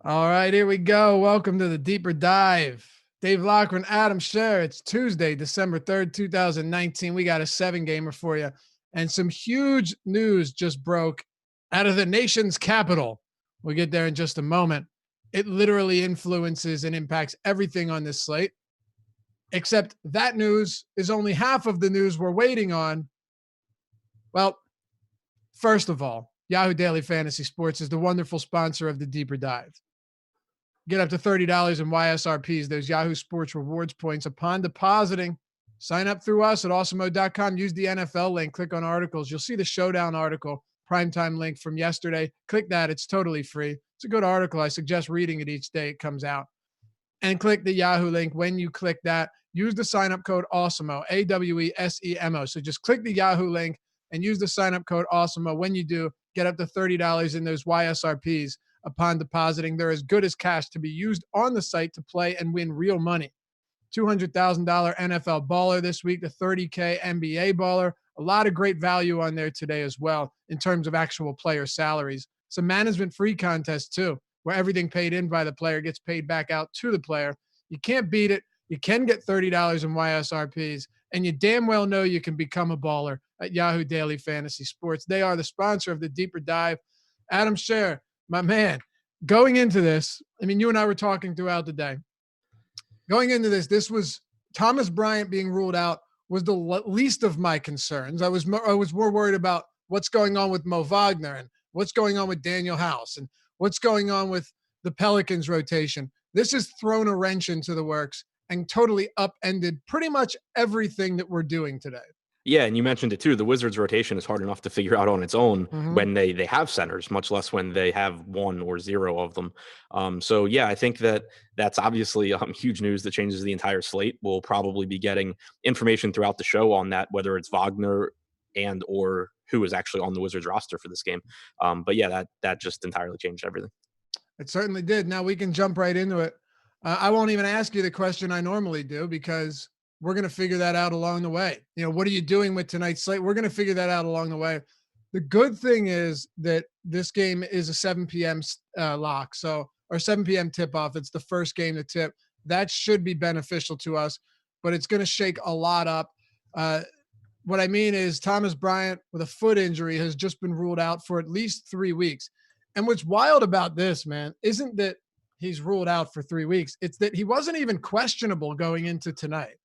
All right, here we go. Welcome to the Deeper Dive. Dave Lockran, Adam Scher. It's Tuesday, December 3rd, 2019. We got a 7-gamer for you. And some huge news just broke out of the nation's capital. We'll get there in just a moment. It literally influences and impacts everything on this slate, except that news is only half of the news we're waiting on. Well, first of all, Yahoo Daily Fantasy Sports is the wonderful sponsor of the Deeper Dive. Get up to $30 in YSRPs, those Yahoo Sports rewards points upon depositing. Sign up through us at awesomemode.com. Use the NFL link. Click on articles. You'll see the Showdown article, primetime link from yesterday. Click that. It's totally free. It's a good article. I suggest reading it each day it comes out. And click the Yahoo link. When you click that, use the sign-up code AWESEMO, AWESEMO. So just click the Yahoo link and use the sign-up code AWESEMO. When you do, get up to $30 in those YSRPs. Upon depositing, they're as good as cash to be used on the site to play and win real money. $200,000 NFL baller this week, the $30K NBA baller. A lot of great value on there today as well in terms of actual player salaries. Some management-free contests too, where everything paid in by the player gets paid back out to the player. You can't beat it. You can get $30 in YSRPs, and you damn well know you can become a baller at Yahoo Daily Fantasy Sports. They are the sponsor of the Deeper Dive. Adam Scher, my man, going into this, I mean, you and I were talking throughout the day. Going into this was Thomas Bryant being ruled out was the least of my concerns. I was more worried about what's going on with Mo Wagner and what's going on with Daniel House and what's going on with the Pelicans rotation. This has thrown a wrench into the works and totally upended pretty much everything that we're doing today. Yeah, and you mentioned it too. The Wizards rotation is hard enough to figure out on its own when they have centers, much less when they have one or zero of them. So yeah, I think that's obviously huge news that changes the entire slate. We'll probably be getting information throughout the show on that, whether it's Wagner and or who is actually on the Wizards roster for this game. But yeah, that just entirely changed everything. It certainly did. Now we can jump right into it. I won't even ask you the question I normally do because we're going to figure that out along the way. You know, what are you doing with tonight's slate? We're going to figure that out along the way. The good thing is that this game is a 7 p.m. Lock, or 7 p.m. tip off. It's the first game to tip. That should be beneficial to us, but it's going to shake a lot up. What I mean is Thomas Bryant with a foot injury has just been ruled out for at least 3 weeks. And what's wild about this, man, isn't that he's ruled out for 3 weeks. It's that he wasn't even questionable going into tonight.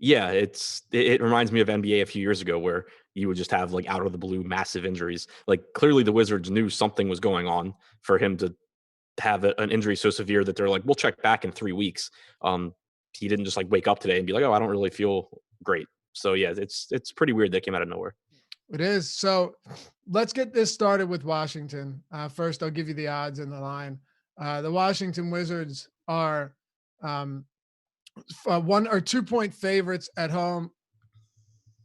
Yeah, it reminds me of NBA a few years ago where you would just have like out of the blue massive injuries. Like clearly the Wizards knew something was going on for him to have an injury so severe that they're like, we'll check back in 3 weeks. He didn't just like wake up today and be like, oh, I don't really feel great. So yeah, it's pretty weird that came out of nowhere. It is. So let's get this started with Washington. First, I'll give you the odds and the line. The Washington Wizards are 1 or 2 point favorites at home.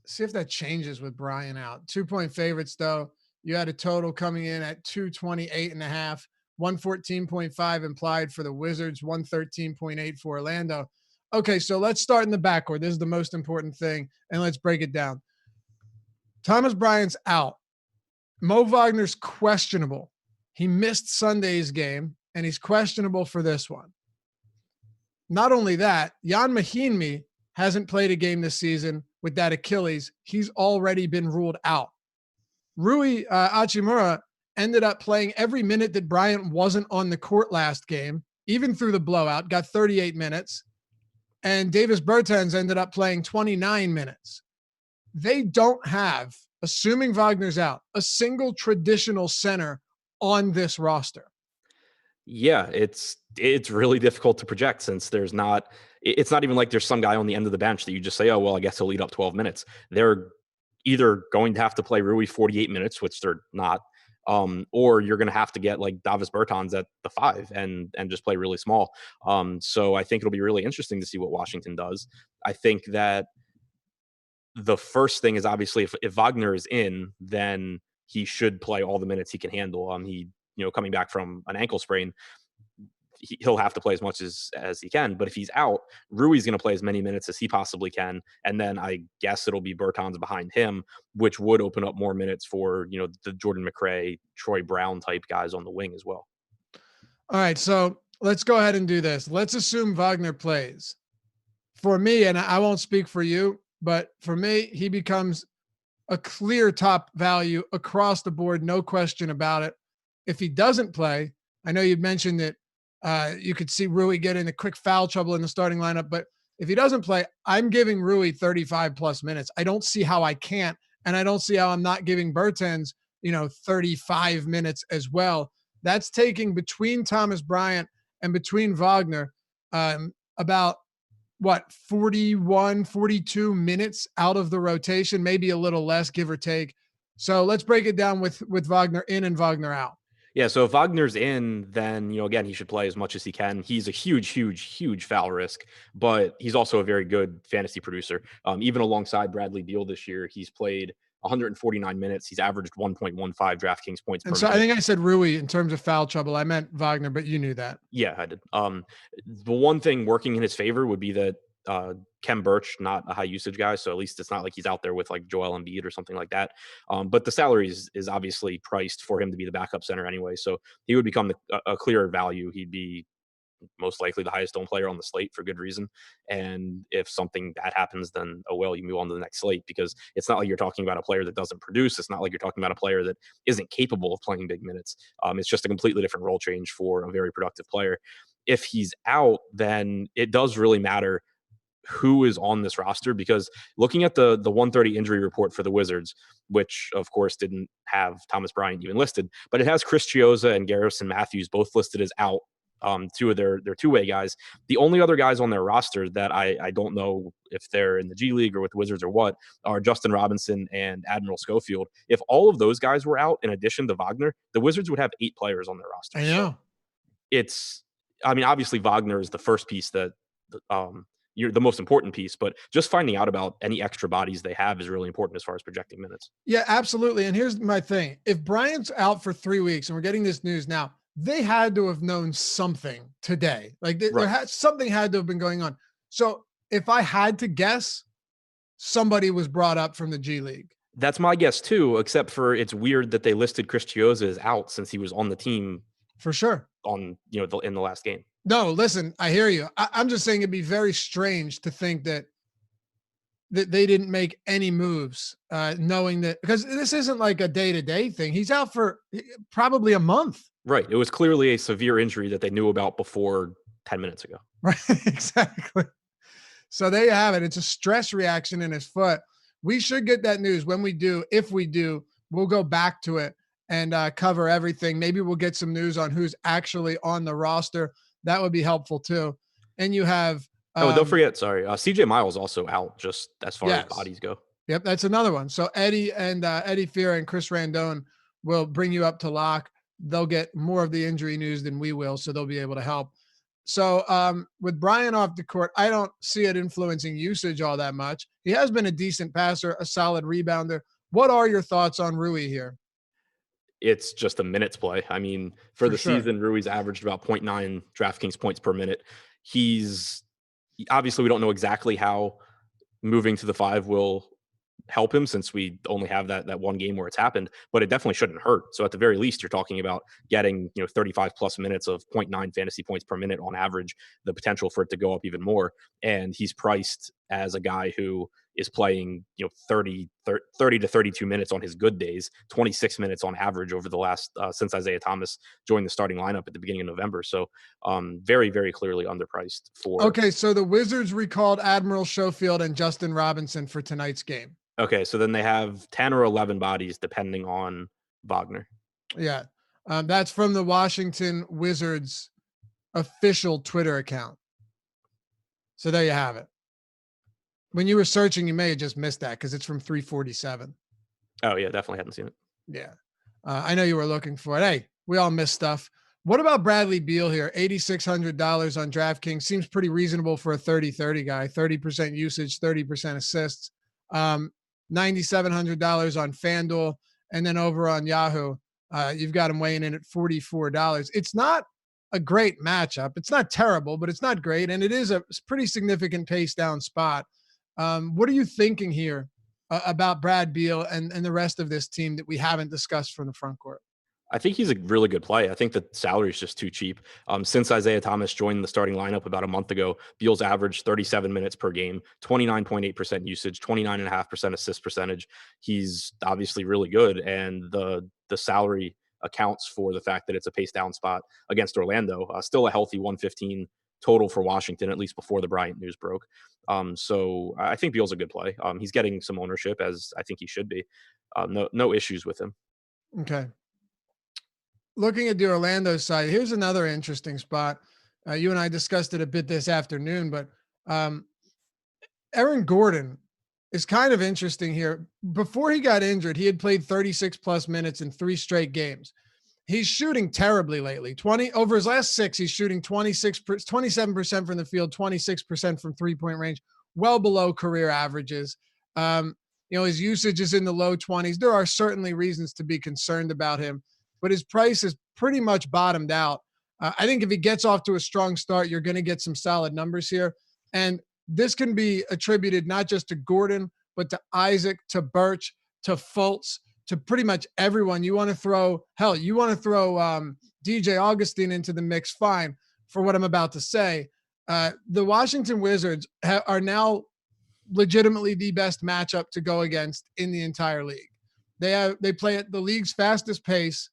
See if that changes with Brian out. 2 point favorites, though. You had a total coming in at 228.5, 114.5 implied for the Wizards, 113.8 for Orlando. Okay, so let's start in the backcourt. This is the most important thing, and let's break it down. Thomas Bryant's out. Mo Wagner's questionable. He missed Sunday's game, and he's questionable for this one. Not only that, Jan Mahinmi hasn't played a game this season with that Achilles. He's already been ruled out. Rui Hachimura ended up playing every minute that Bryant wasn't on the court last game, even through the blowout, got 38 minutes. And Davis Bertans ended up playing 29 minutes. They don't have, assuming Wagner's out, a single traditional center on this roster. Yeah, it's really difficult to project since it's not even like there's some guy on the end of the bench that you just say, oh, well, I guess he'll lead up 12 minutes. They're either going to have to play Rui 48 minutes, which they're not, or you're going to have to get like Davis Bertans at the 5 and just play really small. So I think it'll be really interesting to see what Washington does. I think that the first thing is obviously if Wagner is in, then he should play all the minutes he can handle. He coming back from an ankle sprain, he'll have to play as much as he can. But if he's out, Rui's going to play as many minutes as he possibly can. And then I guess it'll be Bertans behind him, which would open up more minutes for, the Jordan McRae, Troy Brown type guys on the wing as well. All right, so let's go ahead and do this. Let's assume Wagner plays. For me, and I won't speak for you, but for me, he becomes a clear top value across the board, no question about it. If he doesn't play, I know you mentioned that you could see Rui get into quick foul trouble in the starting lineup, but if he doesn't play, I'm giving Rui 35 plus minutes. I don't see how I can't, and I don't see how I'm not giving Bertans, 35 minutes as well. That's taking between Thomas Bryant and between Wagner about what 41 42 minutes out of the rotation, maybe a little less, give or take. So let's break it down with Wagner in and Wagner out. Yeah, so if Wagner's in, then again he should play as much as he can. He's a huge, huge, huge foul risk, but he's also a very good fantasy producer. Even alongside Bradley Beal this year, he's played 149 minutes. He's averaged 1.15 DraftKings points And per so I minute. think I said Rui in terms of foul trouble. I meant Wagner, but you knew that. Yeah, I did. The one thing working in his favor would be that Kem Birch, not a high usage guy, so at least it's not like he's out there with like Joel Embiid or something like that. But the salary is obviously priced for him to be the backup center anyway, so he would become a clearer value. He'd be most likely the highest owned player on the slate for good reason. And if something bad happens, then oh well, you move on to the next slate, because it's not like you're talking about a player that doesn't produce. It's not like you're talking about a player that isn't capable of playing big minutes. It's just a completely different role change for a very productive player. If he's out, then it does really matter who is on this roster, because looking at the 130 injury report for the Wizards, which of course didn't have Thomas Bryant even listed, but it has Chris Chioza and Garrison Matthews both listed as out, two of their two-way guys. The only other guys on their roster that I don't know if they're in the G League or with the Wizards or what are Justin Robinson and Admiral Schofield. If all of those guys were out in addition to Wagner, the Wizards would have 8 players on their roster. I So know. obviously Wagner is the first piece that you're the most important piece, but just finding out about any extra bodies they have is really important as far as projecting minutes. Yeah, absolutely. And here's my thing. If Bryant's out for 3 weeks and we're getting this news now, they had to have known something today. Like Right. something had to have been going on. So if I had to guess, somebody was brought up from the G League. That's my guess too, except for it's weird that they listed Chris Chioza as out since he was on the team For sure. on, in the last game. No, listen, I hear you. I'm just saying it'd be very strange to think that they didn't make any moves, knowing that, because this isn't like a day-to-day thing. He's out for probably a month. Right. It was clearly a severe injury that they knew about before 10 minutes ago. Right. Exactly. So there you have it. It's a stress reaction in his foot. We should get that news when we do. If we do, we'll go back to it and cover everything. Maybe we'll get some news on who's actually on the roster. That would be helpful too. And you have Don't forget, sorry, CJ Miles also out, just as far as bodies go. Yep, that's another one. So Eddie and Eddie Fear and Chris Randone will bring you up to lock. They'll get more of the injury news than we will, so they'll be able to help. So with Brian off the court, I don't see it influencing usage all that much. He has been a decent passer, a solid rebounder. What are your thoughts on Rui here? It's just a minutes play. I mean, for the sure. season, Rui's averaged about 0.9 DraftKings points per minute. He's obviously, we don't know exactly how moving to the 5 will help him, since we only have that one game where it's happened, but it definitely shouldn't hurt. So at the very least, you're talking about getting 35 plus minutes of 0.9 fantasy points per minute on average, the potential for it to go up even more. And he's priced as a guy who is playing 30 to 32 minutes on his good days, 26 minutes on average over the last since Isaiah Thomas joined the starting lineup at the beginning of November. So very, very clearly underpriced for. Okay, so the Wizards recalled Admiral Schofield and Justin Robinson for tonight's game. Okay, so then they have 10 or 11 bodies depending on Wagner. Yeah. That's from the Washington Wizards official Twitter account. So there you have it. When you were searching, you may have just missed that because it's from 347. Oh, yeah, definitely hadn't seen it. Yeah. I know you were looking for it. Hey, we all miss stuff. What about Bradley Beal here? $8,600 on DraftKings. Seems pretty reasonable for a 30-30 guy. 30% usage, 30% assists. $9,700 on FanDuel. And then over on Yahoo, you've got him weighing in at $44. It's not a great matchup. It's not terrible, but it's not great. And it is a pretty significant pace down spot. What are you thinking here about Brad Beal and the rest of this team that we haven't discussed from the front court? I think he's a really good play. I think the salary is just too cheap. Since Isaiah Thomas joined the starting lineup about a month ago, Beal's averaged 37 minutes per game, 29.8% usage, 29.5% assist percentage. He's obviously really good, and the salary accounts for the fact that it's a pace down spot against Orlando. Still a healthy 115 total for Washington, at least before the Bryant news broke. So I think Beal's a good play. He's getting some ownership, as I think he should be. No issues with him. Okay. Looking at the Orlando side, here's another interesting spot. You and I discussed it a bit this afternoon, but um, Aaron Gordon is kind of interesting here. Before he got injured, he had played 36 plus minutes in 3 straight games. He's shooting terribly lately. 20 over his last 6, he's shooting 27% from the field, 26% from 3-point range, well below career averages. His usage is in the low 20s. There are certainly reasons to be concerned about him, but his price is pretty much bottomed out. I think if he gets off to a strong start, you're going to get some solid numbers here. And this can be attributed not just to Gordon, but to Isaac, to Birch, to Fultz, to pretty much everyone. You want to throw DJ Augustine into the mix, fine, for what I'm about to say. The Washington Wizards are now legitimately the best matchup to go against in the entire league. They play at the league's fastest pace,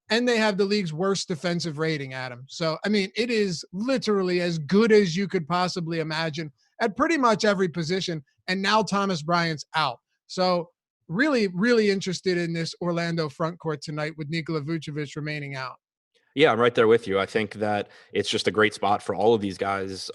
and they have the league's worst defensive rating, Adam. So, I mean, it is literally as good as you could possibly imagine at pretty much every position. And now Thomas Bryant's out. So, really, really interested in this Orlando front court tonight with Nikola Vucevic remaining out. Yeah, I'm right there with you. I think that it's just a great spot for all of these guys.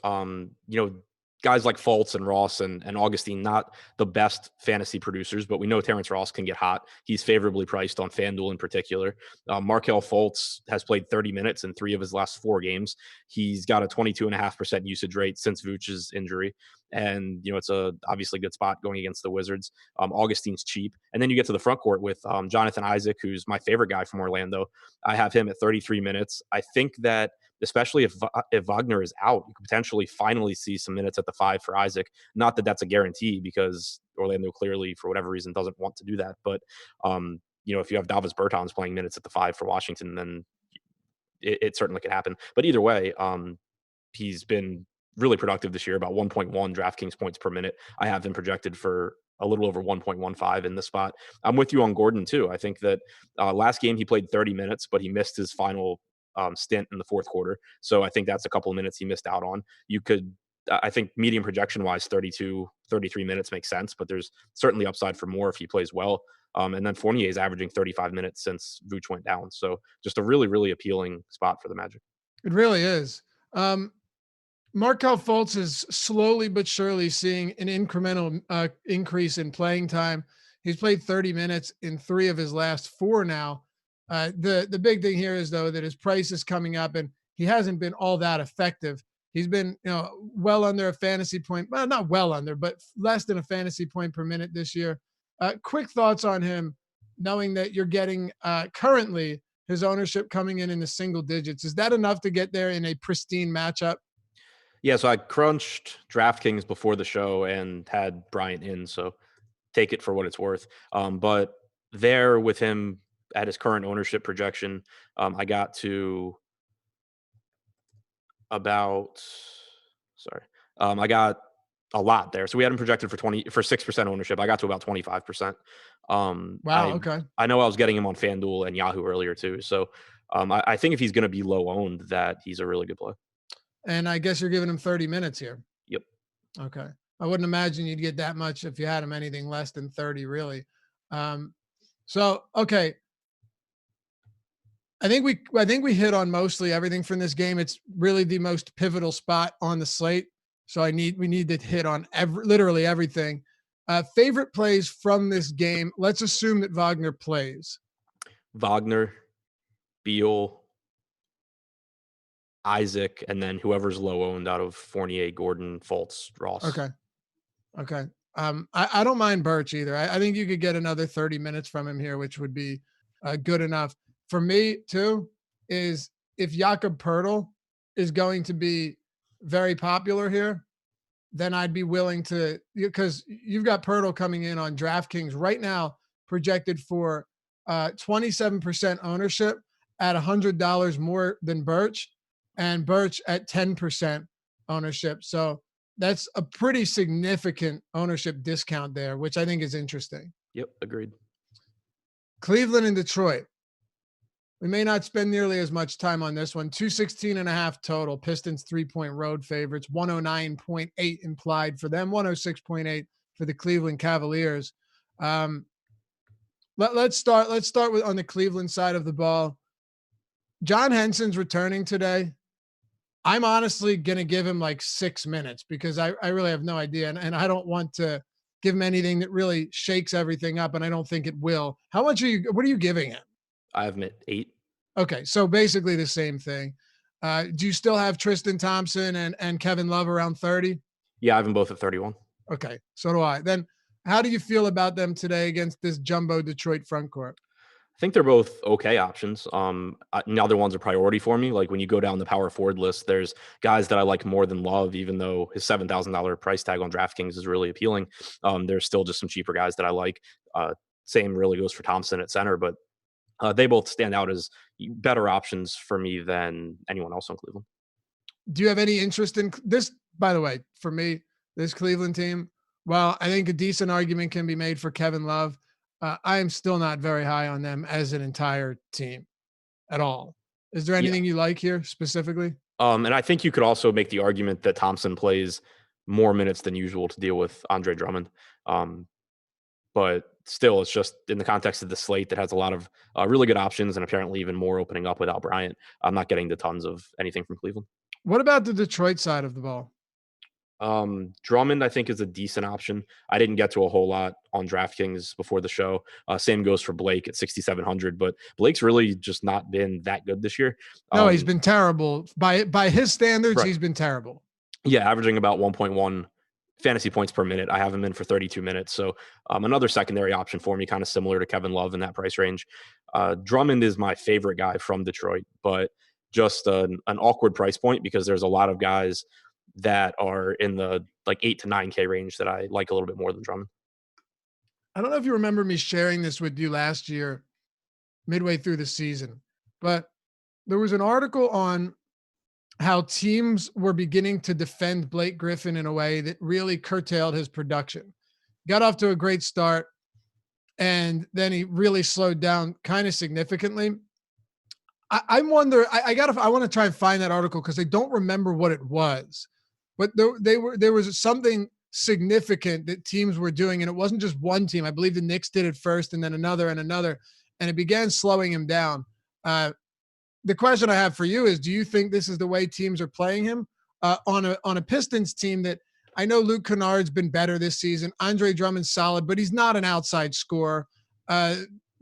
Guys like Fultz and Ross and Augustine, not the best fantasy producers, but we know Terrence Ross can get hot. He's favorably priced on FanDuel in particular. Markelle Fultz has played 30 minutes in 3 of his last 4 games. He's got a 22.5% usage rate since Vooch's injury. And, it's a obviously good spot going against the Wizards. Augustine's cheap. And then you get to the front court with Jonathan Isaac, who's my favorite guy from Orlando. I have him at 33 minutes. I think that especially if Wagner is out, you could potentially finally see some minutes at the 5 for Isaac. Not that that's a guarantee, because Orlando clearly, for whatever reason, doesn't want to do that. But if you have Davis Bertans playing minutes at the 5 for Washington, then it certainly could happen. But either way, he's been really productive this year, about 1.1 DraftKings points per minute. I have him projected for a little over 1.15 in the spot. I'm with you on Gordon too. I think that last game he played 30 minutes, but he missed his final stint in the fourth quarter. So I think that's a couple of minutes he missed out on. I think medium projection wise, 32, 33 minutes makes sense, but there's certainly upside for more if he plays well. And then Fournier is averaging 35 minutes since Vooch went down. So just a really, really appealing spot for the Magic. It really is. Markelle Fultz is slowly but surely seeing an incremental increase in playing time. He's played 30 minutes in 3 of his last 4 now. The big thing here is, though, that his price is coming up, and he hasn't been all that effective. He's been, well under a fantasy point. Well, not well under, but less than a fantasy point per minute this year. Quick thoughts on him, knowing that you're getting currently his ownership coming in the single digits. Is that enough to get there in a pristine matchup? Yeah, so I crunched DraftKings before the show and had Bryant in, so take it for what it's worth. But there with him at his current ownership projection, I got to I got a lot there. So we had him projected for 6% ownership. I got to about 25%. Wow. Okay. I know I was getting him on FanDuel and Yahoo earlier too. So I think if he's going to be low owned, that he's a really good play. And I guess you're giving him 30 minutes here. Yep. Okay. I wouldn't imagine you'd get that much if you had him anything less than 30, really. Okay. I think we hit on mostly everything from this game. It's really the most pivotal spot on the slate. So we need to hit on literally everything. Favorite plays from this game. Let's assume that Wagner plays. Wagner, Beal, Isaac, and then whoever's low owned out of Fournier, Gordon, Fultz, Ross. Okay. I don't mind Birch either. I think you could get another 30 minutes from him here, which would be good enough. For me too, is if Jakob Poeltl is going to be very popular here, then I'd be willing to, because you've got Poeltl coming in on DraftKings right now, projected for 27% ownership at $100 more than Birch, and Birch at 10% ownership. So that's a pretty significant ownership discount there, which I think is interesting. Yep, agreed. Cleveland and Detroit. We may not spend nearly as much time on this one. 216.5 total. Pistons 3-point road favorites. 109.8 implied for them. 106.8 for the Cleveland Cavaliers. Let's start with on the Cleveland side of the ball. John Henson's returning today. I'm honestly gonna give him like 6 minutes because I really have no idea, and I don't want to give him anything that really shakes everything up, and I don't think it will. How much are you? What are you giving him? I have him at 8. Okay, so basically the same thing. Do you still have Tristan Thompson and Kevin Love around 30? Yeah, I have them both at 31. Okay, so do I. Then how do you feel about them today against this jumbo Detroit front court? I think they're both okay options. Neither one's a priority for me. Like when you go down the power forward list, there's guys that I like more than Love, even though his $7,000 price tag on DraftKings is really appealing. There's still just some cheaper guys that I like. Same really goes for Thompson at center, but they both stand out as better options for me than anyone else on Cleveland. Do you have any interest in this? By the way, for me, this Cleveland team, well, I think a decent argument can be made for Kevin Love. I am still not very high on them as an entire team at all. Is there anything you like here specifically? And I think you could also make the argument that Thompson plays more minutes than usual to deal with Andre Drummond. But still, it's just in the context of the slate that has a lot of really good options and apparently even more opening up without Bryant. I'm not getting the tons of anything from Cleveland. What about the Detroit side of the ball? Drummond, I think, is a decent option. I didn't get to a whole lot on DraftKings before the show. Same goes for Blake at 6,700, but Blake's really just not been that good this year. No, he's been terrible. By his standards, right. He's been terrible. Yeah, averaging about 1.1 fantasy points per minute. I have him in for 32 minutes. So another secondary option for me, kind of similar to Kevin Love in that price range. Drummond is my favorite guy from Detroit, but just an awkward price point because there's a lot of guys that are in the like 8 to 9K range that I like a little bit more than Drummond. I don't know if you remember me sharing this with you last year, midway through the season, but there was an article on how teams were beginning to defend Blake Griffin in a way that really curtailed his production. Got off to a great start, and then he really slowed down kind of significantly. I wonder. I want to try and find that article because I don't remember what it was, but there was something significant that teams were doing, and it wasn't just one team. I believe the Knicks did it first, and then another, and it began slowing him down. The question I have for you is, do you think this is the way teams are playing him on a Pistons team that I know Luke Kennard's been better this season. Andre Drummond's solid, but he's not an outside scorer.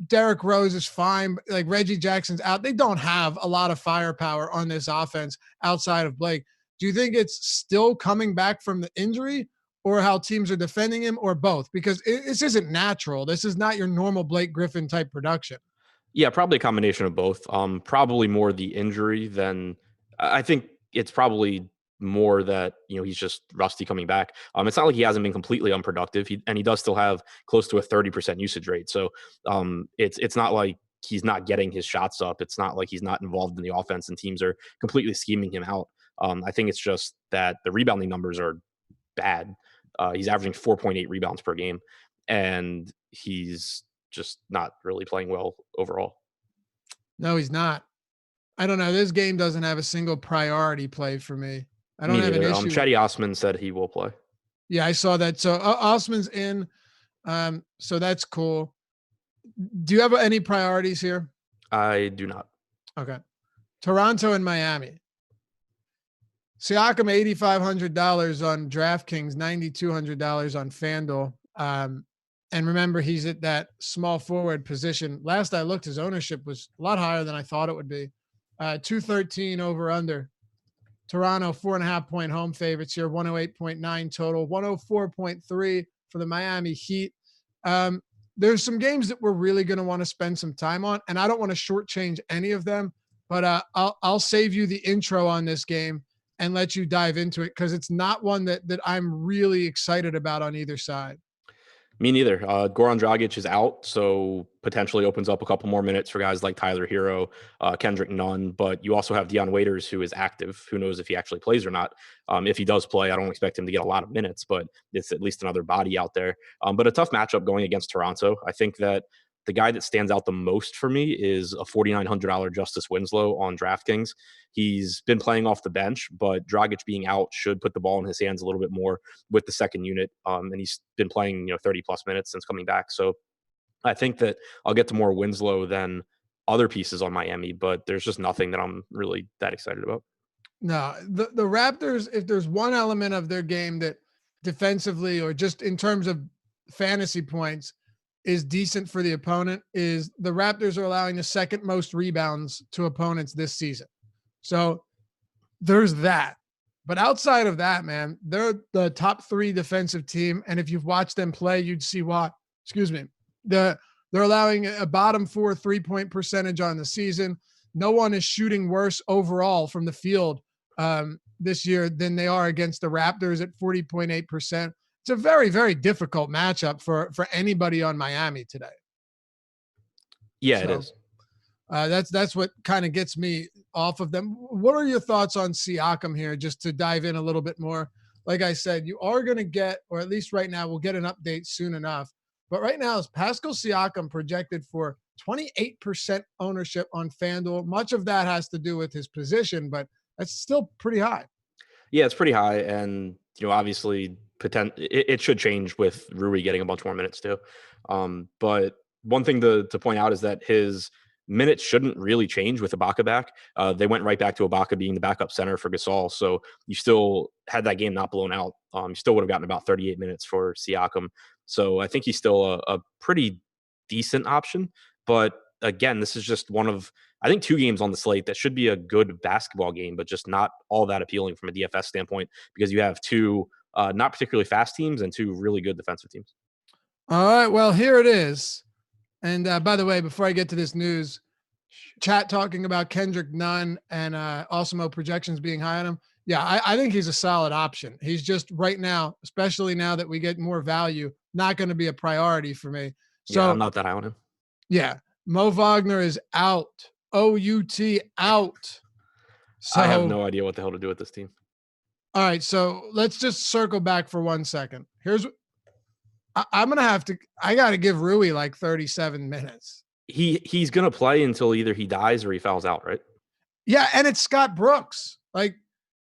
Derrick Rose is fine. Like Reggie Jackson's out. They don't have a lot of firepower on this offense outside of Blake. Do you think it's still coming back from the injury or how teams are defending him or both? Because this isn't natural. This is not your normal Blake Griffin type production. Yeah, probably a combination of both. Probably more the injury than I think it's probably more that, he's just rusty coming back. It's not like he hasn't been completely unproductive. He does still have close to a 30% usage rate. So it's not like he's not getting his shots up. It's not like he's not involved in the offense and teams are completely scheming him out. I think it's just that the rebounding numbers are bad. He's averaging 4.8 rebounds per game, and he's just not really playing well overall. No, he's not. I don't know. This game doesn't have a single priority play for me. I don't Me have an neither. issue. Chetty Osman said he will play. Yeah, I saw that. So Osman's in. So that's cool. Do you have any priorities here? I do not. Okay. Toronto and Miami. Siakam $8,500 on DraftKings, $9,200 on FanDuel. And remember, he's at that small forward position. Last I looked, his ownership was a lot higher than I thought it would be. 213 over under. Toronto 4.5 point home favorites here. 108.9 total. 104.3 for the Miami Heat. There's some games that we're really going to want to spend some time on, and I don't want to shortchange any of them. But I'll save you the intro on this game and let you dive into it because it's not one that I'm really excited about on either side. Me neither. Goran Dragic is out, so potentially opens up a couple more minutes for guys like Tyler Hero, Kendrick Nunn, but you also have Dion Waiters, who is active. Who knows if he actually plays or not? If he does play, I don't expect him to get a lot of minutes, but it's at least another body out there. But a tough matchup going against Toronto. I think that the guy that stands out the most for me is a $4,900 Justice Winslow on DraftKings. He's been playing off the bench, but Dragic being out should put the ball in his hands a little bit more with the second unit. And he's been playing, 30 plus minutes since coming back. So I think that I'll get to more Winslow than other pieces on Miami, but there's just nothing that I'm really that excited about. No, the Raptors, if there's one element of their game that defensively or just in terms of fantasy points is decent for the opponent, is the Raptors are allowing the second most rebounds to opponents this season. So there's that. But outside of that, man, they're the top 3 defensive team. And if you've watched them play, you'd see why. They're allowing a bottom 4 3-point percentage on the season. No one is shooting worse overall from the field this year than they are against the Raptors at 40.8%. It's a very, very difficult matchup for anybody on Miami today. Yeah, it is. That's what kind of gets me off of them. What are your thoughts on Siakam here, just to dive in a little bit more? Like I said, you are going to get, or at least right now, we'll get an update soon enough. But right now, is Pascal Siakam projected for 28% ownership on FanDuel. Much of that has to do with his position, but that's still pretty high. Yeah, it's pretty high. And, obviously, it should change with Rui getting a bunch more minutes too. But one thing to point out is that his minutes shouldn't really change with Ibaka back. They went right back to Ibaka being the backup center for Gasol. So you still had that game not blown out. You still would have gotten about 38 minutes for Siakam. So I think he's still a pretty decent option. But again, this is just one of, I think, 2 games on the slate that should be a good basketball game, but just not all that appealing from a DFS standpoint, because you have 2 not particularly fast teams and 2 really good defensive teams. All right, well, here it is. And by the way, before I get to this news, chat talking about Kendrick Nunn and Awesemo projections being high on him. Yeah, I think he's a solid option. He's just right now, especially now that we get more value, not going to be a priority for me. So yeah, I'm not that high on him. Yeah, Mo Wagner is out. OUT out. So I have no idea what the hell to do with this team. All right, so let's just circle back for 1 second. Here's I'm gonna have to. I got to give Rui like 37 minutes. He's gonna play until either he dies or he fouls out, right? Yeah, and it's Scott Brooks. Like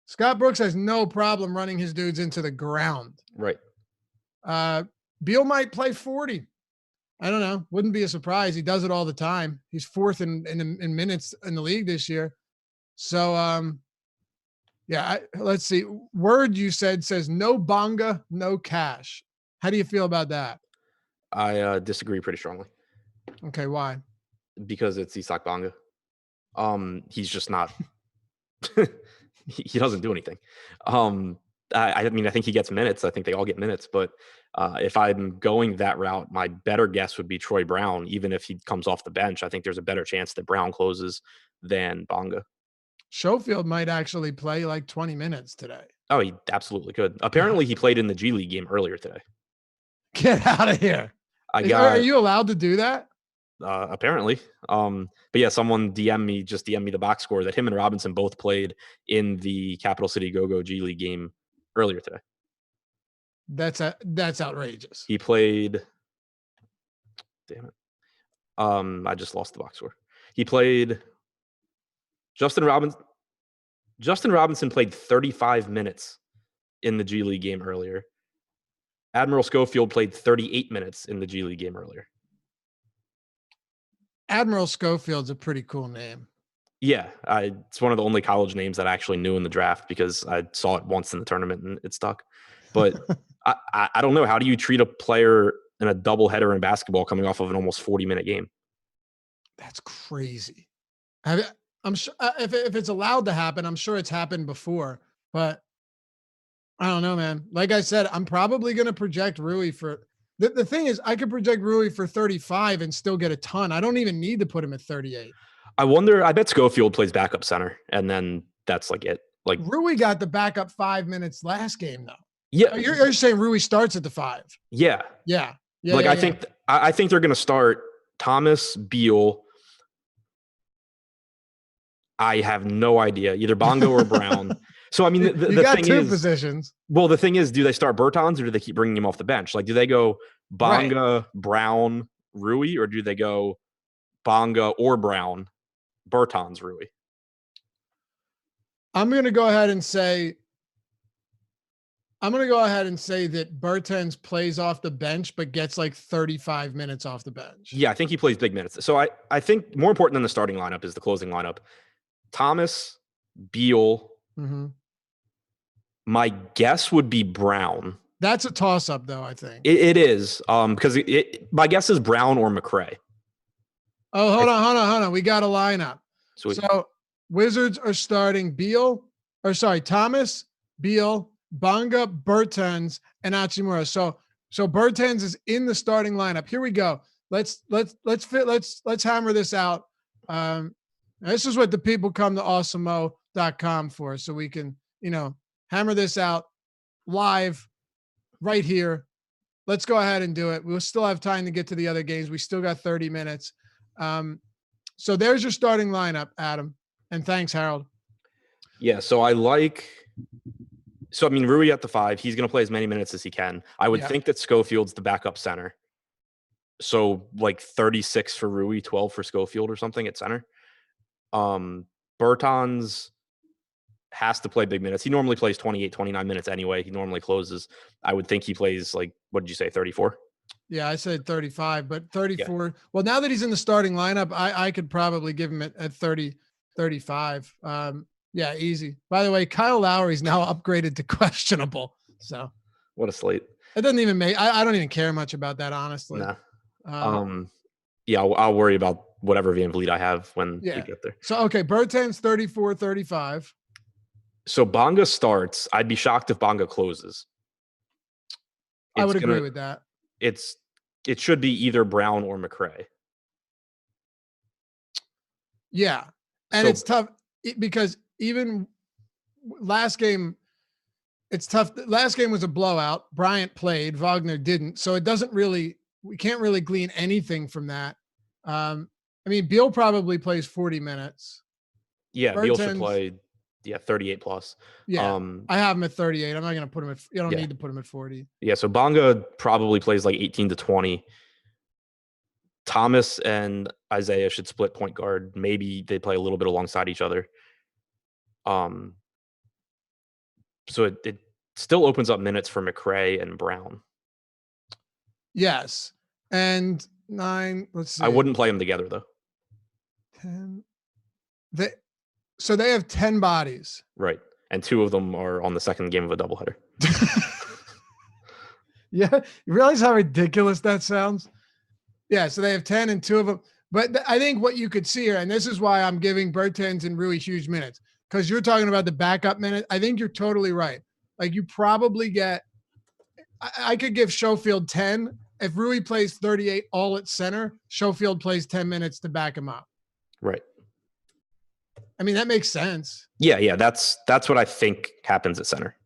Scott Brooks has no problem running his dudes into the ground. Right. Beal might play 40. I don't know. Wouldn't be a surprise. He does it all the time. He's 4th in minutes in the league this year. So, yeah, let's see. Word you says no Bonga, no cash. How do you feel about that? I disagree pretty strongly. Okay, why? Because it's Isak Bonga. He's just not. he doesn't do anything. I mean, I think he gets minutes. I think they all get minutes. But if I'm going that route, my better guess would be Troy Brown. Even if he comes off the bench, I think there's a better chance that Brown closes than Bonga. Schofield might actually play like 20 minutes today. Oh, he absolutely could. Apparently, he played in the G League game earlier today. Get out of here. Are you allowed to do that? Apparently. But yeah, someone DM me the box score that him and Robinson both played in the Capital City Go-Go G League game earlier today. That's outrageous. He played. Damn it. I just lost the box score. He played. Justin Robinson played 35 minutes in the G League game earlier. Admiral Schofield played 38 minutes in the G League game earlier. Admiral Schofield's a pretty cool name. Yeah, it's one of the only college names that I actually knew in the draft because I saw it once in the tournament and it stuck. But I don't know. How do you treat a player in a doubleheader in basketball coming off of an almost 40-minute game? That's crazy. I'm sure if it's allowed to happen, I'm sure it's happened before. But I don't know, man. Like I said, I'm probably going to project Rui for the thing is I could project Rui for 35 and still get a ton. I don't even need to put him at 38. I bet Schofield plays backup center and then that's like it. Like Rui got the backup 5 minutes last game though. Yeah. You're saying Rui starts at the 5. Yeah. Yeah. I think they're going to start Thomas, Beal. I have no idea, either Bonga or Brown. So, I mean, you the got thing two is, positions. well, the thing is, do they start Bertans or do they keep bringing him off the bench? Like, do they go Bonga, Right. Brown, Rui, or do they go Bonga or Brown, Bertans, Rui? I'm going to go ahead and say that Bertans plays off the bench, but gets like 35 minutes off the bench. Yeah, I think he plays big minutes. So I think more important than the starting lineup is the closing lineup. Thomas, Beal. Mm-hmm. My guess would be Brown. That's a toss-up, though, I think. It is, because my guess is Brown or McRae. Oh, hold on. We got a lineup. Sweet. So Wizards are starting Thomas, Beal, Bonga, Bertans, and Hachimura. So Bertans is in the starting lineup. Here we go. Let's hammer this out. This is what the people come to awesomeo.com for, so we can, hammer this out live right here. Let's go ahead and do it. We'll still have time to get to the other games. We still got 30 minutes. So there's your starting lineup, Adam. And thanks, Harold. Yeah, so I mean, Rui at the 5, he's going to play as many minutes as he can. I would think that Schofield's the backup center. So like 36 for Rui, 12 for Schofield or something at center. Bertans has to play big minutes. He normally plays 28, 29 minutes anyway. He normally closes. I would think he plays like, what did you say, 34? Yeah, I said 35, but 34. Yeah. Well, now that he's in the starting lineup, I could probably give him at 30, 35. Yeah, easy. By the way, Kyle Lowry's now upgraded to questionable. So what a slate. It doesn't even make, I don't even care much about that, honestly. Nah. Yeah, I'll worry about whatever Van Vliet I have when we get there. So, okay, Bertans 34, 35. So Bonga starts. I'd be shocked if Bonga closes. I would agree with that. It should be either Brown or McRae. Yeah. And it's tough because even last game, it's tough. Last game was a blowout. Bryant played, Wagner didn't. So we can't really glean anything from that. I mean, Beal probably plays 40 minutes. Yeah, Bertans, Beal should play 38 plus. Yeah, I have him at 38. I'm not going to put him at, you don't need to put him at 40. Yeah, so Bonga probably plays like 18 to 20. Thomas and Isaiah should split point guard. Maybe they play a little bit alongside each other. So it still opens up minutes for McRae and Brown. Yes. And 9, let's see. I wouldn't play them together though. 10. So they have 10 bodies. Right. And 2 of them are on the second game of a doubleheader. Yeah. You realize how ridiculous that sounds? Yeah. So they have 10 and 2 of them. But I think what you could see here, and this is why I'm giving Bertans and Rui huge minutes, because you're talking about the backup minute. I think you're totally right. Like you probably get, I could give Schofield 10. If Rui plays 38 all at center, Schofield plays 10 minutes to back him up. Right. I mean, that makes sense. Yeah. That's what I think happens at center.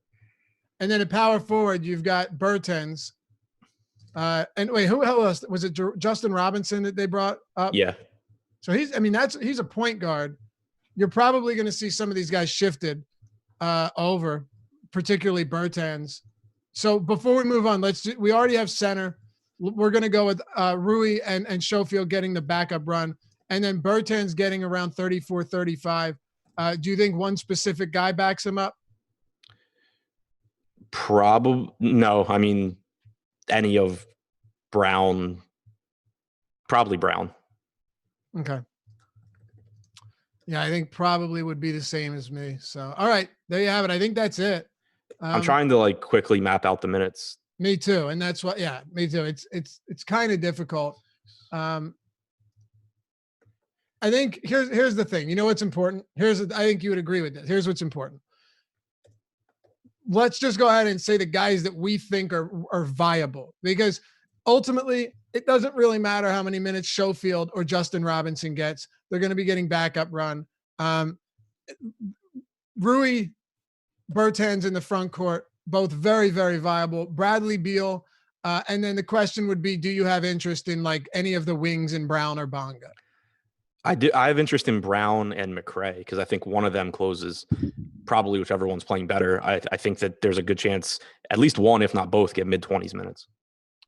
And then at power forward, you've got Bertans. And wait, who else? Was it Justin Robinson that they brought up? Yeah. So he's a point guard. You're probably going to see some of these guys shifted over, particularly Bertans. So before we move on, we already have center. We're going to go with Rui and Schofield getting the backup run. And then Bertans getting around 34, 35. Do you think one specific guy backs him up? Probably no. I mean, any of Brown, probably Brown. Okay. Yeah, I think probably would be the same as me. So, all right, there you have it. I think that's it. I'm trying to quickly map out the minutes. Me too, and that's what. Yeah, me too. It's kind of difficult. I think here's the thing. You know what's important? I think you would agree with this. Here's what's important. Let's just go ahead and say the guys that we think are viable, because ultimately it doesn't really matter how many minutes Schofield or Justin Robinson gets. They're going to be getting backup run. Rui, Bertans in the front court, both very, very viable. Bradley Beal, And then the question would be, do you have interest in like any of the wings in Brown or Bonga? I do. I have interest in Brown and McRae because I think one of them closes, probably whichever one's playing better. I think that there's a good chance at least one, if not both, get mid-20s minutes.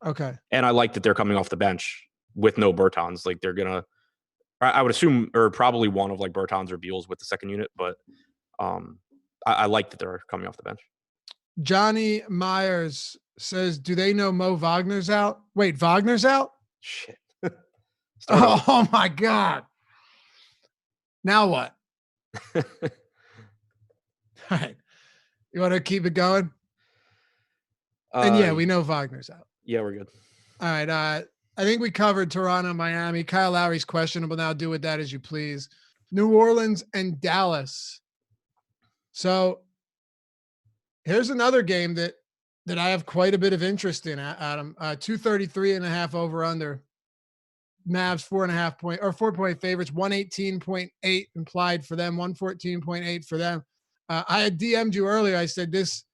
Okay. And I like that they're coming off the bench with no Bertans. Like they're gonna, I would assume, or probably one of like Bertans or Beals with the second unit, but I like that they're coming off the bench. Johnny Myers says, do they know Mo Wagner's out? Wait, Wagner's out? Shit. Oh my God. Now what? All right. You want to keep it going? And yeah, we know Wagner's out. Yeah, we're good. All right. I think we covered Toronto, Miami. Kyle Lowry's questionable now. Do with that as you please. New Orleans and Dallas. So here's another game that I have quite a bit of interest in, Adam. 233.5 over under. Mavs 4.5 point or 4-point favorites, 118.8 implied for them, 114.8 for them. I had DM'd you earlier. I said this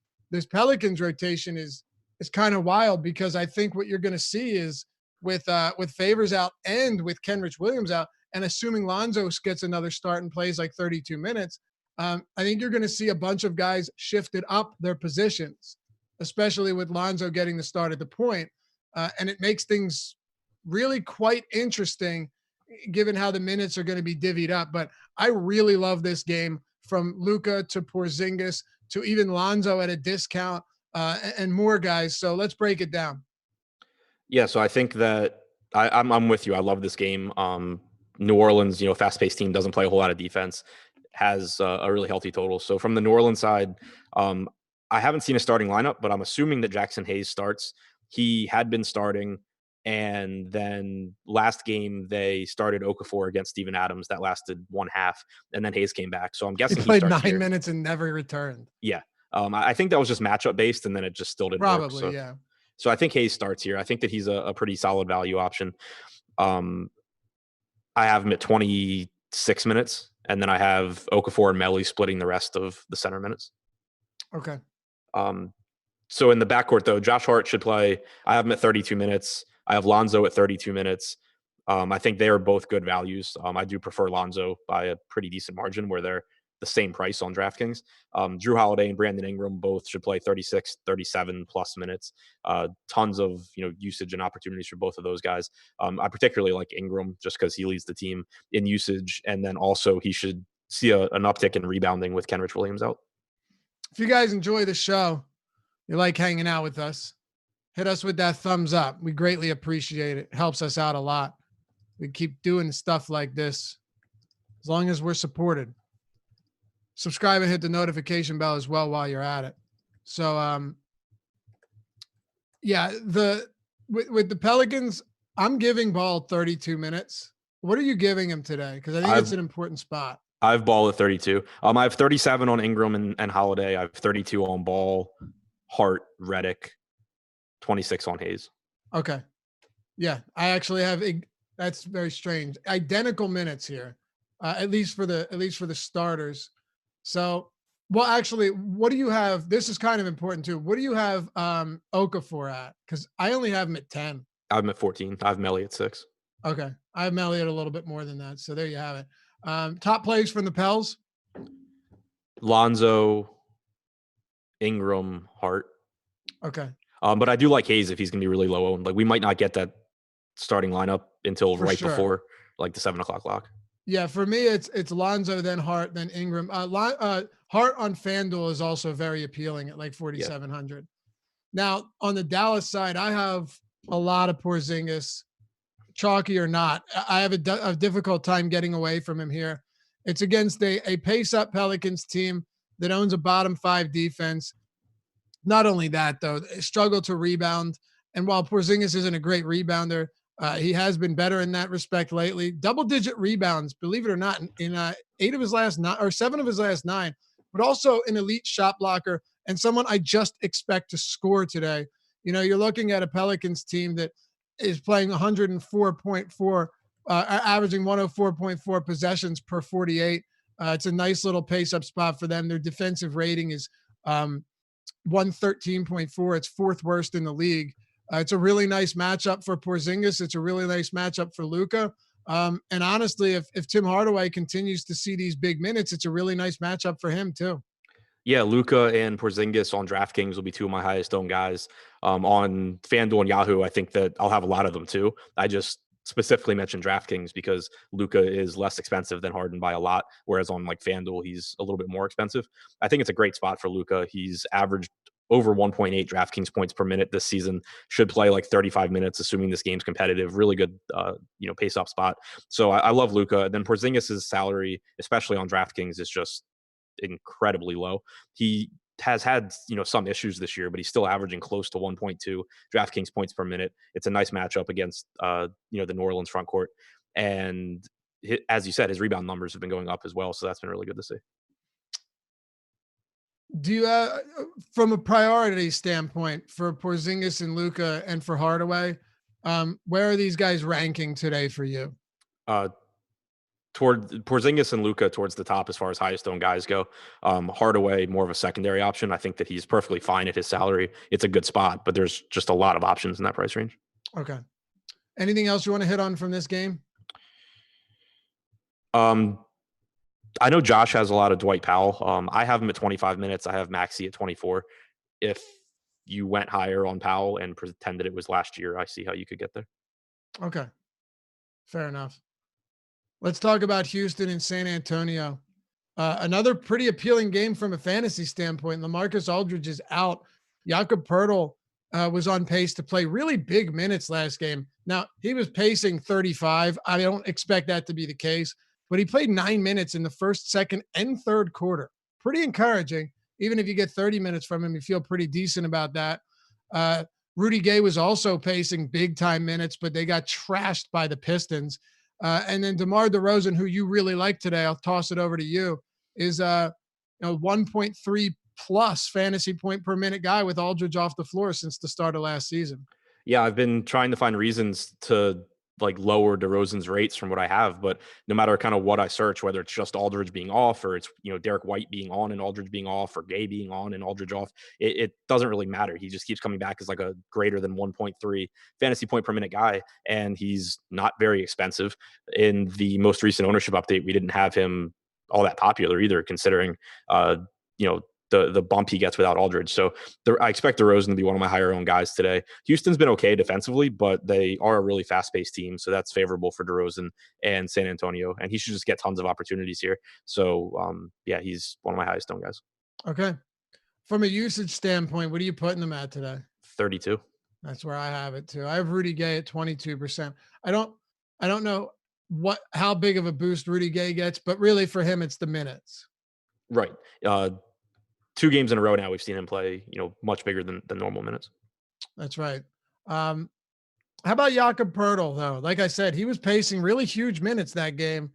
Pelicans rotation is kind of wild because I think what you're going to see is with Favors out and with Kenrich Williams out, and assuming Lonzo gets another start and plays like 32 minutes, I think you're going to see a bunch of guys shifted up their positions, especially with Lonzo getting the start at the point, and it makes things really quite interesting given how the minutes are going to be divvied up. But I really love this game, from Luka to Porzingis to even Lonzo at a discount, and more guys. So let's break it down. Yeah, so I think that I'm with you. I love this game. New Orleans, fast-paced team, doesn't play a whole lot of defense, has a really healthy total. So from the New Orleans side, I haven't seen a starting lineup, but I'm assuming that Jackson Hayes starts. He had been starting, and then last game they started Okafor against Steven Adams. That lasted one half, and then Hayes came back. So I'm guessing he played starts 9 here. minutes and never returned. Yeah. I think that was just matchup based, and then it just still didn't work. Probably, yeah. So I think Hayes starts here. I think that he's a pretty solid value option. I have him at 26 minutes, and then I have Okafor and Melly splitting the rest of the center minutes. Okay. So in the backcourt, though, Josh Hart should play. I have him at 32 minutes. I have Lonzo at 32 minutes. I think they are both good values. I do prefer Lonzo by a pretty decent margin, where they're the same price on DraftKings. Drew Holiday and Brandon Ingram both should play 36, 37 plus minutes. Tons of usage and opportunities for both of those guys. I particularly like Ingram just because he leads the team in usage, and then also he should see an uptick in rebounding with Kenrich Williams out. If you guys enjoy the show, you like hanging out with us, hit us with that thumbs up. We greatly appreciate it. It helps us out a lot. We keep doing stuff like this as long as we're supported. Subscribe and hit the notification bell as well while you're at it. So, yeah, with the Pelicans, I'm giving Ball 32 minutes. What are you giving him today? Because I think it's an important spot. I've Ball at 32. I have 37 on Ingram and Holiday. I have 32 on Ball, Hart, Redick, 26 on Hayes. Okay. Yeah, I actually have that's very strange. Identical minutes here, at least for the starters. So, well, actually, what do you have? This is kind of important too. What do you have Okafor at? Because I only have him at 10. I have him at 14. I have Melly at 6. Okay, I have Melly at a little bit more than that. So there you have it. Top plays from the Pels: Lonzo, Ingram, Hart. Okay. But I do like Hayes if he's going to be really low owned. Like, we might not get that starting lineup until before like the 7:00 lock. Yeah, for me, it's Lonzo, then Hart, then Ingram. Hart on FanDuel is also very appealing at like 4,700. Now on the Dallas side, I have a lot of Porzingis, chalky or not. I have a difficult time getting away from him here. It's against a pace-up Pelicans team that owns a bottom 5 defense. Not only that, though, they struggle to rebound. And while Porzingis isn't a great rebounder, he has been better in that respect lately. Double-digit rebounds, believe it or not, in 7 of his last 9, but also an elite shot blocker and someone I just expect to score today. You're looking at a Pelicans team that is playing 104.4, averaging 104.4 possessions per 48. It's a nice little pace-up spot for them. Their defensive rating is 113.4. It's 4th worst in the league. It's a really nice matchup for Porzingis. It's a really nice matchup for Luka. And honestly, if Tim Hardaway continues to see these big minutes, it's a really nice matchup for him too. Yeah, Luka and Porzingis on DraftKings will be two of my highest owned guys. On FanDuel and Yahoo, I think that I'll have a lot of them too. I just specifically mentioned DraftKings because Luka is less expensive than Harden by a lot, whereas on like FanDuel, he's a little bit more expensive. I think it's a great spot for Luka. He's averaged over 1.8 DraftKings points per minute this season. Should play like 35 minutes, assuming this game's competitive. Really good, pace up spot. So I love Luka. Then Porzingis' salary, especially on DraftKings, is just incredibly low. He has had some issues this year, but he's still averaging close to 1.2 DraftKings points per minute. It's a nice matchup against the New Orleans front court, and as you said, his rebound numbers have been going up as well, so that's been really good to see. Do you, from a priority standpoint for Porzingis and Luka and for Hardaway, where are these guys ranking today for you? Toward Porzingis and Luka towards the top as far as highest owned guys go. Hardaway, more of a secondary option. I think that he's perfectly fine at his salary. It's a good spot, but there's just a lot of options in that price range. Okay. Anything else you want to hit on from this game? I know Josh has a lot of Dwight Powell. I have him at 25 minutes. I have Maxey at 24. If you went higher on Powell and pretended it was last year, I see how you could get there. Okay. Fair enough. Let's talk about Houston and San Antonio. Another pretty appealing game from a fantasy standpoint. LaMarcus Aldridge is out. Jakob Poeltl was on pace to play really big minutes last game. Now, he was pacing 35. I don't expect that to be the case, but he played 9 minutes in the first, second, and third quarter. Pretty encouraging. Even if you get 30 minutes from him, you feel pretty decent about that. Rudy Gay was also pacing big time minutes, but they got trashed by the Pistons. And then DeMar DeRozan, who you really like today, I'll toss it over to you, is 1.3 plus fantasy point per minute guy with Aldridge off the floor since the start of last season. Yeah, I've been trying to find reasons to like lower DeRozan's rates from what I have, but no matter kind of what I search, whether it's just Aldridge being off or it's Derek White being on and Aldridge being off or Gay being on and Aldridge off, it doesn't really matter. He just keeps coming back as like a greater than 1.3 fantasy point per minute guy, and he's not very expensive. In the most recent ownership update, we didn't have him all that popular either, considering the bump he gets without Aldridge. So I expect DeRozan to be one of my higher owned guys today. Houston's been okay defensively, but they are a really fast-paced team, so that's favorable for DeRozan and San Antonio, and he should just get tons of opportunities here. So, he's one of my highest owned guys. Okay. From a usage standpoint, what are you putting them at today? 32. That's where I have it too. I have Rudy Gay at 22%. I don't know how big of a boost Rudy Gay gets, but really for him, it's the minutes. Right. 2 games in a row now, we've seen him play, much bigger than the normal minutes. That's right. How about Jakob Poeltl, though? Like I said, he was pacing really huge minutes that game.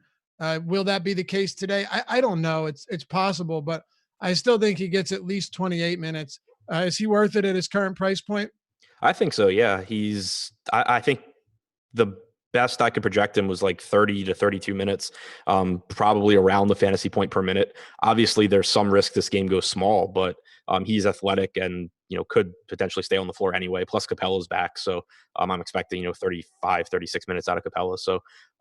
Will that be the case today? I don't know. It's possible, but I still think he gets at least 28 minutes. Is he worth it at his current price point? I think so, yeah. I think the best I could project him was like 30 to 32 minutes, probably around the fantasy point per minute. Obviously, there's some risk this game goes small, but he's athletic and could potentially stay on the floor anyway. Plus, Capella's back, so I'm expecting 35, 36 minutes out of Capella. So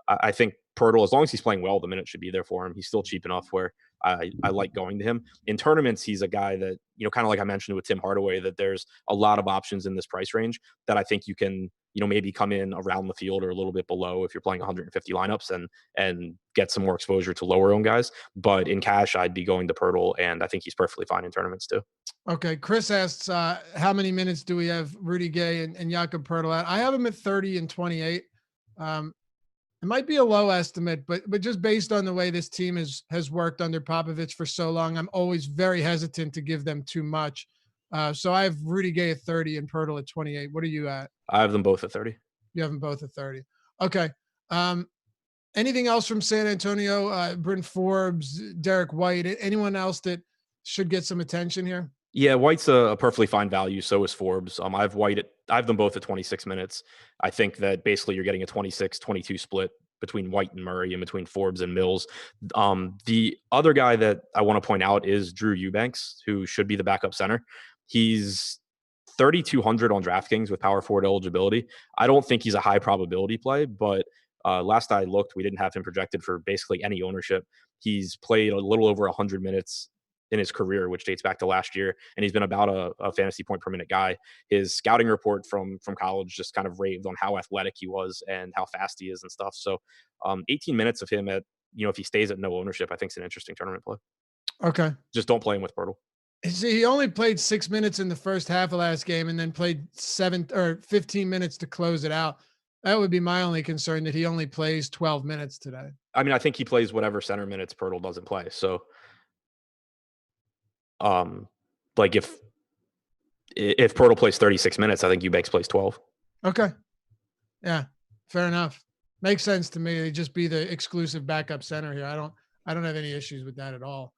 I think Poeltl, as long as he's playing well, the minutes should be there for him. He's still cheap enough where I like going to him. In tournaments, he's a guy that, kind of like I mentioned with Tim Hardaway, that there's a lot of options in this price range that I think you can, maybe come in around the field or a little bit below if you're playing 150 lineups and get some more exposure to lower owned guys. But in cash, I'd be going to Poeltl, and I think he's perfectly fine in tournaments too. Okay. Chris asks, how many minutes do we have Rudy Gay and Jakob Poeltl at? I have him at 30 and 28. It might be a low estimate, but just based on the way this team has worked under Popovich for so long, I'm always very hesitant to give them too much. So I have Rudy Gay at 30 and Poeltl at 28. What are you at? I have them both at 30. You have them both at 30. Okay. Anything else from San Antonio? Bryn Forbes, Derek White, anyone else that should get some attention here? Yeah, White's a perfectly fine value. So is Forbes. I have them both at 26 minutes. I think that basically you're getting a 26-22 split between White and Murray and between Forbes and Mills. The other guy that I want to point out is Drew Eubanks, who should be the backup center. He's 3,200 on DraftKings with power forward eligibility. I don't think he's a high probability play, but last I looked, we didn't have him projected for basically any ownership. He's played a little over 100 minutes in his career, which dates back to last year, and he's been about a fantasy point per minute guy. His scouting report from college just kind of raved on how athletic he was and how fast he is and stuff. So 18 minutes of him at, if he stays at no ownership, I think it's an interesting tournament play. Okay. Just don't play him with Pirtle. See, he only played 6 minutes in the first half of last game and then played 15 minutes to close it out. That would be my only concern, that he only plays 12 minutes today. I mean, I think he plays whatever center minutes Pirtle doesn't play. So, like if Pirtle plays 36 minutes, I think Eubanks plays 12. Okay. Yeah, fair enough. Makes sense to me. They just be the exclusive backup center here. I don't have any issues with that at all.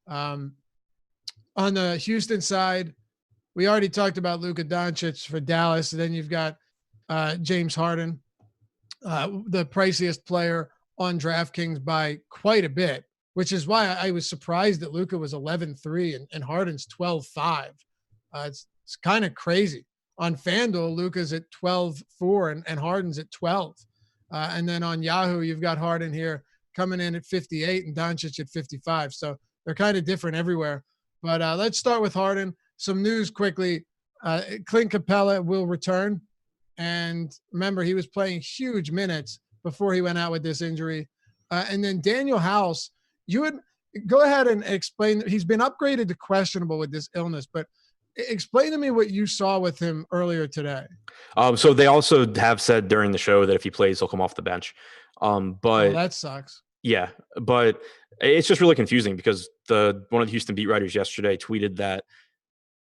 On the Houston side, we already talked about Luka Doncic for Dallas. Then you've got James Harden, the priciest player on DraftKings by quite a bit, which is why I was surprised that Luka was 11-3 and Harden's 12-5. It's kind of crazy. On FanDuel, Luka's at 12-4 and Harden's at 12. And then on Yahoo, you've got Harden here coming in at 58 and Doncic at 55. So they're kind of different everywhere. But let's start with Harden. Some news quickly. Clint Capella will return. And remember, he was playing huge minutes before he went out with this injury. And then Daniel House, you would go ahead and explain. He's been upgraded to questionable with this illness, but explain to me what you saw with him earlier today. So they also have said during the show that if he plays, he'll come off the bench. But that sucks. Yeah, but it's just really confusing because one of the Houston beat writers yesterday tweeted that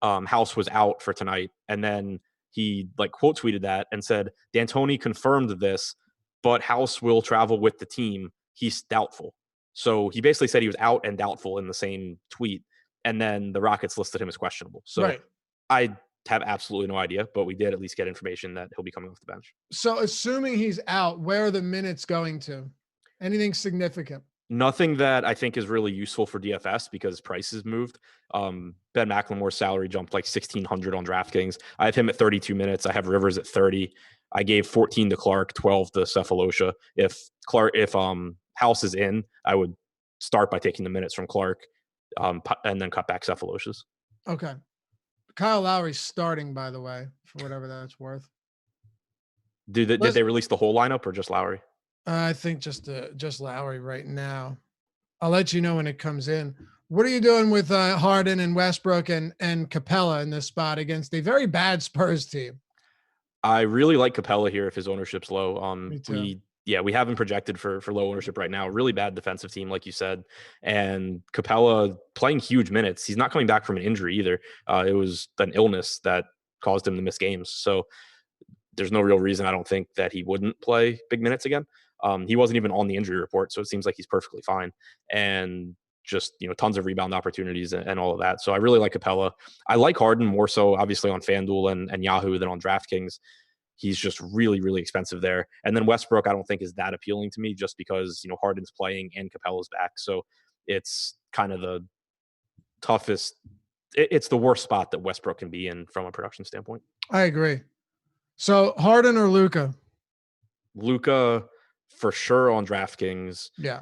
House was out for tonight, and then he quote tweeted that and said D'Antoni confirmed this, but House will travel with the team. He's doubtful. So he basically said he was out and doubtful in the same tweet, and then the Rockets listed him as questionable. So right. I have absolutely no idea, but we did at least get information that he'll be coming off the bench. So assuming he's out, where are the minutes going to? Anything significant? Nothing that I think is really useful for DFS because prices moved. Ben McLemore's salary jumped like 1,600 on DraftKings. I have him at 32 minutes. I have Rivers at 30. I gave 14 to Clark, 12 to Cephalosha. If House is in, I would start by taking the minutes from Clark and then cut back Cephalosha's. Okay. Kyle Lowry's starting, by the way, for whatever that's worth. Did they release the whole lineup or just Lowry? I think just Lowry right now. I'll let you know when it comes in. What are you doing with Harden and Westbrook and Capella in this spot against a very bad Spurs team? I really like Capella here if his ownership's low. Me too. We haven't projected for low ownership right now. Really bad defensive team, like you said. And Capella playing huge minutes. He's not coming back from an injury either. It was an illness that caused him to miss games. So there's no real reason I don't think that he wouldn't play big minutes again. He wasn't even on the injury report, so it seems like he's perfectly fine. And just, tons of rebound opportunities and all of that. So I really like Capella. I like Harden more so, obviously, on FanDuel and Yahoo than on DraftKings. He's just really, really expensive there. And then Westbrook, I don't think is that appealing to me just because, Harden's playing and Capella's back. So it's kind of the toughest. It's the worst spot that Westbrook can be in from a production standpoint. I agree. So Harden or Luka? Luka for sure on DraftKings. Yeah.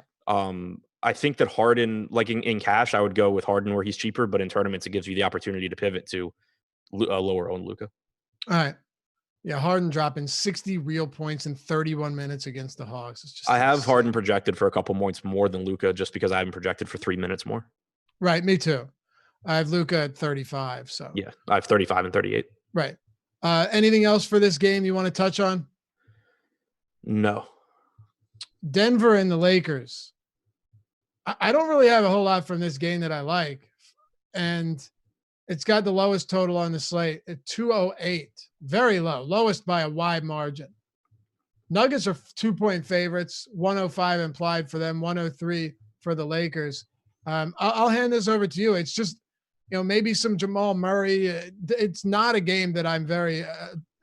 I think that Harden, like in cash, I would go with Harden where he's cheaper, but in tournaments, it gives you the opportunity to pivot to a lower owned Luka. All right. Yeah, Harden dropping 60 real points in 31 minutes against the Hawks. It's just I have Harden projected for a couple points more than Luka just because I haven't projected for 3 minutes more. Right, me too. I have Luka at 35. So yeah, I have 35 and 38. Right. Anything else for this game you want to touch on? No. Denver and the Lakers. I don't really have a whole lot from this game that I like. And it's got the lowest total on the slate at 208. Very low. Lowest by a wide margin. Nuggets are 2-point favorites. 105 implied for them. 103 for the Lakers. I'll hand this over to you. It's just, maybe some Jamal Murray. It's not a game that I'm very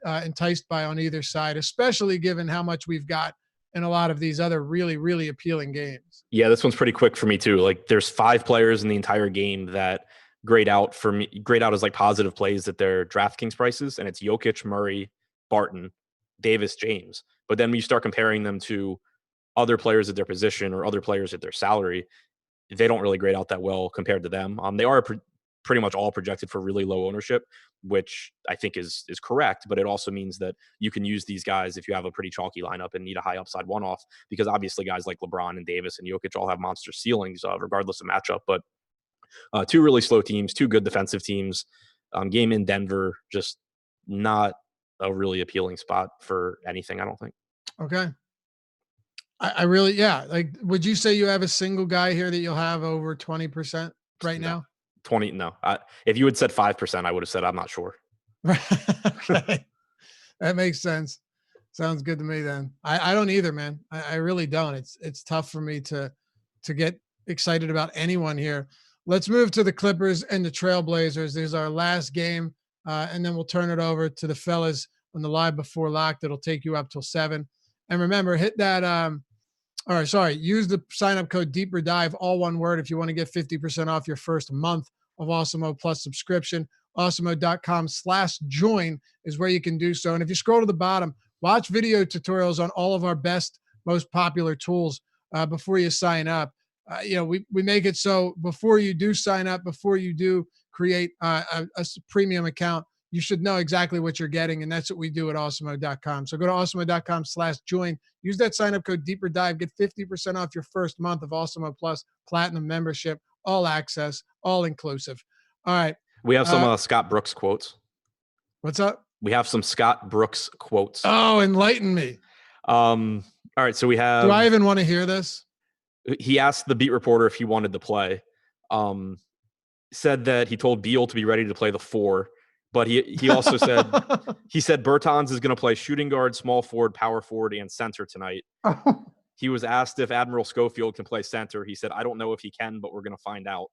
enticed by on either side, especially given how much we've got in a lot of these other really, really appealing games. Yeah, this one's pretty quick for me too. Like there's 5 players in the entire game that grayed out for me. Grayed out as like positive plays at their DraftKings prices, and it's Jokic, Murray, Barton, Davis, James. But then when you start comparing them to other players at their position or other players at their salary, they don't really grade out that well compared to them. They are pretty much all projected for really low ownership, which I think is correct. But it also means that you can use these guys if you have a pretty chalky lineup and need a high upside one-off, because obviously guys like LeBron and Davis and Jokic all have monster ceilings regardless of matchup. But two really slow teams, two good defensive teams. Game in Denver, just not a really appealing spot for anything, I don't think. Okay. I really, yeah. Like, would you say you have a single guy here that you'll have over 20% right now? 20, no. If you had said 5%, I would have said I'm not sure. Okay. That makes sense. Sounds good to me then. I don't either, man. I really don't. It's tough for me to get excited about anyone here. Let's move to the Clippers and the Trailblazers. There's our last game, and then we'll turn it over to the fellas on the live before lock. That'll take you up till 7. And remember, hit that use the sign up code Deeper Dive, all one word, if you want to get 50% off your first month of Awesemo Plus subscription. Awesemo.com/join is where you can do so. And if you scroll to the bottom, watch video tutorials on all of our best, most popular tools before you sign up. We make it so before you do sign up, before you do create a premium account, you should know exactly what you're getting. And that's what we do at awesemo.com. So go to awesemo.com/join, use that sign up code Deeper Dive, get 50% off your first month of Awesemo Plus Platinum membership, all access, all inclusive. All right. We have some Scott Brooks quotes. What's up? We have some Scott Brooks quotes. Oh, enlighten me. All right. So we have. Do I even want to hear this? He asked the beat reporter if he wanted to play. Said that he told Beal to be ready to play the 4. But he also said Bertans is going to play shooting guard, small forward, power forward, and center tonight. He was asked if Admiral Schofield can play center. He said, I don't know if he can, but we're going to find out.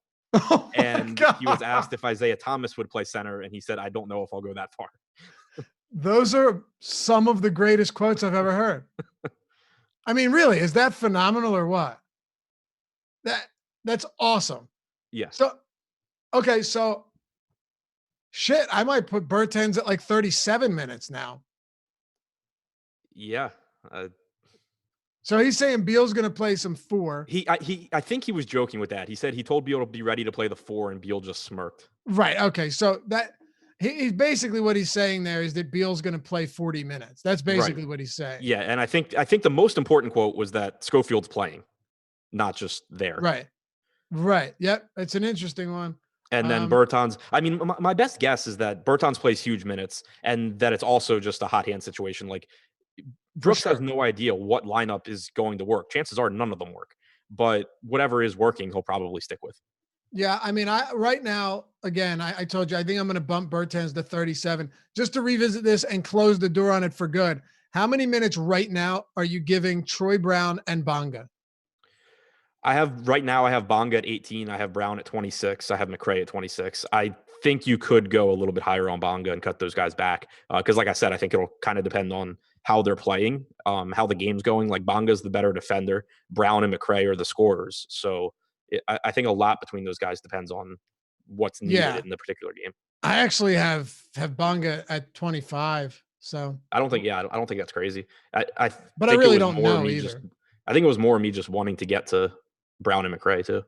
And he was asked if Isaiah Thomas would play center, and he said, I don't know if I'll go that far. Those are some of the greatest quotes I've ever heard. I mean, really, is that phenomenal or what? That's awesome. Yeah. So shit, I might put Bertans at like 37 minutes now. Yeah. So he's saying Beal's going to play some 4. I think he was joking with that. He said he told Beal to be ready to play the 4, and Beal just smirked. Right. Okay. So that he's basically what he's saying there is that Beal's going to play 40 minutes. That's basically what he's saying. Yeah, and I think the most important quote was that Schofield's playing, not just there. Right. Yep. It's an interesting one. And then Bertans, I mean, my best guess is that Bertans plays huge minutes and that it's also just a hot hand situation. Like, Brooks has no idea what lineup is going to work. Chances are none of them work. But whatever is working, he'll probably stick with. Yeah, I mean, right now, again, I told you, I think I'm going to bump Bertans to 37. Just to revisit this and close the door on it for good, how many minutes right now are you giving Troy Brown and Bonga? I have Bonga at 18. I have Brown at 26. I have McRae at 26. I think you could go a little bit higher on Bonga and cut those guys back. Because like I said, I think it'll kind of depend on how they're playing, how the game's going. Like, Bonga's the better defender. Brown and McRae are the scorers. So I think a lot between those guys depends on what's needed in the particular game. I actually have Bonga at 25. So I don't think that's crazy. But I really don't know either. I think it was more me just wanting to get to Brown and McRae too.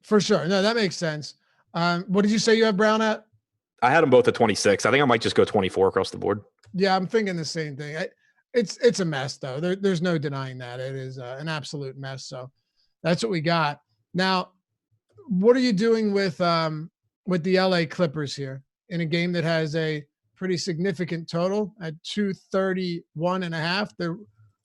For sure. No, that makes sense. What did you say you have Brown at? I had them both at 26. I think I might just go 24 across the board. Yeah, I'm thinking the same thing. It's a mess though. There's no denying that. It is an absolute mess. So that's what we got. Now, what are you doing with the LA Clippers here in a game that has a pretty significant total at 231.5? They're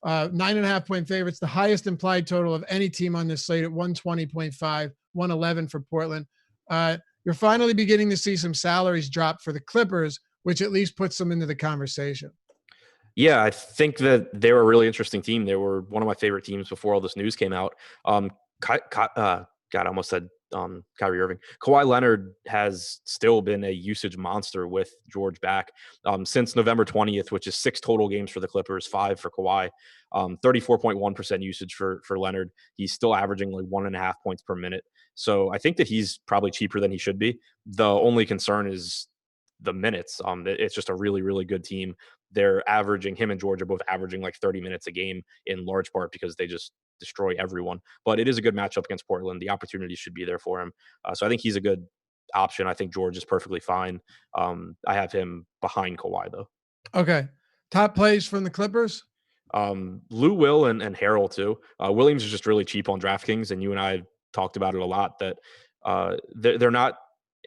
9.5 point favorites, the highest implied total of any team on this slate at 120.5, 111 for Portland. You're finally beginning to see some salaries drop for the Clippers, which at least puts them into the conversation. Yeah, I think that they're a really interesting team. They were one of my favorite teams before all this news came out. God, I almost said Kyrie Irving. Kawhi Leonard has still been a usage monster with George back since November 20th, which is 6 total games for the Clippers, 5 for Kawhi. 34.1% usage for Leonard. He's still averaging like 1.5 points per minute. So I think that he's probably cheaper than he should be. The only concern is the minutes. It's just a really, really good team. They're averaging, him and George are both averaging like 30 minutes a game in large part because they just destroy everyone. But it is a good matchup against Portland. The opportunities should be there for him. So I think he's a good option. I think George is perfectly fine. I have him behind Kawhi though. Okay. Top plays from the Clippers? Lou Will and Harrell too. Williams is just really cheap on DraftKings, and you and I talked about it a lot that they're not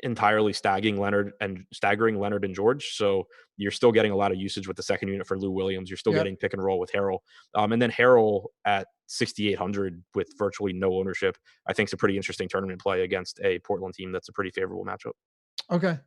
entirely staggering Leonard and George. So you're still getting a lot of usage with the second unit for Lou Williams. You're still getting pick and roll with Harrell. And then Harrell at 6,800 with virtually no ownership, I think is a pretty interesting tournament play against a Portland team that's a pretty favorable matchup. Okay.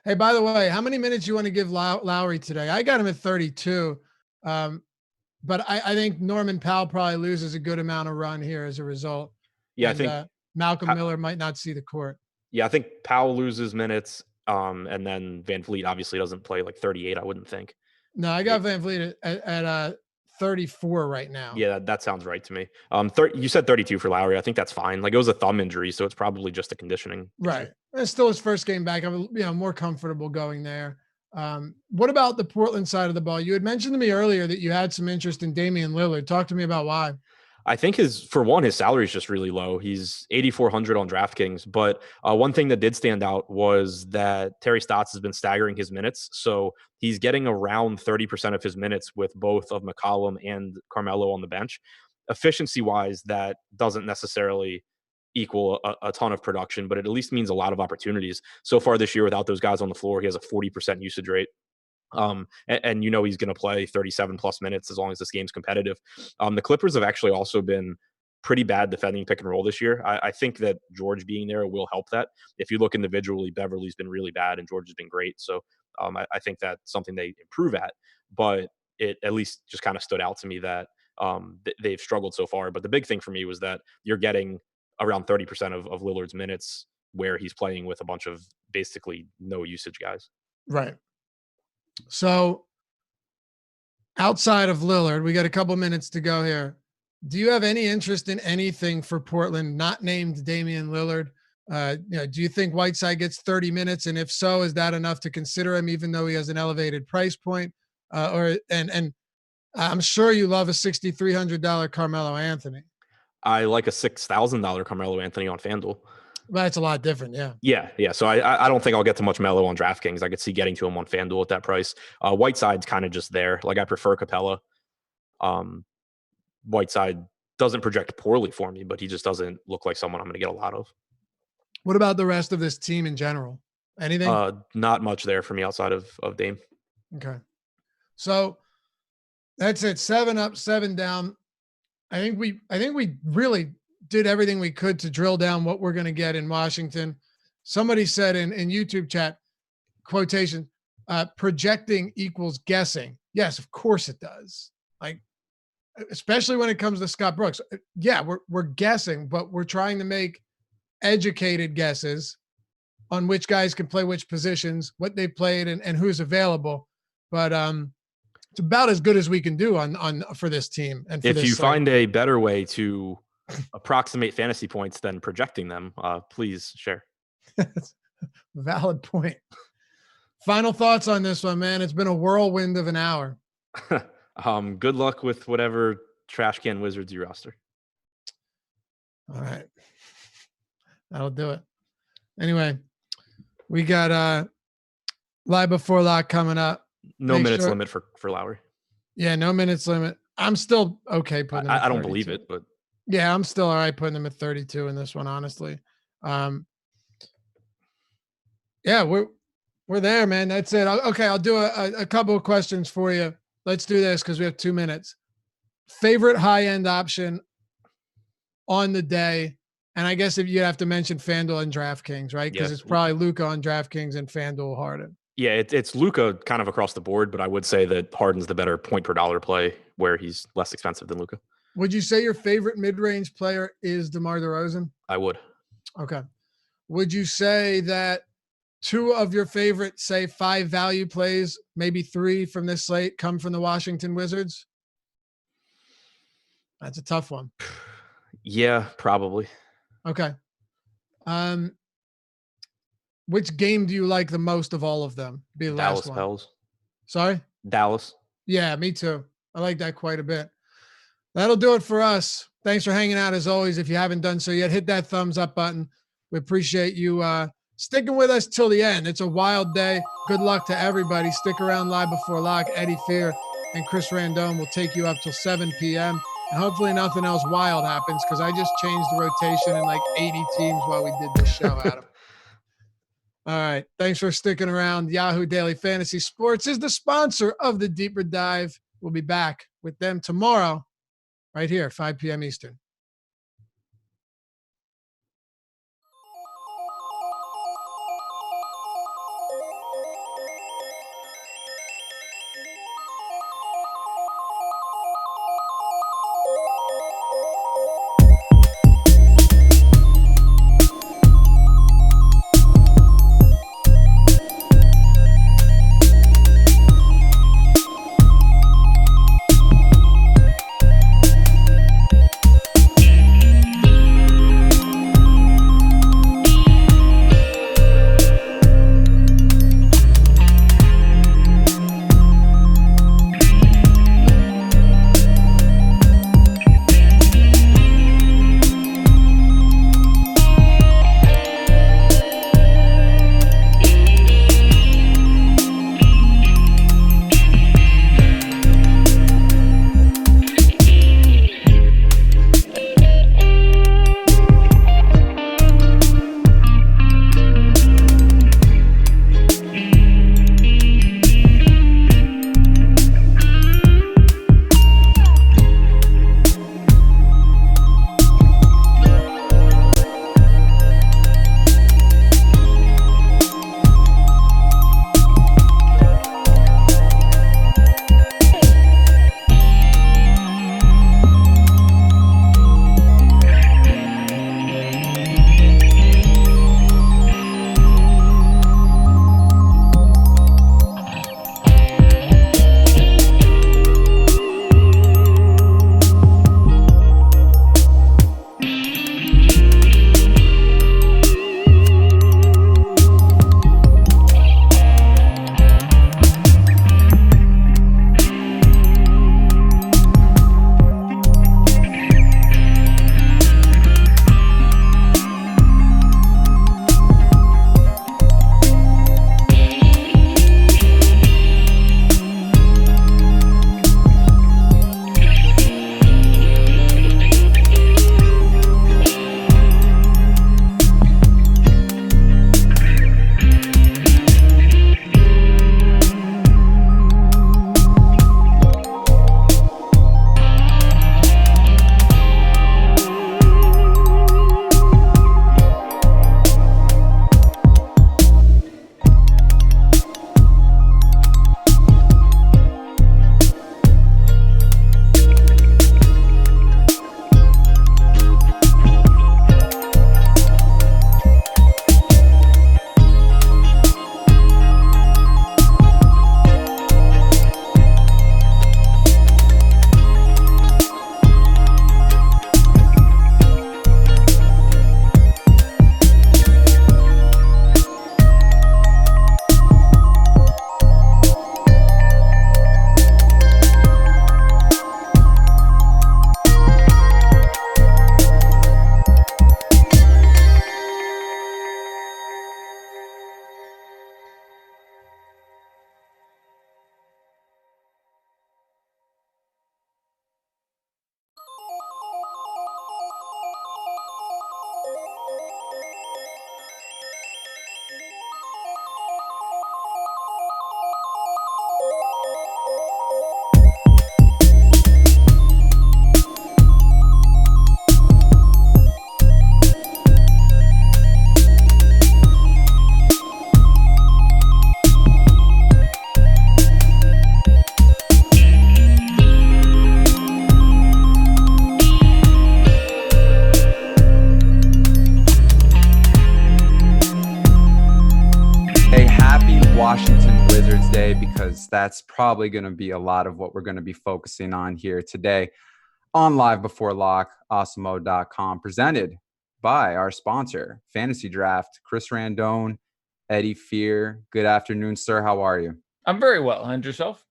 Hey, by the way, how many minutes you want to give Lowry today? I got him at 32. But I think Norman Powell probably loses a good amount of run here as a result. Yeah, and, I think Malcolm Miller might not see the court. Yeah, I think Powell loses minutes, and then Van Vliet obviously doesn't play like 38, I wouldn't think. No, I got Van Vliet at 34 right now. Yeah, that sounds right to me. You said 32 for Lowry. I think that's fine. Like, it was a thumb injury, so it's probably just a conditioning Right. issue. It's still his first game back. I'm more comfortable going there. What about the Portland side of the ball? You had mentioned to me earlier that you had some interest in Damian Lillard. Talk to me about why. I think his salary is just really low. He's 8,400 on DraftKings. But one thing that did stand out was that Terry Stotts has been staggering his minutes. So he's getting around 30% of his minutes with both of McCollum and Carmelo on the bench. Efficiency-wise, that doesn't necessarily equal a ton of production, but it at least means a lot of opportunities. So far this year, without those guys on the floor, he has a 40% usage rate. And he's going to play 37 plus minutes as long as this game's competitive. The Clippers have actually also been pretty bad defending pick and roll this year. I think that George being there will help that. If you look individually, Beverly's been really bad and George has been great. So I think that's something they improve at, but it at least just kind of stood out to me that they've struggled so far. But the big thing for me was that you're getting around 30% of Lillard's minutes where he's playing with a bunch of basically no usage guys. Right. So outside of Lillard, we got a couple minutes to go here. Do you have any interest in anything for Portland not named Damian Lillard? Do you think Whiteside gets 30 minutes? And if so, is that enough to consider him, even though he has an elevated price point? And I'm sure you love a $6,300 Carmelo Anthony. I like a $6,000 Carmelo Anthony on FanDuel. Well, that's a lot different. Yeah. Yeah. So I don't think I'll get to much Melo on DraftKings. I could see getting to him on FanDuel at that price. Whiteside's kind of just there. Like, I prefer Capella. Whiteside doesn't project poorly for me, but he just doesn't look like someone I'm going to get a lot of. What about the rest of this team in general? Anything? Not much there for me outside of Dame. Okay. So that's it. 7 up, 7 down. I think we really did everything we could to drill down what we're going to get in Washington. Somebody said in YouTube chat, quotation, projecting equals guessing. Yes, of course it does. Like, especially when it comes to Scott Brooks. Yeah, we're guessing, but we're trying to make educated guesses on which guys can play which positions, what they played, and who's available. But it's about as good as we can do on for this team. And for if you find a better way to approximate fantasy points than projecting them, please share. Valid point. Final thoughts on this one, man. It's been a whirlwind of an hour. Good luck with whatever trash can Wizards you roster. All right. That'll do it. Anyway, we got live before lock coming up. No minutes limit for Lowry. Yeah, no minutes limit. I'm still okay putting him I don't believe it, but yeah, I'm still all right putting him at 32 in this one, honestly. Yeah, we're there, man. That's it. Okay, I'll do a couple of questions for you. Let's do this because we have 2 minutes. Favorite high-end option on the day, and I guess if you have to mention FanDuel and DraftKings, right? Because it's probably Luka on DraftKings and FanDuel Harden. Yeah, it's Luka kind of across the board, but I would say that Harden's the better point per dollar play where he's less expensive than Luka. Would you say your favorite mid-range player is DeMar DeRozan? I would. Okay. Would you say that 2 of your favorite, say 5 value plays, maybe 3 from this slate, come from the Washington Wizards? That's a tough one. Yeah, probably. Okay. Which game do you like the most of all of them? Be the last Dallas one. Pels. Sorry? Dallas. Yeah, me too. I like that quite a bit. That'll do it for us. Thanks for hanging out as always. If you haven't done so yet, hit that thumbs up button. We appreciate you sticking with us till the end. It's a wild day. Good luck to everybody. Stick around live before lock. Eddie Fear and Chris Randone will take you up till 7 p.m. And hopefully nothing else wild happens because I just changed the rotation in like 80 teams while we did this show, Adam. All right. Thanks for sticking around. Yahoo Daily Fantasy Sports is the sponsor of the Deeper Dive. We'll be back with them tomorrow, right here, 5 p.m. Eastern. because that's probably going to be a lot of what we're going to be focusing on here today on Live Before Lock, awesemo.com, presented by our sponsor, Fantasy Draft, Chris Randone, Eddie Fear. Good afternoon, sir. How are you? I'm very well. And yourself?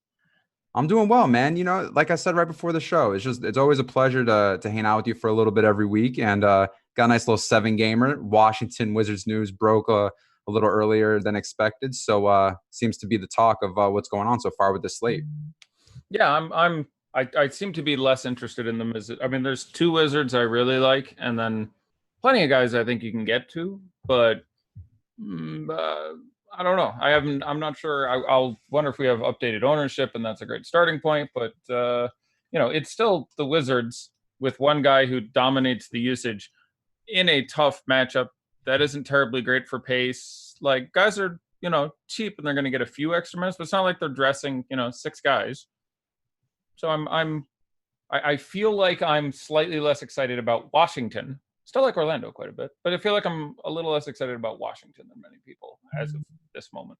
I'm doing well, man. You know, like I said right before the show, it's always a pleasure to hang out with you for a little bit every week. And got a nice little 7-gamer. Washington Wizards news broke a little earlier than expected. So seems to be the talk of what's going on so far with the slate. Yeah, I seem to be less interested in them. I mean, there's 2 Wizards I really like, and then plenty of guys I think you can get to, but I don't know. I'm not sure. I'll wonder if we have updated ownership, and that's a great starting point. But it's still the Wizards with one guy who dominates the usage in a tough matchup that isn't terribly great for pace. Like, guys are cheap, and they're going to get a few extra minutes, but it's not like they're dressing 6 guys. So I feel like I'm slightly less excited about Washington. Still like Orlando quite a bit, but I feel like I'm a little less excited about Washington than many people as of this moment.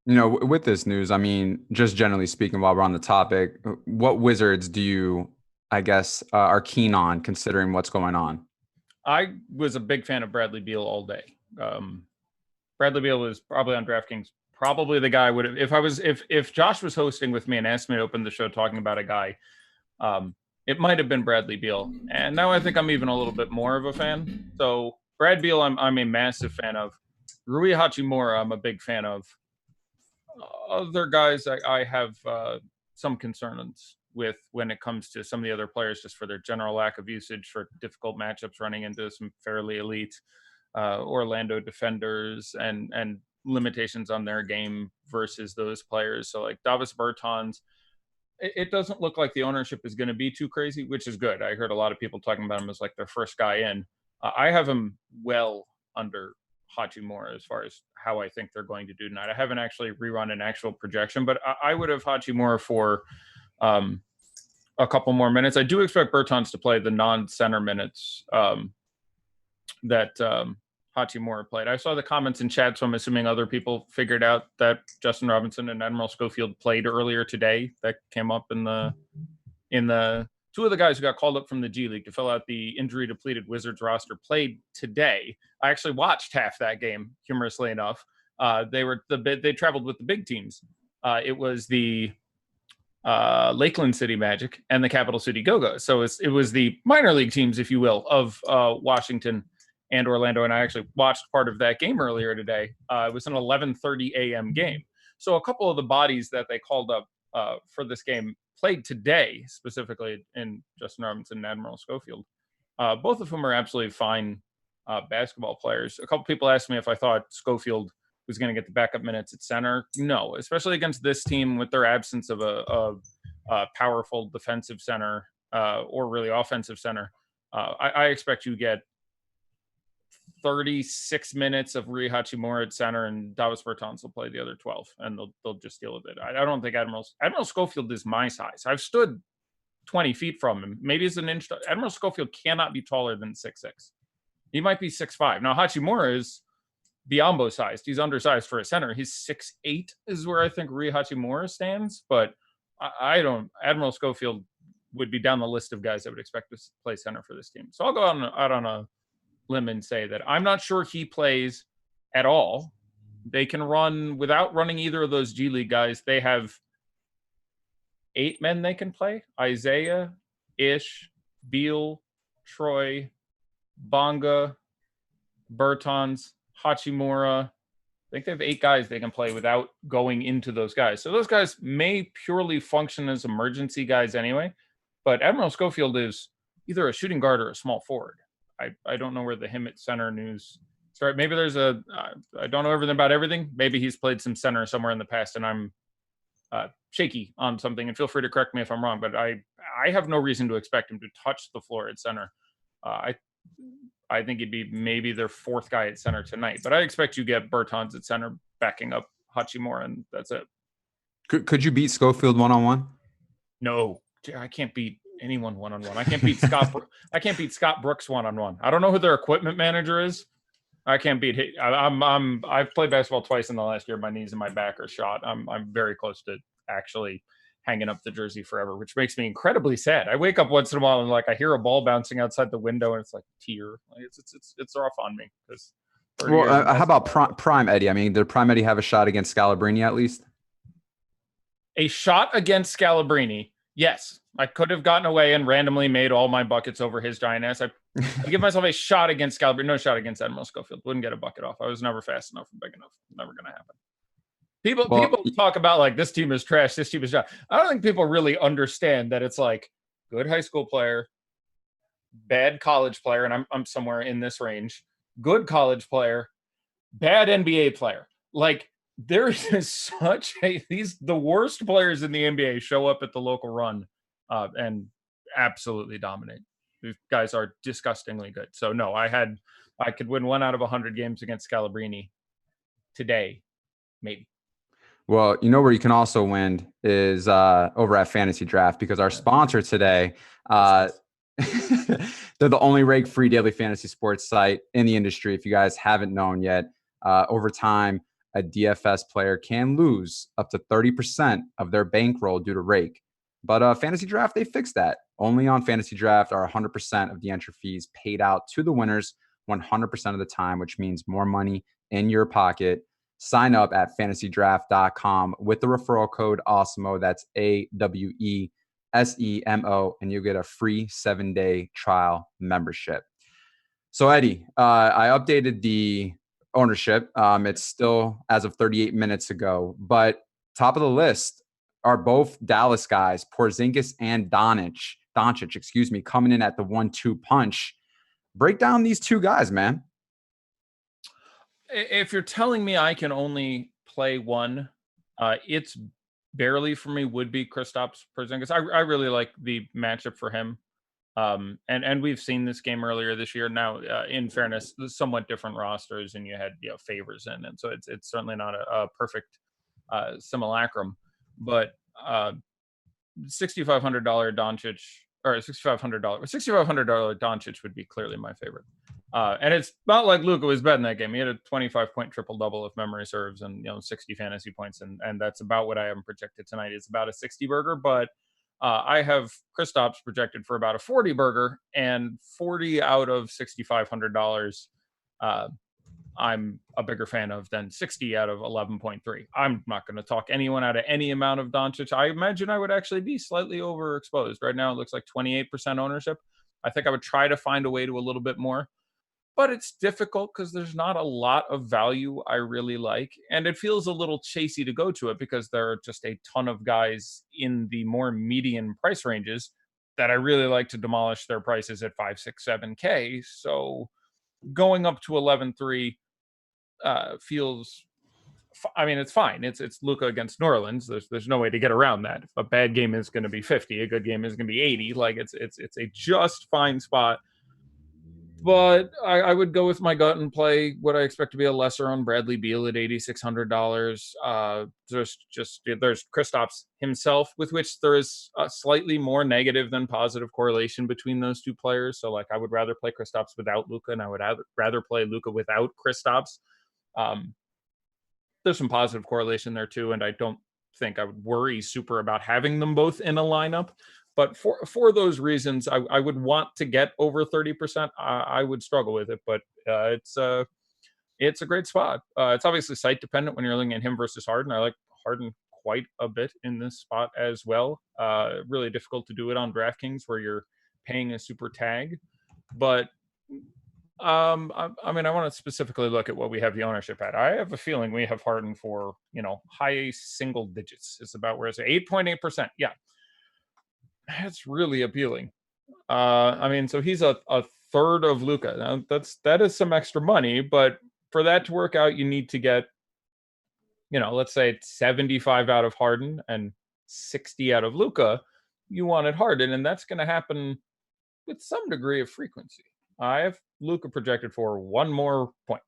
With this news, I mean, just generally speaking, while we're on the topic, what Wizards do you, I guess, are keen on considering what's going on? I was a big fan of Bradley Beal all day. Bradley Beal was probably on DraftKings, probably the guy I would have, if Josh was hosting with me and asked me to open the show talking about a guy, it might have been Bradley Beal. And now I think I'm even a little bit more of a fan. So Brad Beal, I'm a massive fan of. Rui Hachimura, I'm a big fan of. Other guys I have some concerns with when it comes to some of the other players, just for their general lack of usage, for difficult matchups running into some fairly elite Orlando defenders and limitations on their game versus those players. So like Davis Bertans, it doesn't look like the ownership is going to be too crazy, which is good. I heard a lot of people talking about him as like their first guy in. I have him well under Hachimura as far as how I think they're going to do tonight. I haven't actually rerun an actual projection, but I would have Hachimura for a couple more minutes. I do expect Bertans to play the non-center minutes that Hachimura played. I saw the comments in chat, so I'm assuming other people figured out that Justin Robinson and Admiral Schofield played earlier today. That came up in the 2 of the guys who got called up from the G League to fill out the injury depleted Wizards roster played today. I actually watched half that game, humorously enough. They traveled with the big teams. It was the Lakeland City Magic and the Capital City Go-Go's. So it was the minor league teams, if you will, of Washington and Orlando, and I actually watched part of that game earlier today. It was an 11:30 a.m. game. So a couple of the bodies that they called up for this game played today, specifically in Justin Robinson and Admiral Schofield, both of whom are absolutely fine basketball players. A couple people asked me if I thought Schofield was going to get the backup minutes at center. No, especially against this team with their absence of a powerful defensive center or really offensive center. I expect you get 36 minutes of Rui Hachimura at center, and Davis Bertans will play the other 12, and they'll just deal with it. I don't think Admiral Schofield is my size. I've stood 20 feet from him. Maybe it's an inch. Admiral Schofield cannot be taller than 6'6". He might be 6'5". Now Hachimura is Biombo sized. He's undersized for a center. He's 6'8" is where I think Rui Hachimura stands, but I don't. Admiral Schofield would be down the list of guys I would expect to play center for this team. So I'll go out on a limb and say that I'm not sure he plays at all. They can run without running either of those G League guys. They have 8 men they can play: Isaiah, Ish, Beal, Troy, Bonga, Bertans, Hachimura. I think they have 8 guys they can play without going into those guys. So those guys may purely function as emergency guys anyway. But Admiral Schofield is either a shooting guard or a small forward. I don't know where the him at center news start. Maybe there's I don't know everything about everything. Maybe he's played some center somewhere in the past, and I'm shaky on something. And feel free to correct me if I'm wrong. But I have no reason to expect him to touch the floor at center. I think he'd be maybe their 4th guy at center tonight. But I expect you get Bertans at center backing up Hachimura, and that's it. Could you beat Schofield one-on-one? No, I can't beat anyone one-on-one. I can't beat Scott. I can't beat Scott Brooks one-on-one. I don't know who their equipment manager is. I can't beat him. I've played basketball twice in the last year. My knees and my back are shot. I'm very close to actually hanging up the jersey forever, which makes me incredibly sad. I wake up once in a while and like I hear a ball bouncing outside the window, and it's like a tear. Like it's rough on me because. Well, how about Prime Eddie? I mean, did Prime Eddie have a shot against Scalabrini at least? A shot against Scalabrini. Yes, I could have gotten away and randomly made all my buckets over his giant ass. I give myself a shot against Scalabrini. No shot against Admiral Schofield. Wouldn't get a bucket off. I was never fast enough and big enough. Never going to happen. People talk about like this team is trash, this team is trash. I don't think people really understand that it's like good high school player, bad college player, and I'm somewhere in this range. Good college player, bad NBA player. Like there is such the worst players in the NBA show up at the local run and absolutely dominate. These guys are disgustingly good. So no, I could win 1 out of 100 games against Scalabrini today, maybe. Well, you know where you can also win is over at Fantasy Draft, because our sponsor today, they're the only rake-free daily fantasy sports site in the industry. If you guys haven't known yet, over time, a DFS player can lose up to 30% of their bankroll due to rake. But Fantasy Draft, they fixed that. Only on Fantasy Draft are 100% of the entry fees paid out to the winners 100% of the time, which means more money in your pocket. Sign up at fantasydraft.com with the referral code AWESEMO. That's AWESEMO, and you'll get a free 7-day trial membership. So, Eddie, I updated the ownership. It's still as of 38 minutes ago, but top of the list are both Dallas guys, Porzingis and Doncic, coming in at the 1-2 punch. Break down these two guys, man. If you're telling me I can only play one, it's barely for me would be Kristaps Porzingis. I really like the matchup for him. And we've seen this game earlier this year. Now, in fairness, somewhat different rosters, and you had favors in, and so it's certainly not a perfect simulacrum. But $6,500 Doncic, or $6,500 Doncic would be clearly my favorite. And it's not like Luka was betting that game. He had a 25-point triple-double, if memory serves, and 60 fantasy points, and that's about what I have projected tonight. It's about a 60 burger, but I have Kristaps projected for about a 40 burger, and 40 out of $6,500 I'm a bigger fan of than 60 out of 11.3. I'm not going to talk anyone out of any amount of Doncic. I imagine I would actually be slightly overexposed. Right now it looks like 28% ownership. I think I would try to find a way to a little bit more. But it's difficult because there's not a lot of value I really like. And it feels a little chasey to go to it because there are just a ton of guys in the more median price ranges that I really like to demolish their prices at 5, 6, 7K. So going up to 11.3 feels, I mean, it's fine. It's Luka against New Orleans. There's no way to get around that. If a bad game is going to be 50, a good game is going to be 80. Like it's a just fine spot. But I would go with my gut and play what I expect to be a lesser on Bradley Beal at $8,600. There's Kristaps himself, with which there is a slightly more negative than positive correlation between those two players. So like I would rather play Kristaps without Luka, and I would rather play Luka without Kristaps. There's some positive correlation there too, and I don't think I would worry super about having them both in a lineup. But for those reasons, I would want to get over 30%. I would struggle with it, but it's a great spot. It's obviously site dependent when you're looking at him versus Harden. I like Harden quite a bit in this spot as well. Really difficult to do it on DraftKings where you're paying a super tag. But I mean, I want to specifically look at what we have the ownership at. I have a feeling we have Harden for high single digits. It's about where it's at 8.8%. Yeah. That's really appealing. I mean, so he's a third of Luka. Now that is some extra money, but for that to work out, you need to get, let's say it's 75 out of Harden and 60 out of Luka. You wanted Harden, and that's going to happen with some degree of frequency. I have Luka projected for one more point.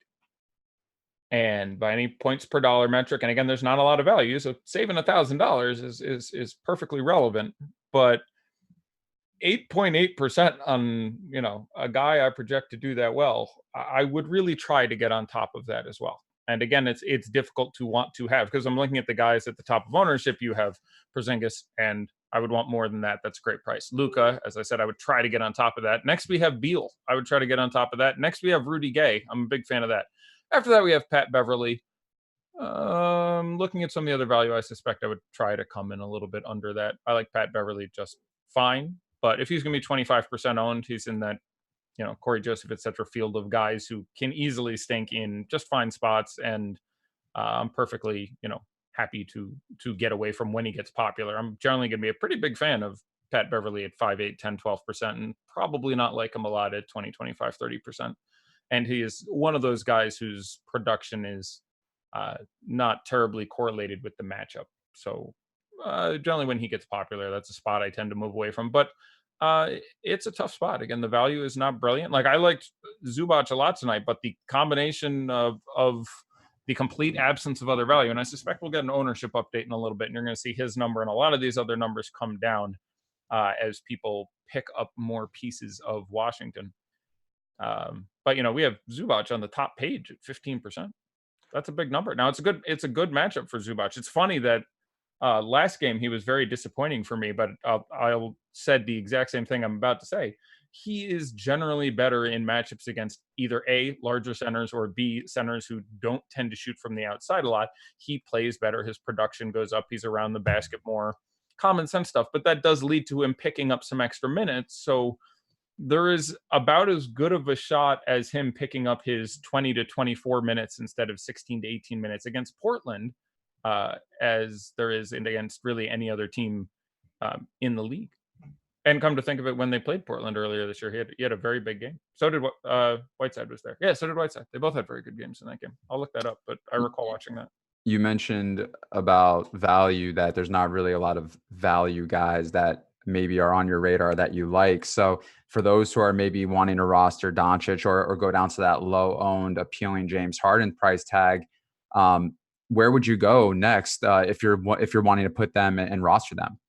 And by any points per dollar metric, and again, there's not a lot of value, so saving $1,000 is perfectly relevant. But 8.8% on a guy I project to do that well, I would really try to get on top of that as well. And again, it's difficult to want to have, because I'm looking at the guys at the top of ownership. You have Porzingis, and I would want more than that. That's a great price. Luka, as I said, I would try to get on top of that. Next, we have Beal. I would try to get on top of that. Next, we have Rudy Gay. I'm a big fan of that. After that, we have Pat Beverly. Looking at some of the other value, I suspect I would try to come in a little bit under that. I like Pat Beverly just fine, but if he's going to be 25% owned, he's in that, Corey Joseph, etc. field of guys who can easily stink in just fine spots, and I'm perfectly, happy to get away from when he gets popular. I'm generally going to be a pretty big fan of Pat Beverly at 5, 8, 10, 12%, and probably not like him a lot at 20, 25, 30%. And he is one of those guys whose production is not terribly correlated with the matchup. So generally when he gets popular, that's a spot I tend to move away from. But it's a tough spot. Again, the value is not brilliant. Like, I liked Zubac a lot tonight, but the combination of the complete absence of other value, and I suspect we'll get an ownership update in a little bit, and you're going to see his number and a lot of these other numbers come down as people pick up more pieces of Washington. But we have Zubac on the top page at 15%. That's a big number. Now it's a good matchup for Zubac. It's funny that last game he was very disappointing for me, but I said the exact same thing I'm about to say. He is generally better in matchups against either A, larger centers, or B, centers who don't tend to shoot from the outside a lot. He plays better. His production goes up. He's around the basket more. Common sense stuff, but that does lead to him picking up some extra minutes. So there is about as good of a shot as him picking up his 20 to 24 minutes instead of 16 to 18 minutes against Portland as there is against really any other team in the league. And come to think of it, when they played Portland earlier this year, he had a very big game. So did Whiteside was there. Yeah, so did Whiteside. They both had very good games in that game. I'll look that up, but I recall watching that. You mentioned about value, that there's not really a lot of value guys that maybe are on your radar that you like. So for those who are maybe wanting to roster Doncic or go down to that low owned appealing James Harden price tag, where would you go next if you're wanting to put them and roster them?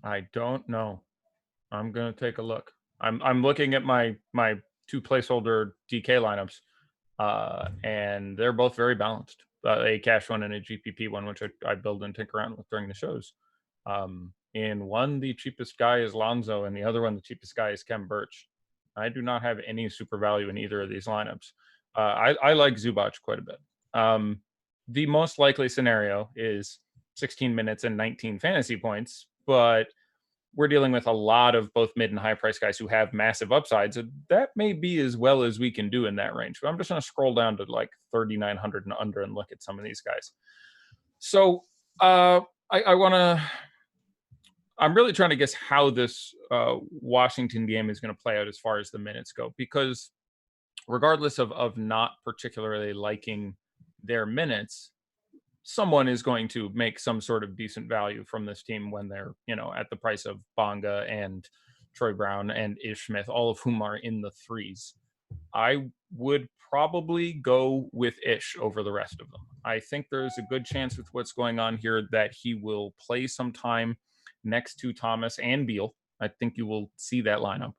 I don't know. I'm going to take a look. I'm looking at my two placeholder DK lineups, and they're both very balanced. A cash one and a GPP one, which I build and tinker around with during the shows. In one, the cheapest guy is Lonzo, and the other one, the cheapest guy is Kem Birch. I do not have any super value in either of these lineups. I like Zubac quite a bit. The most likely scenario is 16 minutes and 19 fantasy points, but we're dealing with a lot of both mid and high price guys who have massive upsides. So that may be as well as we can do in that range. But I'm just going to scroll down to like 3,900 and under and look at some of these guys. So I'm really trying to guess how this Washington game is going to play out as far as the minutes go, because regardless of not particularly liking their minutes, someone is going to make some sort of decent value from this team when they're, at the price of Bonga and Troy Brown and Ish Smith, all of whom are in the threes. I would probably go with Ish over the rest of them. I think there's a good chance with what's going on here that he will play some time next to Thomas and Beal. I think you will see that lineup.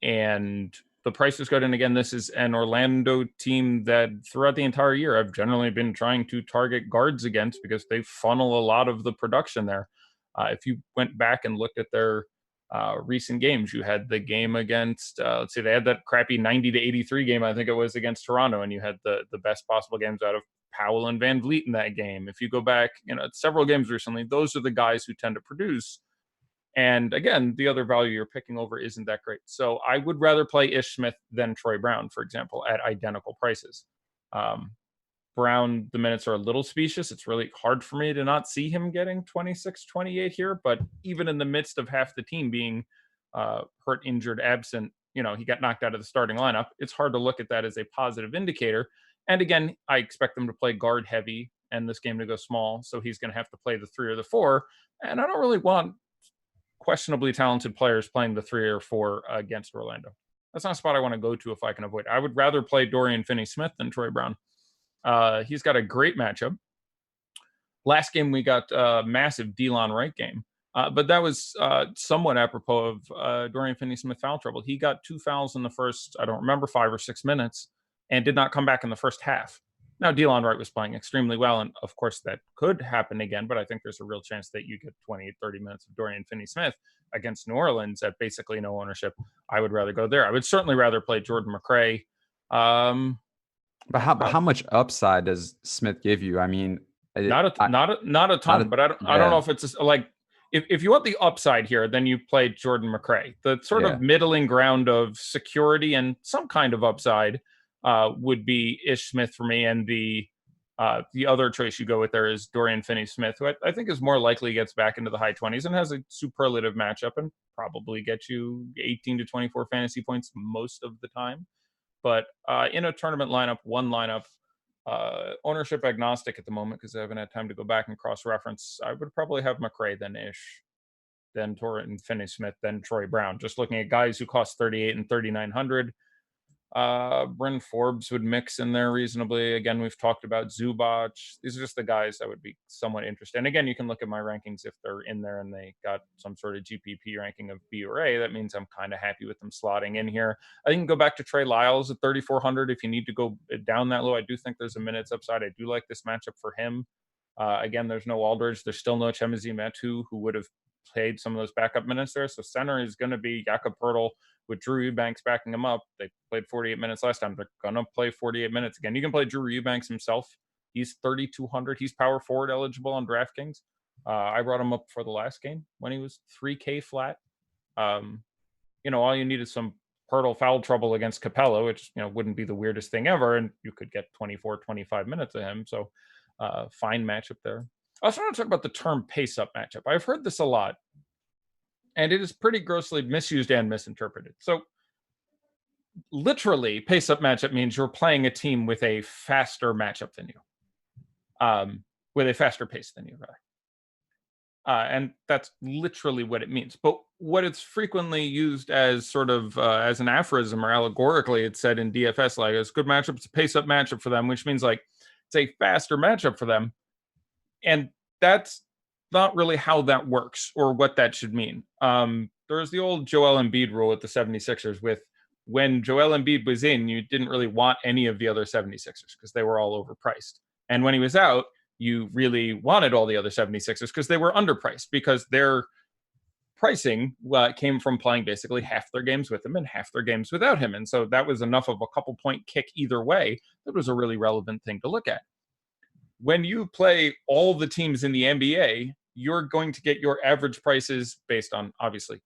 And the price is good. And again, this is an Orlando team that throughout the entire year I've generally been trying to target guards against because they funnel a lot of the production there. If you went back and looked at their recent games, you had the game against, let's see, they had that crappy 90 to 83 game, I think it was, against Toronto, and you had the best possible games out of Powell and Van Vliet in that game. If you go back, several games recently, those are the guys who tend to produce. And again, the other value you're picking over isn't that great. So I would rather play Ish Smith than Troy Brown, for example, at identical prices. Brown, the minutes are a little specious. It's really hard for me to not see him getting 26, 28 here. But even in the midst of half the team being hurt, injured, absent, he got knocked out of the starting lineup. It's hard to look at that as a positive indicator. And again, I expect them to play guard heavy and this game to go small. So he's going to have to play the 3 or the 4. And I don't really want questionably talented players playing the 3 or 4 against Orlando. That's not a spot I want to go to if I can avoid. I would rather play Dorian Finney-Smith than Troy Brown. He's got a great matchup. Last game, we got a massive Delon Wright game. But that was somewhat apropos of Dorian Finney-Smith foul trouble. He got 2 fouls in the first, I don't remember, 5 or 6 minutes. and did not come back in the first half. Now, Delon Wright was playing extremely well, and of course that could happen again, but I think there's a real chance that you get 20, 30 minutes of Dorian Finney-Smith against New Orleans at basically no ownership. I would rather go there. I would certainly rather play Jordan McRae. But how much upside does Smith give you? I mean, not a ton, but I don't know if it's like, if you want the upside here, then you play Jordan McRae. The sort of middling ground of security and some kind of upside would be Ish Smith for me, and the other choice you go with there is Dorian Finney-Smith, who I think is more likely gets back into the high 20s and has a superlative matchup and probably get you 18 to 24 fantasy points most of the time. But in a tournament lineup, one lineup, ownership agnostic at the moment because I haven't had time to go back and cross-reference, I would probably have McRae, then Ish, then Dorian Finney-Smith, then Troy Brown. Just looking at guys who cost 38 and 3,900. Bryn Forbes would mix in there reasonably. Again, we've talked about Zubac. These are just the guys that would be somewhat interested. And again, you can look at my rankings if they're in there and they got some sort of GPP ranking of B or A. That means I'm kind of happy with them slotting in here. I think go back to Trey Lyles at 3,400 if you need to go down that low. I do think there's a minutes upside. I do like this matchup for him. Again, there's no Aldridge. There's still no Chemezi Metu, who would have played some of those backup minutes there. So center is going to be Jakob Poeltl with Drew Eubanks backing him up. They played 48 minutes last time. They're going to play 48 minutes again. You can play Drew Eubanks himself. He's 3,200. He's power forward eligible on DraftKings. I brought him up for the last game when he was 3K flat. All you need is some Poeltl foul trouble against Capella, which, wouldn't be the weirdest thing ever. And you could get 24, 25 minutes of him. So fine matchup there. I also want to talk about the term pace-up matchup. I've heard this a lot, and it is pretty grossly misused and misinterpreted. So literally, pace-up matchup means you're playing a team with a faster matchup than you, with a faster pace than you, rather. And that's literally what it means. But what it's frequently used as sort of as an aphorism or allegorically, it's said in DFS, like, it's a good matchup, it's a pace-up matchup for them, which means like it's a faster matchup for them. And that's not really how that works or what that should mean. There's the old Joel Embiid rule at the 76ers with when Joel Embiid was in, you didn't really want any of the other 76ers because they were all overpriced. And when he was out, you really wanted all the other 76ers because they were underpriced because their pricing came from playing basically half their games with him and half their games without him. And so that was enough of a couple point kick either way. That was a really relevant thing to look at. When you play all the teams in the NBA, you're going to get your average prices based on, obviously,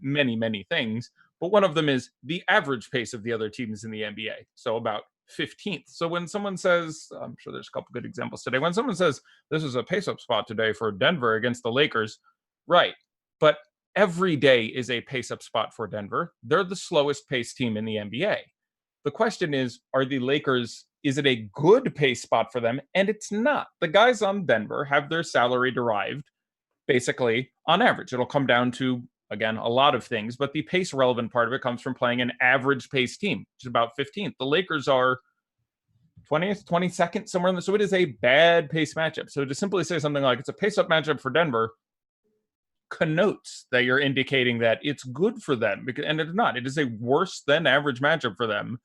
many, many things. But one of them is the average pace of the other teams in the NBA. So about 15th. So when someone says, I'm sure there's a couple good examples today. When someone says, this is a pace-up spot today for Denver against the Lakers, right. But every day is a pace-up spot for Denver. They're the slowest paced team in the NBA. The question is, are the Lakers, is it a good pace spot for them? And it's not. The guys on Denver have their salary derived basically on average. It'll come down to, again, a lot of things, but the pace relevant part of it comes from playing an average pace team, which is about 15th. The Lakers are 20th, 22nd, somewhere in there. So it is a bad pace matchup. So to simply say something like it's a pace up matchup for Denver connotes that you're indicating that it's good for them, and it's not. It is a worse than average matchup for them.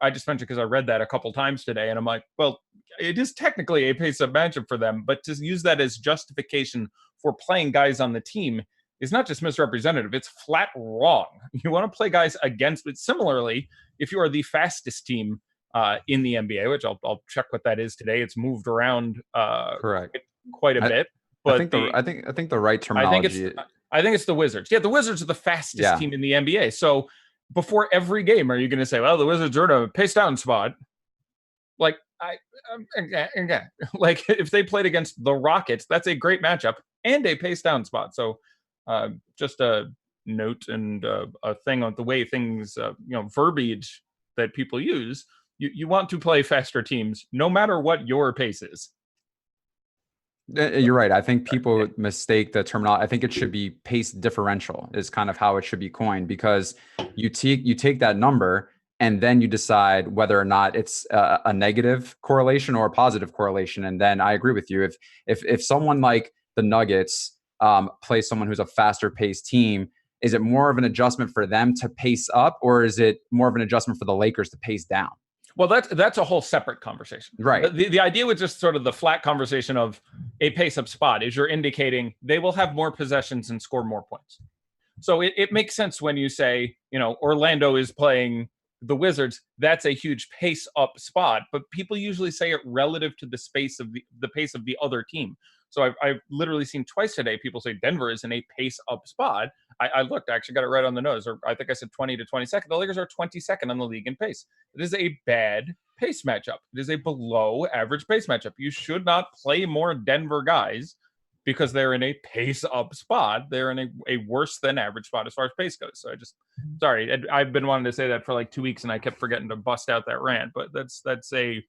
I just mentioned because I read that a couple times today, and I'm like, well, it is technically a pace-up matchup for them, but to use that as justification for playing guys on the team is not just misrepresentative, it's flat wrong. You want to play guys against, but similarly, if you are the fastest team in the NBA, which I'll check what that is today, it's moved around correct quite a bit. But I think the right terminology. I think it's the Wizards. Yeah, the Wizards are the fastest team in the NBA. So before every game, are you going to say, well, the Wizards are in a pace down spot? Like, like if they played against the Rockets, that's a great matchup and a pace down spot. So just a note and a thing on the way things, verbiage that people use. You want to play faster teams, no matter what your pace is. You're right. I think people mistake the terminology. I think it should be pace differential is kind of how it should be coined, because you take that number and then you decide whether or not it's a negative correlation or a positive correlation. And then I agree with you. If someone like the Nuggets plays someone who's a faster paced team, Is it more of an adjustment for them to pace up, or is it more of an adjustment for the Lakers to pace down? Well, that's a whole separate conversation. Right. The idea with just sort of the flat conversation of a pace-up spot is you're indicating they will have more possessions and score more points. So it makes sense when you say, Orlando is playing the Wizards. That's a huge pace-up spot, but people usually say it relative to the pace of the other team. So I've literally seen twice today people say Denver is in a pace-up spot. I looked, I actually got it right on the nose, or I think I said 20 to 22nd. The Lakers are 22nd on the league in pace. It is a bad pace matchup. It is a below average pace matchup. You should not play more Denver guys because they're in a pace up spot. They're in a worse than average spot as far as pace goes. So sorry, I've been wanting to say that for like 2 weeks and I kept forgetting to bust out that rant, but that's a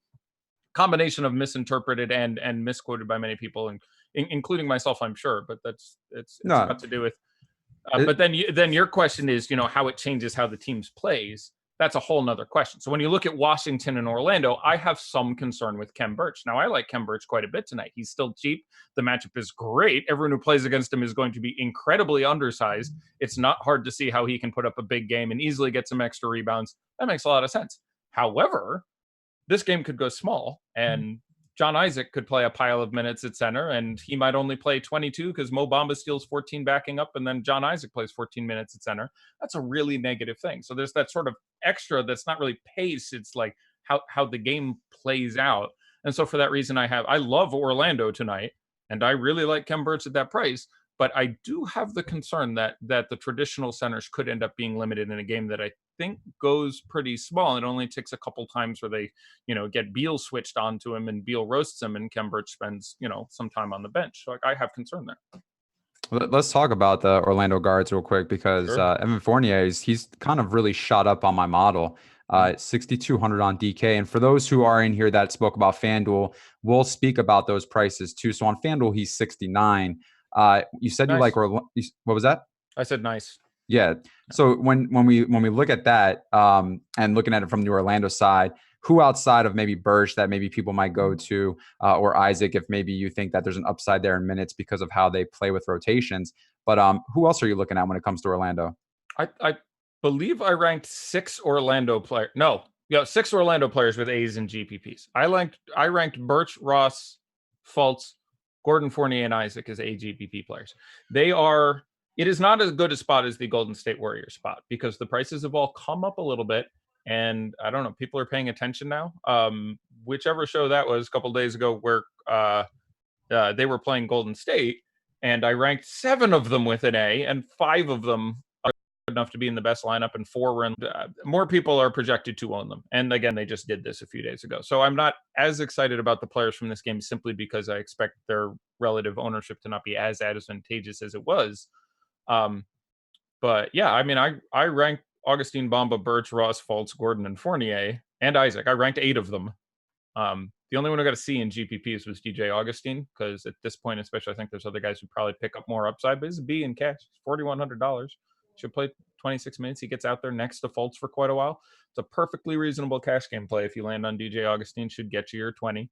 combination of misinterpreted and misquoted by many people, including myself, I'm sure, but it's got to do with but then your question is, how it changes how the teams plays. That's a whole nother question. So when you look at Washington and Orlando, I have some concern with Khem Birch. Now, I like Khem Birch quite a bit tonight. He's still cheap. The matchup is great. Everyone who plays against him is going to be incredibly undersized. It's not hard to see how he can put up a big game and easily get some extra rebounds. That makes a lot of sense. However, this game could go small, and John Isaac could play a pile of minutes at center, and he might only play 22 because Mo Bamba steals 14 backing up, and then John Isaac plays 14 minutes at center. That's a really negative thing. So there's that sort of extra that's not really pace. It's like how the game plays out. And so for that reason, I love Orlando tonight, and I really like Khem Birch at that price. But I do have the concern that the traditional centers could end up being limited in a game that I think goes pretty small. It only takes a couple times where they, get Beal switched onto him and Beal roasts him and Khem Birch spends, some time on the bench. So I have concern there. Let's talk about the Orlando guards real quick because Sure. Evan Fournier, he's kind of really shot up on my model. 6,200 on DK. And for those who are in here that spoke about FanDuel, we'll speak about those prices too. So on FanDuel, he's 69. You said Nice. you like what was that? I said nice. Yeah. So when we look at that and looking at it from the Orlando side, who outside of maybe Birch that maybe people might go to or Isaac, if maybe you think that there's an upside there in minutes because of how they play with rotations. But who else are you looking at when it comes to Orlando? I believe I ranked 6 Orlando players. No, 6 Orlando players with A's and GPPs. I ranked Birch, Ross, Fultz, Gordon, Fournier, and Isaac as AGPP players. It is not as good a spot as the Golden State Warriors spot because the prices have all come up a little bit. And I don't know, people are paying attention now. Whichever show that was a couple days ago where they were playing Golden State, and I ranked 7 of them with an A, and 5 of them are good enough to be in the best lineup, and 4 were in. More people are projected to own them. And again, they just did this a few days ago. So I'm not as excited about the players from this game simply because I expect their relative ownership to not be as advantageous as it was. But yeah, I mean, I ranked Augustine, Bamba, Birch, Ross, Fultz, Gordon, and Fournier, and Isaac. I ranked 8 of them. The only one I got a C in GPPs was DJ Augustine, because at this point, especially, I think there's other guys who probably pick up more upside, but it's a B in cash. It's $4,100. Should play 26 minutes. He gets out there next to Fultz for quite a while. It's a perfectly reasonable cash game play. If you land on DJ Augustine, should get you your 20.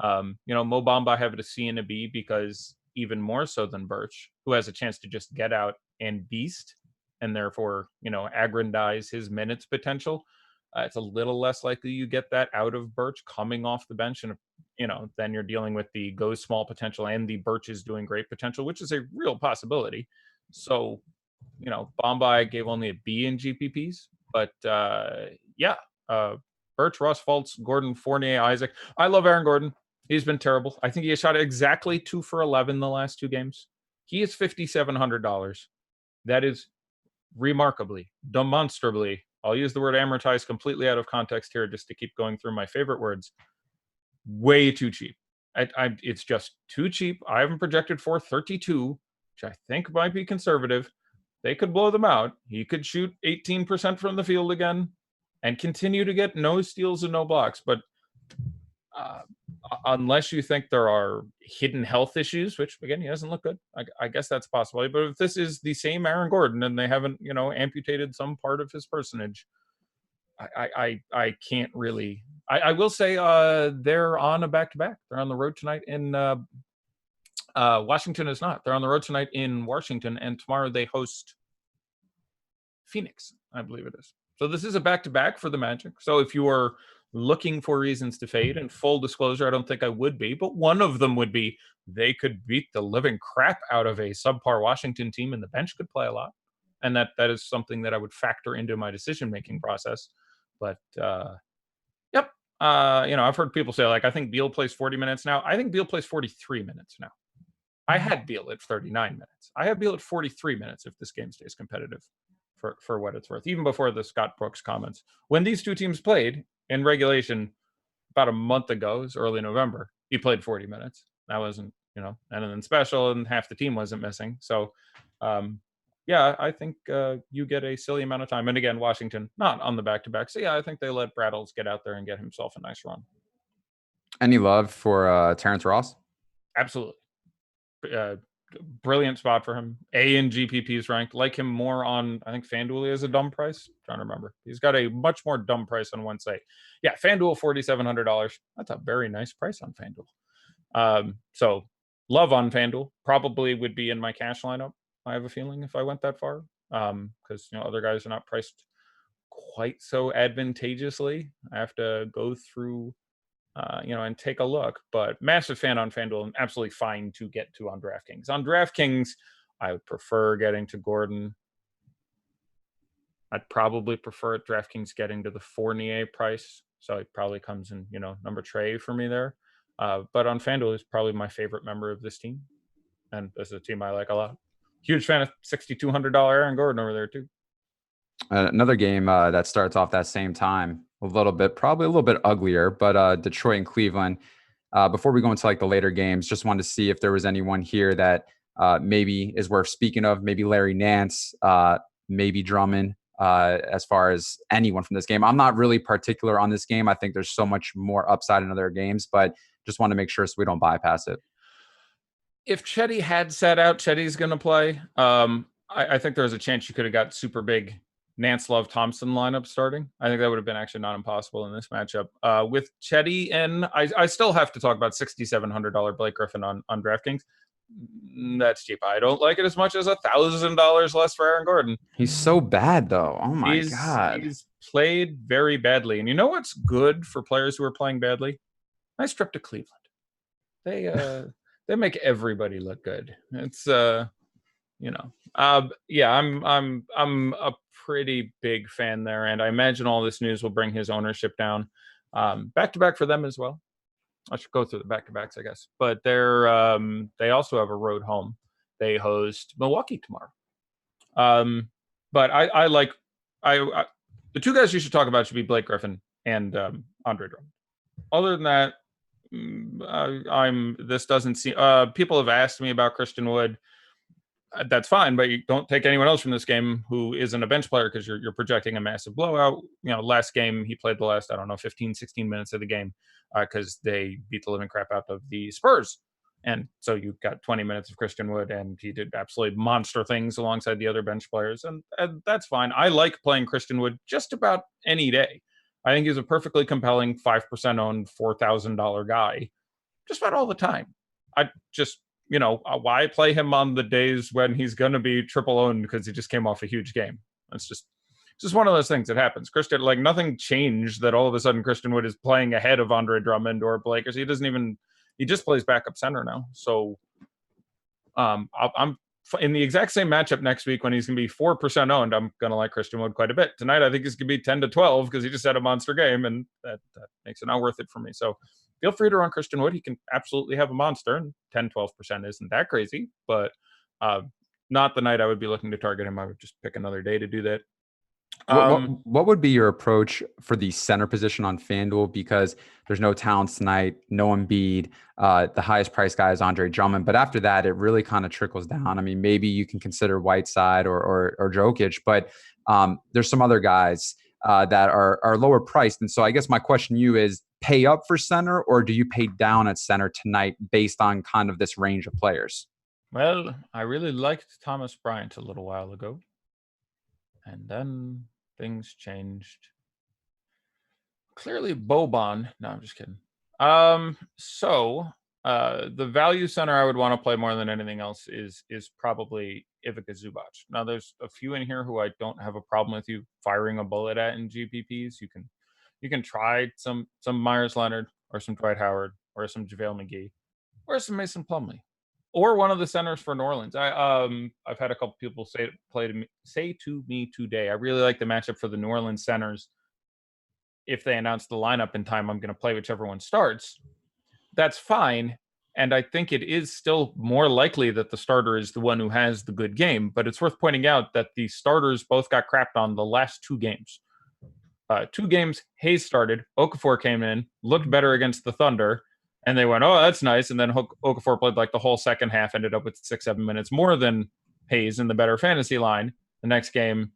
Mo Bamba, I have it a C and a B because even more so than Birch, who has a chance to just get out and beast, and therefore, aggrandize his minutes potential. It's a little less likely you get that out of Birch coming off the bench. And, then you're dealing with the go small potential and the Birch is doing great potential, which is a real possibility. So, Bamba, I gave only a B in GPPs. But, Birch, Ross, Fultz, Gordon, Fournier, Isaac. I love Aaron Gordon. He's been terrible. I think he has shot exactly 2 for 11 the last 2 games. He is $5,700. That is remarkably, demonstrably, I'll use the word amortized completely out of context here just to keep going through my favorite words, way too cheap. It's just too cheap. I haven't projected for 32, which I think might be conservative. They could blow them out. He could shoot 18% from the field again and continue to get no steals and no blocks. But unless you think there are hidden health issues, which again, he doesn't look good. I guess that's possible. But if this is the same Aaron Gordon and they haven't, amputated some part of his personage, I can't really. I will say they're on a back-to-back. They're on the road tonight in Washington is not. They're on the road tonight in Washington, and tomorrow they host Phoenix, I believe it is. So this is a back-to-back for the Magic. So if you are looking for reasons to fade, and full disclosure, I don't think I would be, but one of them would be they could beat the living crap out of a subpar Washington team, and the bench could play a lot. And that is something that I would factor into my decision-making process. But yep. I've heard people say, like, I think Beal plays 40 minutes now. I think Beal plays 43 minutes now. I had Beal at 39 minutes. I have Beal at 43 minutes if this game stays competitive, for what it's worth, even before the Scott Brooks comments. When these two teams played in regulation about a month ago, it was early November, he played 40 minutes. That wasn't, and then special, and half the team wasn't missing. So, yeah, I think you get a silly amount of time. And again, Washington, not on the back-to-back. So, yeah, I think they let Brattles get out there and get himself a nice run. Any love for Terrence Ross? Absolutely. Brilliant spot for him. A in GPP's ranked. Like him more on, I think FanDuel is a dumb price. I'm trying to remember. He's got a much more dumb price on one site. Yeah, FanDuel $4,700. That's a very nice price on FanDuel. So love on FanDuel. Probably would be in my cash lineup, I have a feeling, if I went that far. Because other guys are not priced quite so advantageously. I have to go through and take a look. But massive fan on FanDuel, and absolutely fine to get to on DraftKings. On DraftKings, I would prefer getting to Gordon. I'd probably prefer at DraftKings getting to the Fournier price. So it probably comes in, number Trey for me there. But on FanDuel, he's probably my favorite member of this team. And this is a team I like a lot. Huge fan of $6,200 Aaron Gordon over there, too. Another game that starts off that same time, probably a little bit uglier, but Detroit and Cleveland. Before we go into like the later games, just wanted to see if there was anyone here that maybe is worth speaking of. Maybe Larry Nance, maybe Drummond. As far as anyone from this game, I'm not really particular on this game. I think there's so much more upside in other games, but just want to make sure so we don't bypass it. If Chetty had sat out, Chetty's going to play. I think there's a chance you could have got super big Nance Love Thompson lineup starting. I think that would have been actually not impossible in this matchup. With Chetty in, I still have to talk about $6,700 Blake Griffin on DraftKings. That's cheap. I don't like it as much as $1,000 less for Aaron Gordon. He's so bad, though. Oh my God. He's played very badly. And you know what's good for players who are playing badly? Nice trip to Cleveland. They make everybody look good. It's yeah, I'm a pretty big fan there, and I imagine all this news will bring his ownership down. Back-to-back for them as well. I should go through the back-to-backs, I guess. But they also have a road home. They host Milwaukee tomorrow. But I like the two guys you should talk about should be Blake Griffin and Andre Drummond. Other than that, this doesn't seem. People have asked me about Christian Wood. That's fine, but you don't take anyone else from this game who isn't a bench player because you're projecting a massive blowout. Last game he played the last, 15, 16 minutes of the game because they beat the living crap out of the Spurs. And so you've got 20 minutes of Christian Wood, and he did absolutely monster things alongside the other bench players. And that's fine. I like playing Christian Wood just about any day. I think he's a perfectly compelling 5% owned $4,000 guy just about all the time. I just, why play him on the days when he's going to be triple owned because he just came off a huge game? It's just one of those things that happens. Christian, like, nothing changed that all of a sudden Christian Wood is playing ahead of Andre Drummond or Blake. He just plays backup center now. So I'm in the exact same matchup next week when he's going to be 4% owned. I'm going to like Christian Wood quite a bit. Tonight, I think he's going to be 10 to 12 because he just had a monster game, and that makes it not worth it for me. So feel free to run Christian Wood. He can absolutely have a monster, and 10, 12% isn't that crazy, but not the night I would be looking to target him. I would just pick another day to do that. What would be your approach for the center position on FanDuel? Because there's no Towns tonight, no Embiid. The highest price guy is Andre Drummond. But after that, it really kind of trickles down. I mean, maybe you can consider Whiteside or Jokic, but there's some other guys that are lower priced. And so I guess my question to you is, pay up for center, or do you pay down at center tonight based on kind of this range of players? Well, I really liked Thomas Bryant a little while ago. And then things changed. Clearly Boban. No, I'm just kidding. So the value center I would want to play more than anything else is probably Ivica Zubac. Now, there's a few in here who I don't have a problem with you firing a bullet at in GPPs. You can try some Myers Leonard or some Dwight Howard or some JaVale McGee or some Mason Plumlee or one of the centers for New Orleans. I've had a couple people say to me today, I really like the matchup for the New Orleans centers. If they announce the lineup in time, I'm going to play whichever one starts. That's fine. And I think it is still more likely that the starter is the one who has the good game. But it's worth pointing out that the starters both got crapped on the last 2 games. 2 games, Hayes started. Okafor came in, looked better against the Thunder. And they went, oh, that's nice. And then Okafor played like the whole second half, ended up with 6-7 minutes more than Hayes in the better fantasy line. The next game,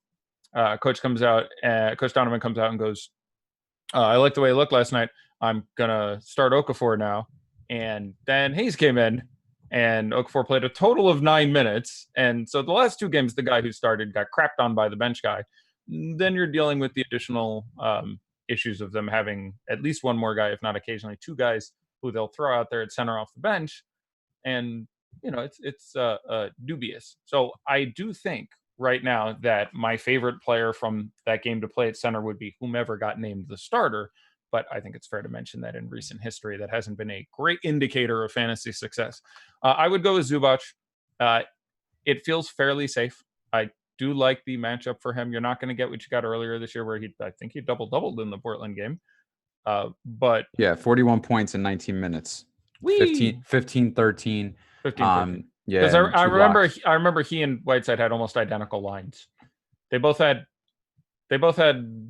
Coach Donovan comes out and goes, I like the way he looked last night. I'm going to start Okafor now. And then Hayes came in, and Okafor played a total of 9 minutes. And so the last 2 games, the guy who started got crapped on by the bench guy. Then you're dealing with the additional issues of them having at least one more guy, if not occasionally 2 guys, who they'll throw out there at center off the bench. And, it's dubious. So I do think right now that my favorite player from that game to play at center would be whomever got named the starter. But I think it's fair to mention that in recent history, that hasn't been a great indicator of fantasy success. I would go with Zubac. It feels fairly safe. I do like the matchup for him. You're not going to get what you got earlier this year, where I think he doubled in the Portland game. But yeah, 41 points in 19 minutes. 15, 13. 15. Yeah, because I remember he and Whiteside had almost identical lines. They both had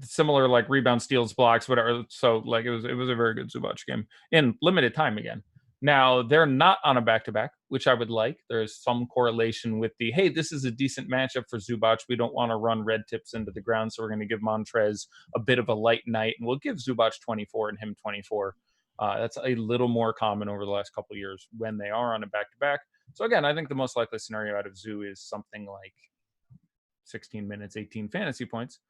similar like rebound, steals, blocks, whatever. So like it was a very good Zubac game in limited time again. Now they're not on a back-to-back, which I would like. There's some correlation with hey, this is a decent matchup for Zubac. We don't want to run red tips into the ground, so we're going to give Montrez a bit of a light night, and we'll give Zubac 24 and him 24. That's a little more common over the last couple of years when they are on a back-to-back. So again, I think the most likely scenario out of Zoo is something like 16 minutes, 18 fantasy points.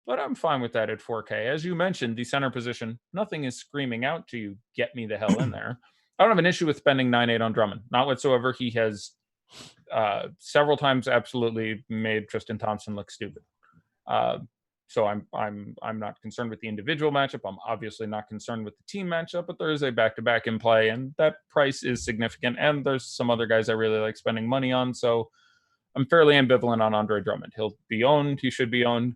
But I'm fine with that at 4K. As you mentioned, the center position, nothing is screaming out to you, get me the hell in there. I don't have an issue with spending 9-8 on Drummond. Not whatsoever. He has several times absolutely made Tristan Thompson look stupid. So I'm not concerned with the individual matchup. I'm obviously not concerned with the team matchup, but there is a back-to-back in play, and that price is significant. And there's some other guys I really like spending money on. So I'm fairly ambivalent on Andre Drummond. He'll be owned. He should be owned.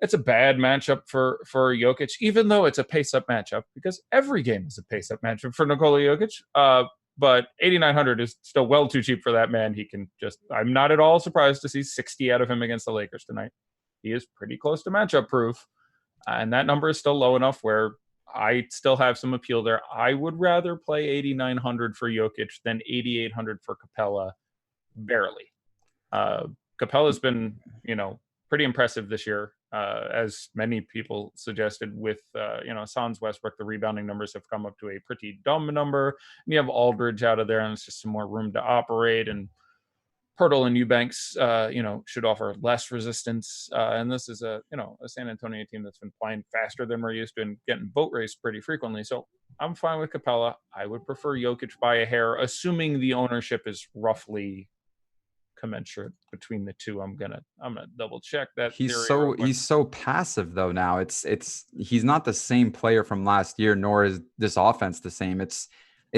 It's a bad matchup for Jokic, even though it's a pace-up matchup, because every game is a pace-up matchup for Nikola Jokic. But 8,900 is still well too cheap for that man. He can I'm not at all surprised to see 60 out of him against the Lakers tonight. He is pretty close to matchup proof. And that number is still low enough where I still have some appeal there. I would rather play 8,900 for Jokic than 8,800 for Capella, barely. Capella's been, pretty impressive this year, as many people suggested. With Sans Westbrook, the rebounding numbers have come up to a pretty dumb number. And you have Aldridge out of there, and it's just some more room to operate. And Pirtle and Eubanks, should offer less resistance. And this is a San Antonio team that's been playing faster than we're used to and getting boat raced pretty frequently. So I'm fine with Capella. I would prefer Jokic by a hair, assuming the ownership is roughly commensurate between the two. I'm gonna double check that. He's so passive though now. He's not the same player from last year, nor is this offense the same. It's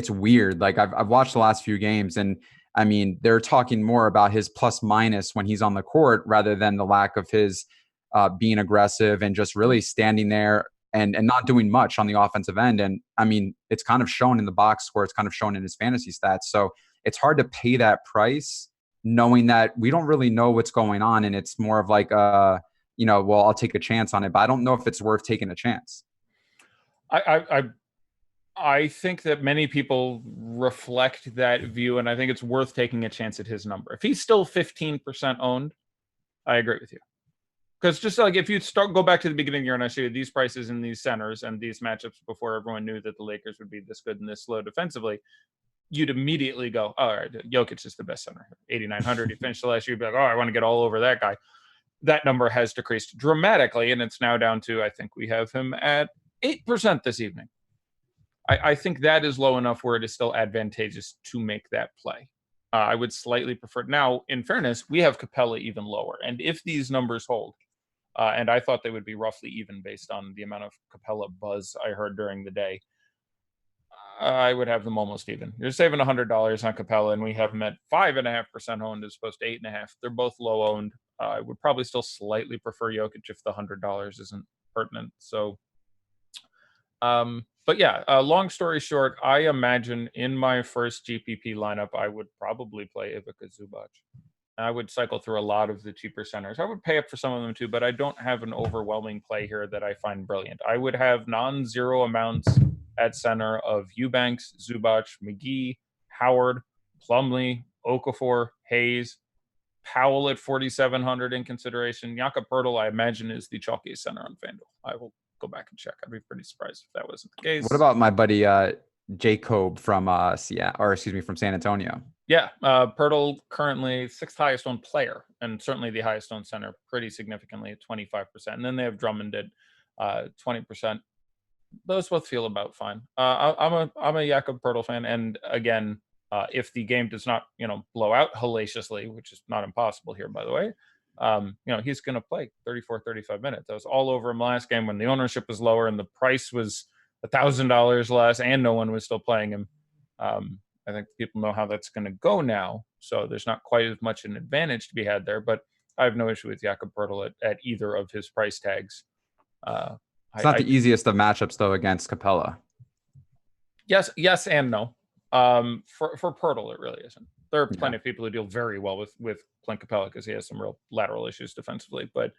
weird. Like I've watched the last few games, and I mean they're talking more about his plus minus when he's on the court rather than the lack of his being aggressive and just really standing there and not doing much on the offensive end. And I mean it's kind of shown in the box score. It's kind of shown in his fantasy stats. So it's hard to pay that price, knowing that we don't really know what's going on. And it's more of like, well, I'll take a chance on it, but I don't know if it's worth taking a chance. I think that many people reflect that view, and I think it's worth taking a chance at his number. If he's still 15% owned, I agree with you. Because just like if you go back to the beginning of the year and I show you these prices in these centers and these matchups before everyone knew that the Lakers would be this good and this slow defensively, you'd immediately go, all right, Jokic is the best center. 8,900, he finished the last year. You'd be like, I want to get all over that guy. That number has decreased dramatically, and it's now down to, I think we have him at 8% this evening. I think that is low enough where it is still advantageous to make that play. I would slightly prefer. Now, in fairness, we have Capella even lower. And if these numbers hold, and I thought they would be roughly even based on the amount of Capella buzz I heard during the day, I would have them almost even. You're saving $100 on Capella, and we have them at 5.5% owned as opposed to 8.5%. They're both low owned. I would probably still slightly prefer Jokic if the $100 isn't pertinent. So, but yeah, long story short, I imagine in my first GPP lineup, I would probably play Ivica Zubac. I would cycle through a lot of the cheaper centers. I would pay up for some of them too, but I don't have an overwhelming play here that I find brilliant. I would have non-zero amounts at center of Eubanks, Zubac, McGee, Howard, Plumlee, Okafor, Hayes, Powell at 4,700 in consideration. Jakob Poeltl, I imagine, is the chalkiest center on FanDuel. I will go back and check. I'd be pretty surprised if that wasn't the case. What about my buddy Jacob from from San Antonio? Yeah, Poeltl currently 6th highest owned player, and certainly the highest owned center, pretty significantly at 25%. And then they have Drummond at 20%. Those both feel about fine. I'm a Jakob Poeltl fan, and again, if the game does not blow out hallaciously, which is not impossible here, by the way, he's going to play 34-35 minutes. That was all over him last game when the ownership was lower and the price was $1,000 less, and no one was still playing him. I think people know how that's going to go now, so there's not quite as much an advantage to be had there. But I have no issue with Jakob Poeltl at either of his price tags. It's not the easiest of matchups though against Capella. Yes, and no. For Poeltl, it really isn't. There are plenty of people who deal very well with Clint Capella because he has some real lateral issues defensively. But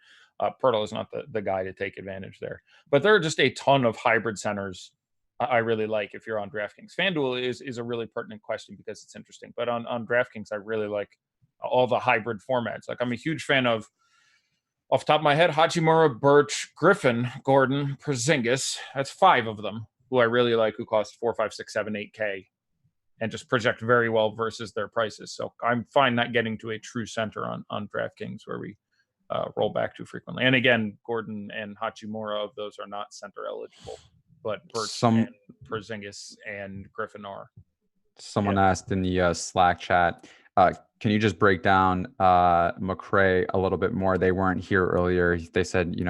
Poeltl is not the guy to take advantage there. But there are just a ton of hybrid centers I really like if you're on DraftKings. FanDuel is a really pertinent question because it's interesting. But on DraftKings, I really like all the hybrid formats. Like I'm a huge fan of, off the top of my head, Hachimura, Birch, Griffin, Gordon, Porzingis. That's 5 of them who I really like, who cost 4, 5, 6, 7, 8K and just project very well versus their prices. So I'm fine not getting to a true center on DraftKings where we roll back too frequently. And again, Gordon and Hachimura of those are not center eligible, but Birch and Porzingis and Griffin are. Someone asked in the Slack chat, can you just break down McRae a little bit more? They weren't here earlier. They said, in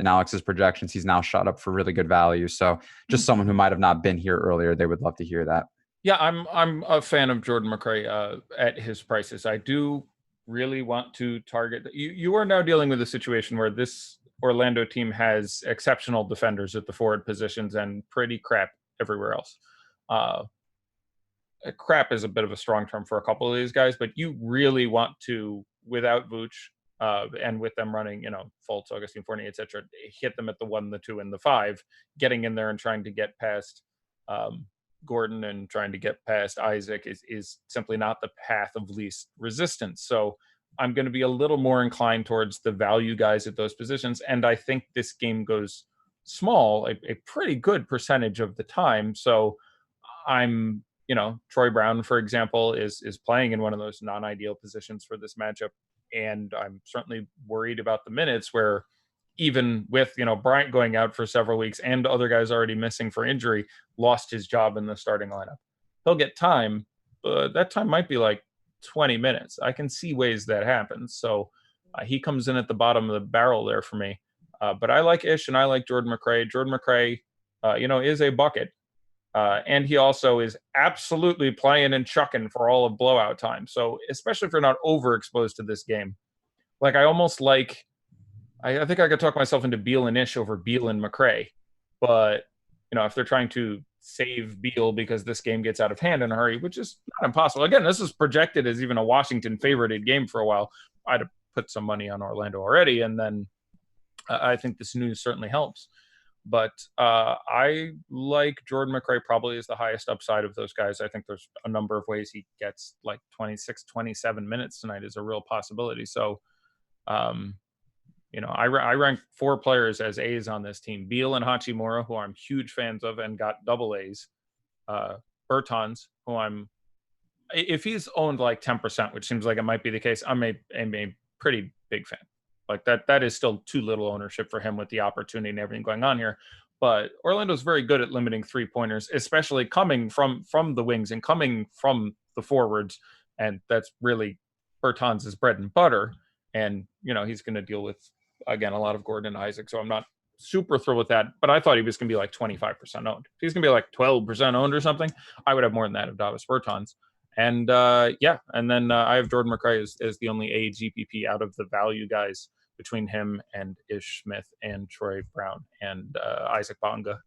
Alex's projections, he's now shot up for really good value. So just someone who might have not been here earlier, they would love to hear that. Yeah, I'm a fan of Jordan McRae at his prices. I do really want to target. You are now dealing with a situation where this Orlando team has exceptional defenders at the forward positions and pretty crap everywhere else. Crap is a bit of a strong term for a couple of these guys, but you really want to, without Vooch and with them running, Fultz, Augustine Fournier, etc., hit them at the 1, the 2, and the 5, getting in there and trying to get past Gordon and trying to get past Isaac is simply not the path of least resistance. So I'm going to be a little more inclined towards the value guys at those positions. And I think this game goes small a pretty good percentage of the time. So I'm, Troy Brown, for example, is playing in one of those non-ideal positions for this matchup. And I'm certainly worried about the minutes where even with, Bryant going out for several weeks and other guys already missing for injury, lost his job in the starting lineup. He'll get time, but that time might be like 20 minutes. I can see ways that happens. So he comes in at the bottom of the barrel there for me. But I like Ish and I like Jordan McRae. Jordan McRae, is a bucket. And he also is absolutely playing and chucking for all of blowout time. So especially if you're not overexposed to this game, like I almost like, I think I could talk myself into Beal and Ish over Beal and McRae. But, if they're trying to save Beal because this game gets out of hand in a hurry, which is not impossible. Again, this is projected as even a Washington favorited game for a while. I'd have put some money on Orlando already. And then I think this news certainly helps. But I like Jordan McRae probably is the highest upside of those guys. I think there's a number of ways he gets like 26, 27 minutes tonight is a real possibility. So, I rank 4 players as A's on this team. Beal and Hachimura, who I'm huge fans of and got double A's. Bertans, who if he's owned like 10%, which seems like it might be the case, I'm a pretty big fan. Like that is still too little ownership for him with the opportunity and everything going on here. But Orlando's very good at limiting 3-pointers, especially coming from the wings and coming from the forwards and that's really Bertans' bread and butter. And he's going to deal with, again, a lot of Gordon and Isaac, so I'm not super thrilled with that. But I thought he was going to be like 25% owned. If he's going to be like 12% owned or something, I would have more than that of Davis Bertans. And and then I have Jordan McRae as the only AGPP out of the value guys between him and Ish Smith and Troy Brown and Isaac Bonga.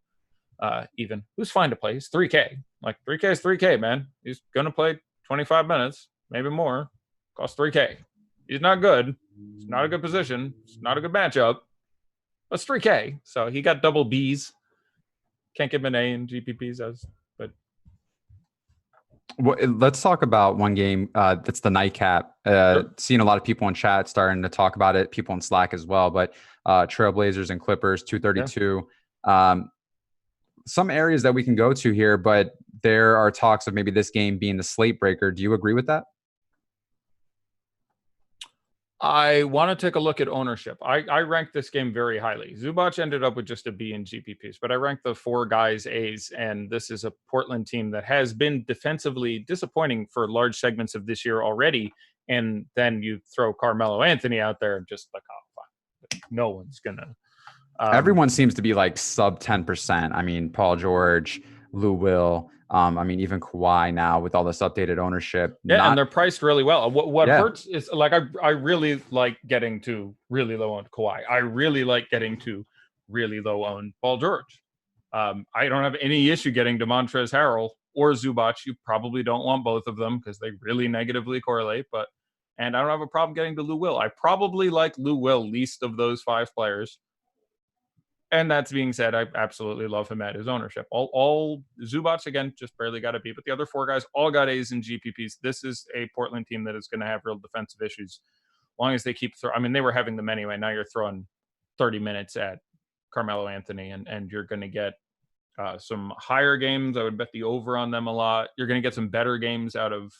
Even who's fine to play. He's 3K. Like 3K is 3K, man. He's gonna play 25 minutes, maybe more. Costs 3K. He's not good. It's not a good position. It's not a good matchup. But it's 3K. So he got double Bs. Can't give him an A in GPPs but well, let's talk about one game. That's the nightcap. Sure. Seeing a lot of people in chat starting to talk about it. People in Slack as well. But Trailblazers and Clippers 232. Yeah. Some areas that we can go to here, but there are talks of maybe this game being the slate breaker. Do you agree with that? I want to take a look at ownership. I ranked this game very highly. Zubac ended up with just a B in GPPs, but I ranked the 4 guys A's, and this is a Portland team that has been defensively disappointing for large segments of this year already. And then you throw Carmelo Anthony out there and just like, oh, fine. No one's going to. Everyone seems to be like sub 10%. I mean, Paul George, Lou Will. I mean, even Kawhi now with all this updated ownership. Yeah, and they're priced really well. What hurts is like I really like getting to really low on Kawhi. I really like getting to really low on Paul George. I don't have any issue getting to Montrezl Harrell or Zubac. You probably don't want both of them because they really negatively correlate. And I don't have a problem getting to Lou Will. I probably like Lou Will least of those 5 players. And that's being said, I absolutely love him at his ownership. All Zubac, again, just barely got a B, but the other 4 guys all got A's in GPPs. This is a Portland team that is going to have real defensive issues. As long as they keep throwing, I mean, they were having them anyway. Now you're throwing 30 minutes at Carmelo Anthony, and you're going to get some higher games. I would bet the over on them a lot. You're going to get some better games out of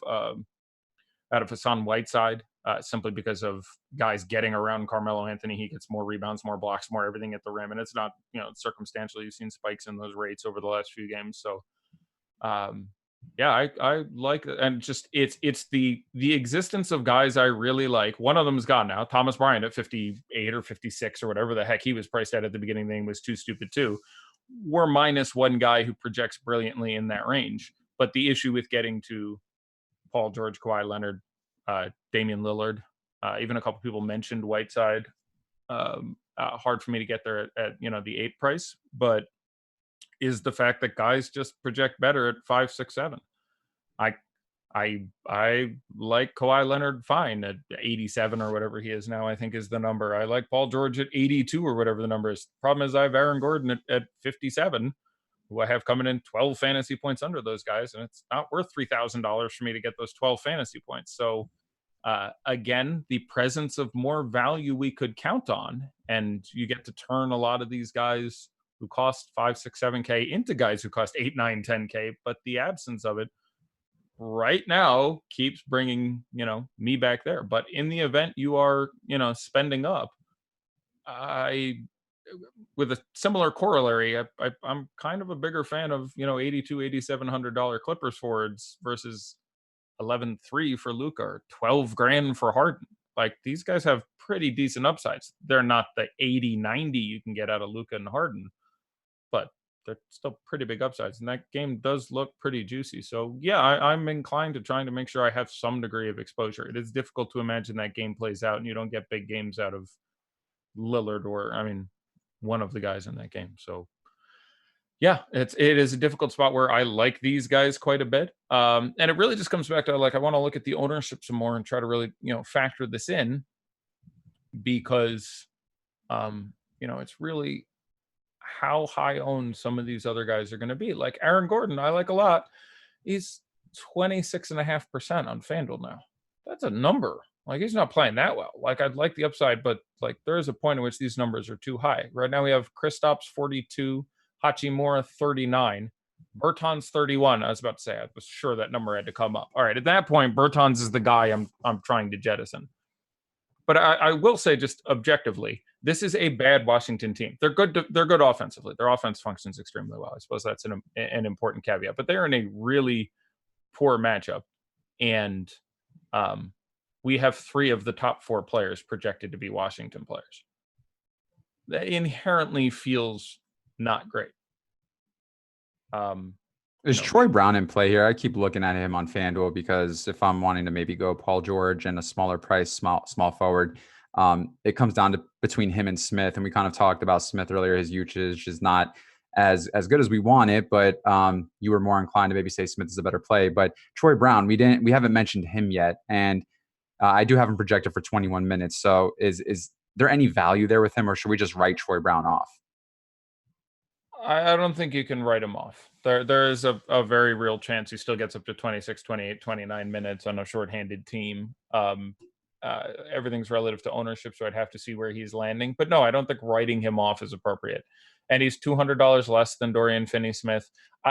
Hassan Whiteside. Simply because of guys getting around Carmelo Anthony. He gets more rebounds, more blocks, more everything at the rim. And it's not, circumstantial. You've seen spikes in those rates over the last few games. So, I like it. And just it's the existence of guys I really like. One of them's gone now. Thomas Bryant at 58 or 56 or whatever the heck he was priced at the beginning of the game was too stupid too. We're minus one guy who projects brilliantly in that range. But the issue with getting to Paul George, Kawhi Leonard, Damian Lillard, even a couple people mentioned Whiteside. Hard for me to get there at the 8 price, but is the fact that guys just project better at 5, 6, 7. I like Kawhi Leonard fine at 87 or whatever he is now, I think is the number. I like Paul George at 82 or whatever the number is. Problem is I have Aaron Gordon at 57, who I have coming in 12 fantasy points under those guys, and it's not worth $3,000 for me to get those 12 fantasy points. So again, the presence of more value we could count on, and you get to turn a lot of these guys who cost 5, 6, 7K into guys who cost 8, 9, 10K, but the absence of it right now keeps bringing, me back there. But in the event you are, spending up, with a similar corollary, I'm kind of a bigger fan of, $8,200, $8,700 Clippers forwards versus 11.3 for Luka or 12 grand for Harden. Like, these guys have pretty decent upsides. They're not the 80, 90 you can get out of Luka and Harden, but they're still pretty big upsides. And that game does look pretty juicy. So yeah, I'm inclined to trying to make sure I have some degree of exposure. It is difficult to imagine that game plays out and you don't get big games out of Lillard or, one of the guys in that game. So yeah, it is a difficult spot where I like these guys quite a bit. And it really just comes back to, I want to look at the ownership some more and try to really, factor this in, because, it's really how high owned some of these other guys are going to be. Like Aaron Gordon, I like a lot. He's 26.5% on FanDuel now. That's a number. Like, he's not playing that well. Like, I'd like the upside, but there is a point in which these numbers are too high. Right now we have Kristaps 42, Hachimura 39, Bertans 31. I was about to say, I was sure that number had to come up. All right, at that point, Bertans is the guy I'm trying to jettison. But I will say, just objectively, this is a bad Washington team. They're good. They're good offensively. Their offense functions extremely well. I suppose that's an important caveat. But they're in a really poor matchup, and we have 3 of the top 4 players projected to be Washington players. That inherently feels not great. Is Troy Brown in play here? I keep looking at him on FanDuel because if I'm wanting to maybe go Paul George and a smaller price, small forward, it comes down to between him and Smith. And we kind of talked about Smith earlier. His usage is not as good as we want it, but you were more inclined to maybe say Smith is a better play. But Troy Brown, we haven't mentioned him yet, and I do have him projected for 21 minutes. So is there any value there with him, or should we just write Troy Brown off? I don't think you can write him off. There is a very real chance he still gets up to 26, 28, 29 minutes on a shorthanded team. Everything's relative to ownership, so I'd have to see where he's landing. But no, I don't think writing him off is appropriate. And he's $200 less than Dorian Finney-Smith.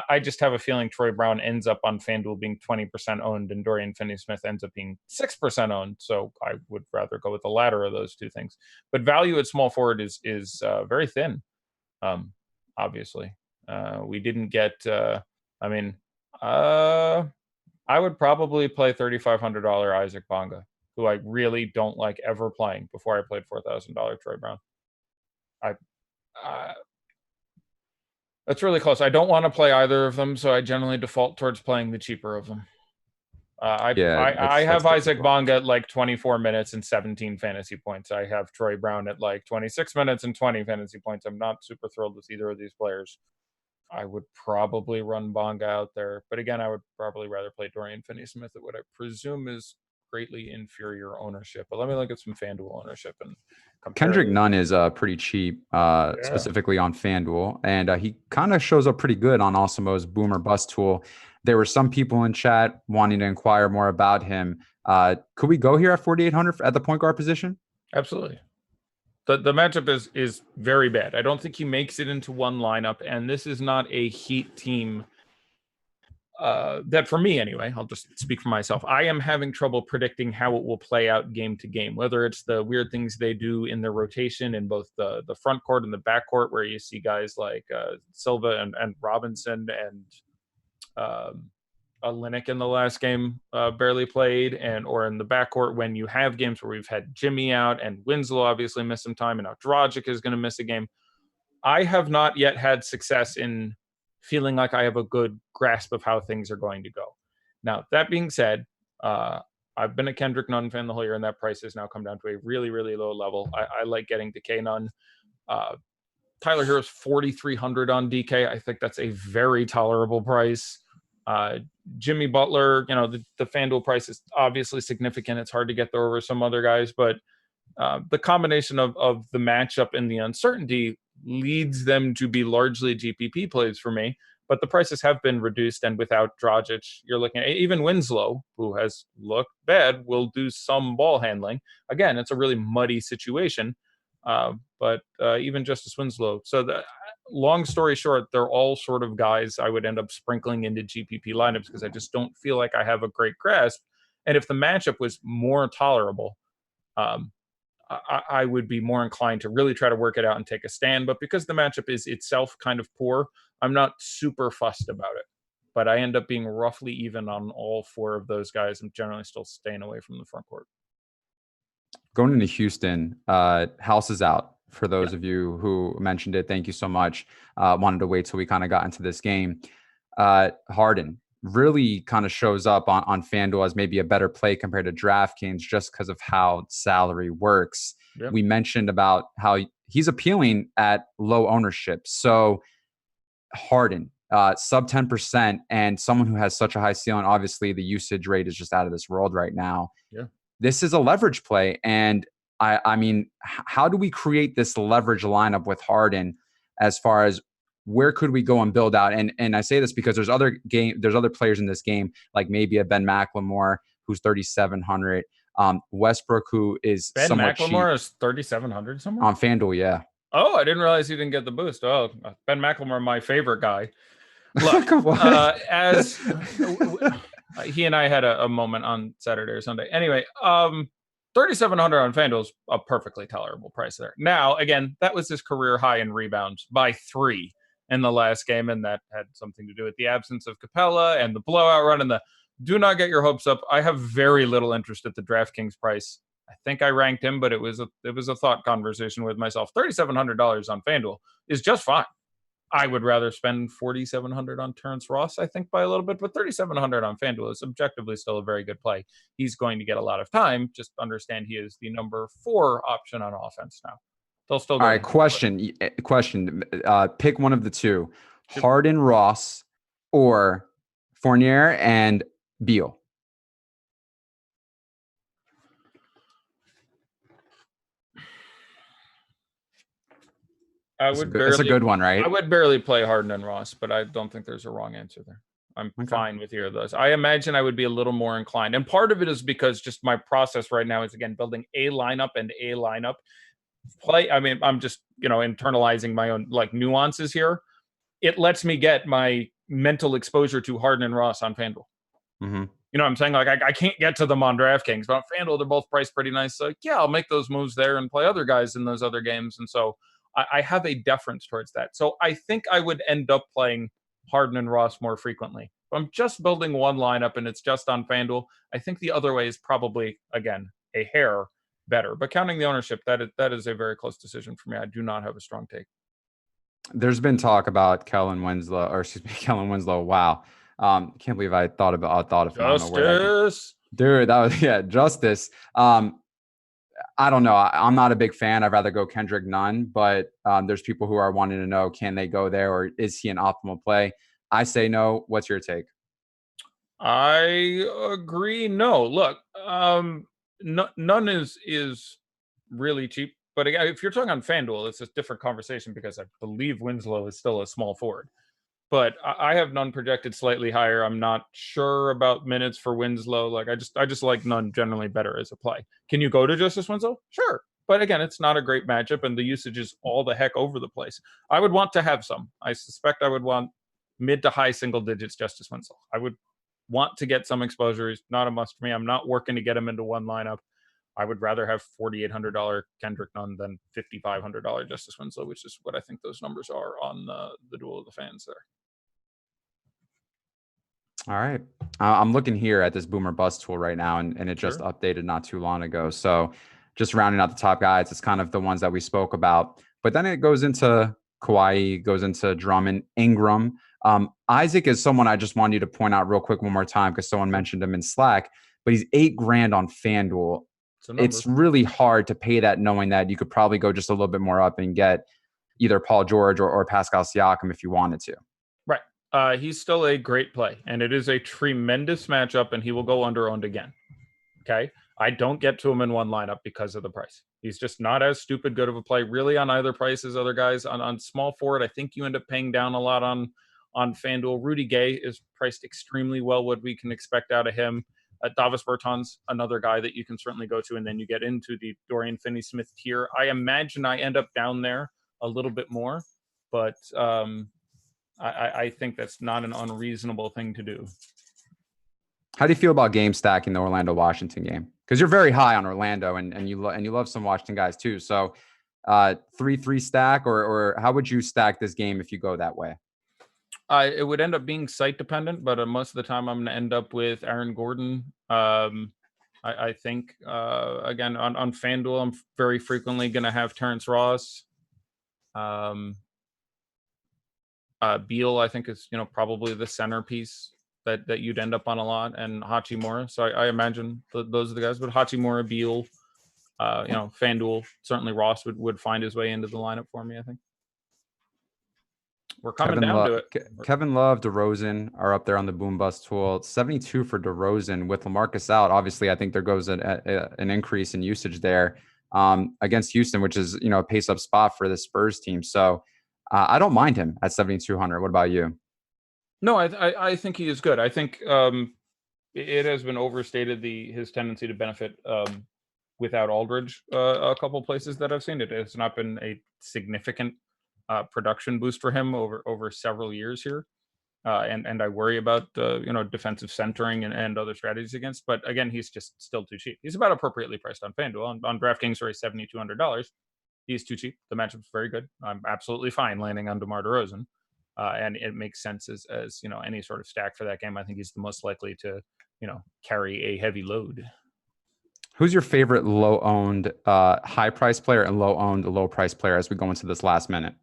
I just have a feeling Troy Brown ends up on FanDuel being 20% owned and Dorian Finney-Smith ends up being 6% owned. So I would rather go with the latter of those two things. But value at small forward is very thin. Obviously, we didn't get. I would probably play $3,500 Isaac Bonga, who I really don't like ever playing. Before I played $4,000 Troy Brown, that's really close. I don't want to play either of them, so I generally default towards playing the cheaper of them. I have Isaac Bonga at like 24 minutes and 17 fantasy points. I have Troy Brown at like 26 minutes and 20 fantasy points. I'm not super thrilled with either of these players. I would probably run Bonga out there. But again, I would probably rather play Dorian Finney-Smith at what I presume is greatly inferior ownership. But let me look at some FanDuel ownership and compare. Kendrick Nunn is pretty cheap, specifically on FanDuel. And he kind of shows up pretty good on Awesomo's Boom or Bust tool. There were some people in chat wanting to inquire more about him. Could we go here at 4,800 at the point guard position? Absolutely. The matchup is very bad. I don't think he makes it into one lineup, and this is not a Heat team that, for me anyway, I'll just speak for myself, I am having trouble predicting how it will play out game to game, whether it's the weird things they do in their rotation in both the front court and the back court, where you see guys like Silva and Robinson and Olynyk in the last game barely played, or in the backcourt when you have games where we've had Jimmy out and Winslow obviously missed some time and now Dragic is going to miss a game. I have not yet had success in feeling like I have a good grasp of how things are going to go. Now, that being said, I've been a Kendrick Nunn fan the whole year, and that price has now come down to a really, really low level. I like getting DK Nunn. Tyler Hero's 4,300 on DK. I think that's a very tolerable price. Jimmy Butler, the FanDuel price is obviously significant. It's hard to get there over some other guys, but the combination of the matchup and the uncertainty leads them to be largely GPP plays for me. But the prices have been reduced, and without Dragic, you're looking at even Winslow, who has looked bad, will do some ball handling. Again, it's a really muddy situation, but even Justice Winslow. So long story short, they're all sort of guys I would end up sprinkling into GPP lineups because I just don't feel like I have a great grasp. And if the matchup was more tolerable, I would be more inclined to really try to work it out and take a stand. But because the matchup is itself kind of poor, I'm not super fussed about it. But I end up being roughly even on all 4 of those guys. I'm generally still staying away from the front court. Going into Houston, House is out. For those of you who mentioned it, thank you so much. Wanted to wait till we kind of got into this game. Harden really kind of shows up on FanDuel as maybe a better play compared to DraftKings just because of how salary works. Yep. We mentioned about how he's appealing at low ownership. So Harden, sub 10%, and someone who has such a high ceiling, obviously the usage rate is just out of this world right now. Yeah. This is a leverage play, and I mean, how do we create this leverage lineup with Harden as far as where could we go and build out? And I say this because there's other players in this game, like maybe a Ben McLemore, who's 3,700. Westbrook, who is Ben somewhat McLemore cheap. is 3,700 somewhere? On FanDuel, yeah. Oh, I didn't realize he didn't get the boost. Oh, Ben McLemore, my favorite guy. Look, as he and I had a moment on Saturday or Sunday. Anyway, 3,700 on FanDuel is a perfectly tolerable price there. Now, again, that was his career high in rebounds by 3 in the last game, and that had something to do with the absence of Capella and the blowout run and the do not get your hopes up. I have very little interest at the DraftKings price. I think I ranked him, but it was a thought conversation with myself. $3,700 on FanDuel is just fine. I would rather spend $4,700 on Terrence Ross, I think, by a little bit, but $3,700 on FanDuel is objectively still a very good play. He's going to get a lot of time. Just understand he is the number 4 option on offense now. They'll still go. All right, question. Pick one of the two: Harden, Ross, or Fournier and Beal. It's a good one, right? I would barely play Harden and Ross, but I don't think there's a wrong answer there. I'm fine with either of those. I imagine I would be a little more inclined. And part of it is because just my process right now is, again, building a lineup and a lineup play. I mean, I'm just, internalizing my own nuances here. It lets me get my mental exposure to Harden and Ross on FanDuel. Mm-hmm. You know what I'm saying? I can't get to them on DraftKings, but on FanDuel, they're both priced pretty nice. So, yeah, I'll make those moves there and play other guys in those other games. And so I have a deference towards that. So I think I would end up playing Harden and Ross more frequently. If I'm just building one lineup and it's just on FanDuel, I think the other way is probably, again, a hair better. But counting the ownership, that is a very close decision for me. I do not have a strong take. There's been talk about Kellen Winslow. Wow. Can't believe I thought of Justice. Dude, that was Justice. I don't know. I'm not a big fan. I'd rather go Kendrick Nunn, but there's people who are wanting to know, can they go there, or is he an optimal play? I say no. What's your take? I agree. No. Look, Nunn is really cheap. But again, if you're talking on FanDuel, it's a different conversation because I believe Winslow is still a small forward. But I have Nunn projected slightly higher. I'm not sure about minutes for Winslow. I just like Nunn generally better as a play. Can you go to Justice Winslow? Sure. But again, it's not a great matchup, and the usage is all the heck over the place. I would want to have some. I suspect I would want mid to high single digits Justice Winslow. I would want to get some exposure. He's not a must for me. I'm not working to get him into one lineup. I would rather have $4,800 Kendrick Nunn than $5,500 Justice Winslow, which is what I think those numbers are on the Duel of the Fans there. All right. I'm looking here at this Boomer Bust tool right now, and it just updated not too long ago. So just rounding out the top guys, it's kind of the ones that we spoke about. But then it goes into Kawhi, goes into Drummond, Ingram. Isaac is someone I just wanted you to point out real quick one more time because someone mentioned him in Slack, but he's $8,000 on FanDuel. It's really hard to pay that, knowing that you could probably go just a little bit more up and get either Paul George or Pascal Siakam if you wanted to. Right. He's still a great play, and it is a tremendous matchup, and he will go under-owned again. Okay? I don't get to him in one lineup because of the price. He's just not as stupid good of a play, really, on either price as other guys. On small forward, I think you end up paying down a lot on FanDuel. Rudy Gay is priced extremely well, what we can expect out of him. Davis Bertans, another guy that you can certainly go to, and then you get into the Dorian Finney-Smith tier. I imagine I end up down there a little bit more, but I think that's not an unreasonable thing to do. How do you feel about game stacking the Orlando-Washington game? Because you're very high on Orlando, and you love some Washington guys too. So 3-3 stack, or how would you stack this game if you go that way? It would end up being site dependent, but most of the time I'm going to end up with Aaron Gordon. I think, again, on FanDuel, I'm very frequently going to have Terrence Ross. Beal, I think, is probably the centerpiece that you'd end up on a lot, and Hachimura. So I imagine those are the guys. But Hachimura, Beal, FanDuel, certainly Ross would find his way into the lineup for me, I think. We're coming down to it. Kevin Love, DeRozan are up there on the boom bust tool. It's 72 for DeRozan with LaMarcus out. Obviously, I think there goes an increase in usage there against Houston, which is a pace up spot for the Spurs team. So I don't mind him at 7,200. What about you? No, I think he is good. I think it has been overstated his tendency to benefit without Aldridge. A couple places that I've seen it has not been a significant production boost for him over several years here, and I worry about defensive centering and other strategies against. But again, he's just still too cheap. He's about appropriately priced on FanDuel. On DraftKings for $7,200. He's too cheap. The matchup's very good. I'm absolutely fine landing on DeMar DeRozan. and it makes sense as any sort of stack for that game. I think he's the most likely to carry a heavy load. Who's your favorite low-owned high-price player and low-owned low-price player as we go into this last minute?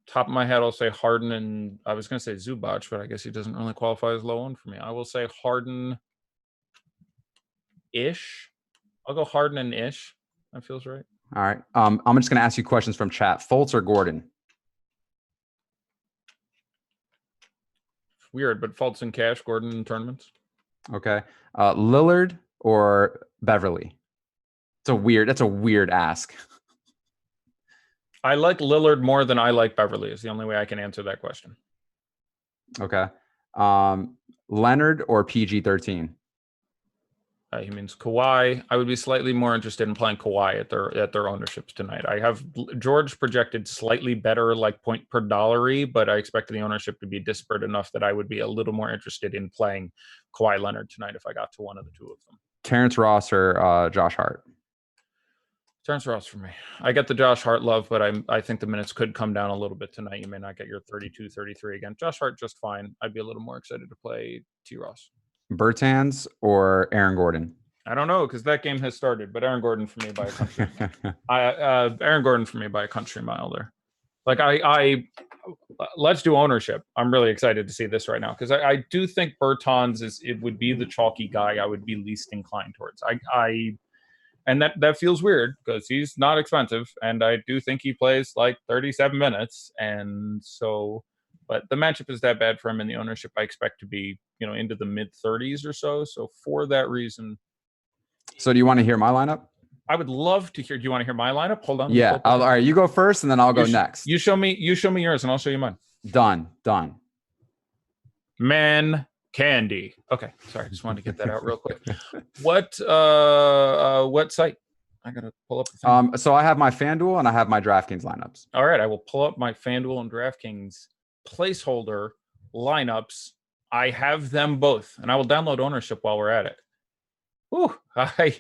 Top of my head, I'll say Harden, and I was going to say Zubac, but I guess he doesn't really qualify as low-owned for me. I will say Harden-ish. I'll go Harden and ish. That feels right. All right. I'm just going to ask you questions from chat. Fultz or Gordon? Weird, but Fultz in cash, Gordon in tournaments. Okay. Lillard or Beverly? That's a weird ask. I like Lillard more than I like Beverly is the only way I can answer that question. Okay. Leonard or PG-13? He means Kawhi. I would be slightly more interested in playing Kawhi at their ownerships tonight. I have George projected slightly better, like point per dollar-y, but I expect the ownership to be disparate enough that I would be a little more interested in playing Kawhi Leonard tonight if I got to one of the two of them. Terrence Ross or Josh Hart? Terrence Ross for me. I get the Josh Hart love, but I think the minutes could come down a little bit tonight. You may not get your 32, 33 again. Josh Hart just fine. I'd be a little more excited to play T. Ross. Bertans or Aaron Gordon? I don't know because that game has started, but Aaron Gordon for me by a country. Aaron Gordon for me by a country mile there. Like let's do ownership. I'm really excited to see this right now because I do think Bertans it would be the chalky guy I would be least inclined towards. And that feels weird because he's not expensive, and I do think he plays like 37 minutes, and so. But the matchup is that bad for him, and the ownership I expect to be, into the mid 30s or so. So for that reason. So do you want to hear my lineup? I would love to hear. Do you want to hear my lineup? Hold on. Yeah. All right. You go first, and then I'll go next. You show me yours, and I'll show you mine. Done. Man candy. Okay. Sorry. I just wanted to get that out real quick. What site? I gotta pull up the thing. So I have my FanDuel and I have my DraftKings lineups. All right. I will pull up my FanDuel and DraftKings placeholder lineups. I have them both, and I will download ownership while we're at it. Hi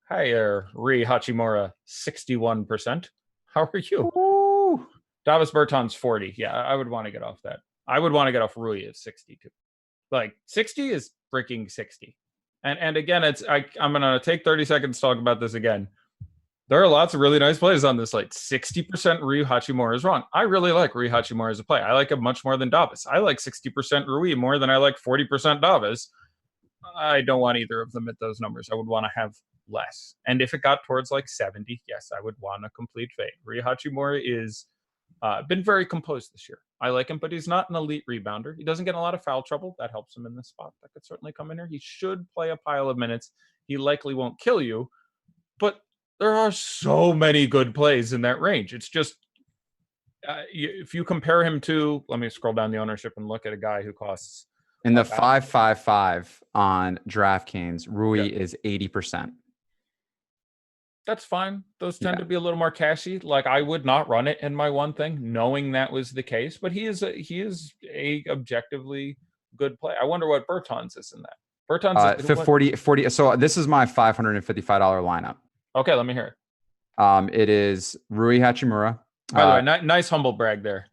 there, Rui Hachimura, 61%. How are you? Ooh. Davis Bertans 40. Yeah, I would want to get off that. I would want to get off Rui at 62. Like 60 is freaking 60. And again, I'm gonna take 30 seconds to talk about this again. There are lots of really nice plays on this slate. 60% Rui Hachimura is wrong. I really like Rui Hachimura as a play. I like him much more than Davis. I like 60% Rui more than I like 40% Davis. I don't want either of them at those numbers. I would want to have less. And if it got towards like 70, yes, I would want a complete fade. Rui Hachimura is been very composed this year. I like him, but he's not an elite rebounder. He doesn't get a lot of foul trouble. That helps him in this spot. That could certainly come in here. He should play a pile of minutes. He likely won't kill you, but there are so many good plays in that range. It's just, if you compare him to, let me scroll down the ownership and look at a guy who costs. In the 555 on DraftKings, Rui is 80%. That's fine. Those tend to be a little more cashy. Like I would not run it in my one thing, knowing that was the case. But he is a objectively good play. I wonder what Bertans is in that. Bertans is 40. So this is my $555 lineup. Okay, let me hear it. It is Rui Hachimura. By the way, nice humble brag there.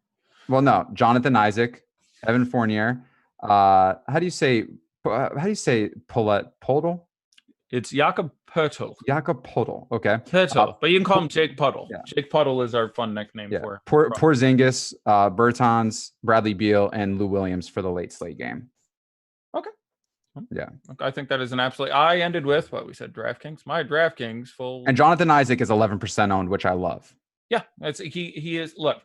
Well, no, Jonathan Isaac, Evan Fournier. How do you say Podol? It's Jakob Poeltl. Jakob Poeltl. Okay. Poeltl, but you can call him Jake Puddle. Yeah. Jake Puddle is our fun nickname for Porzingis, Bertans, Bradley Beal, and Lou Williams for the late slate game. Okay. Yeah. I think that is an absolute. I ended with what we said. DraftKings. My DraftKings full. And Jonathan Isaac is 11% owned, which I love. Yeah, he is. Look,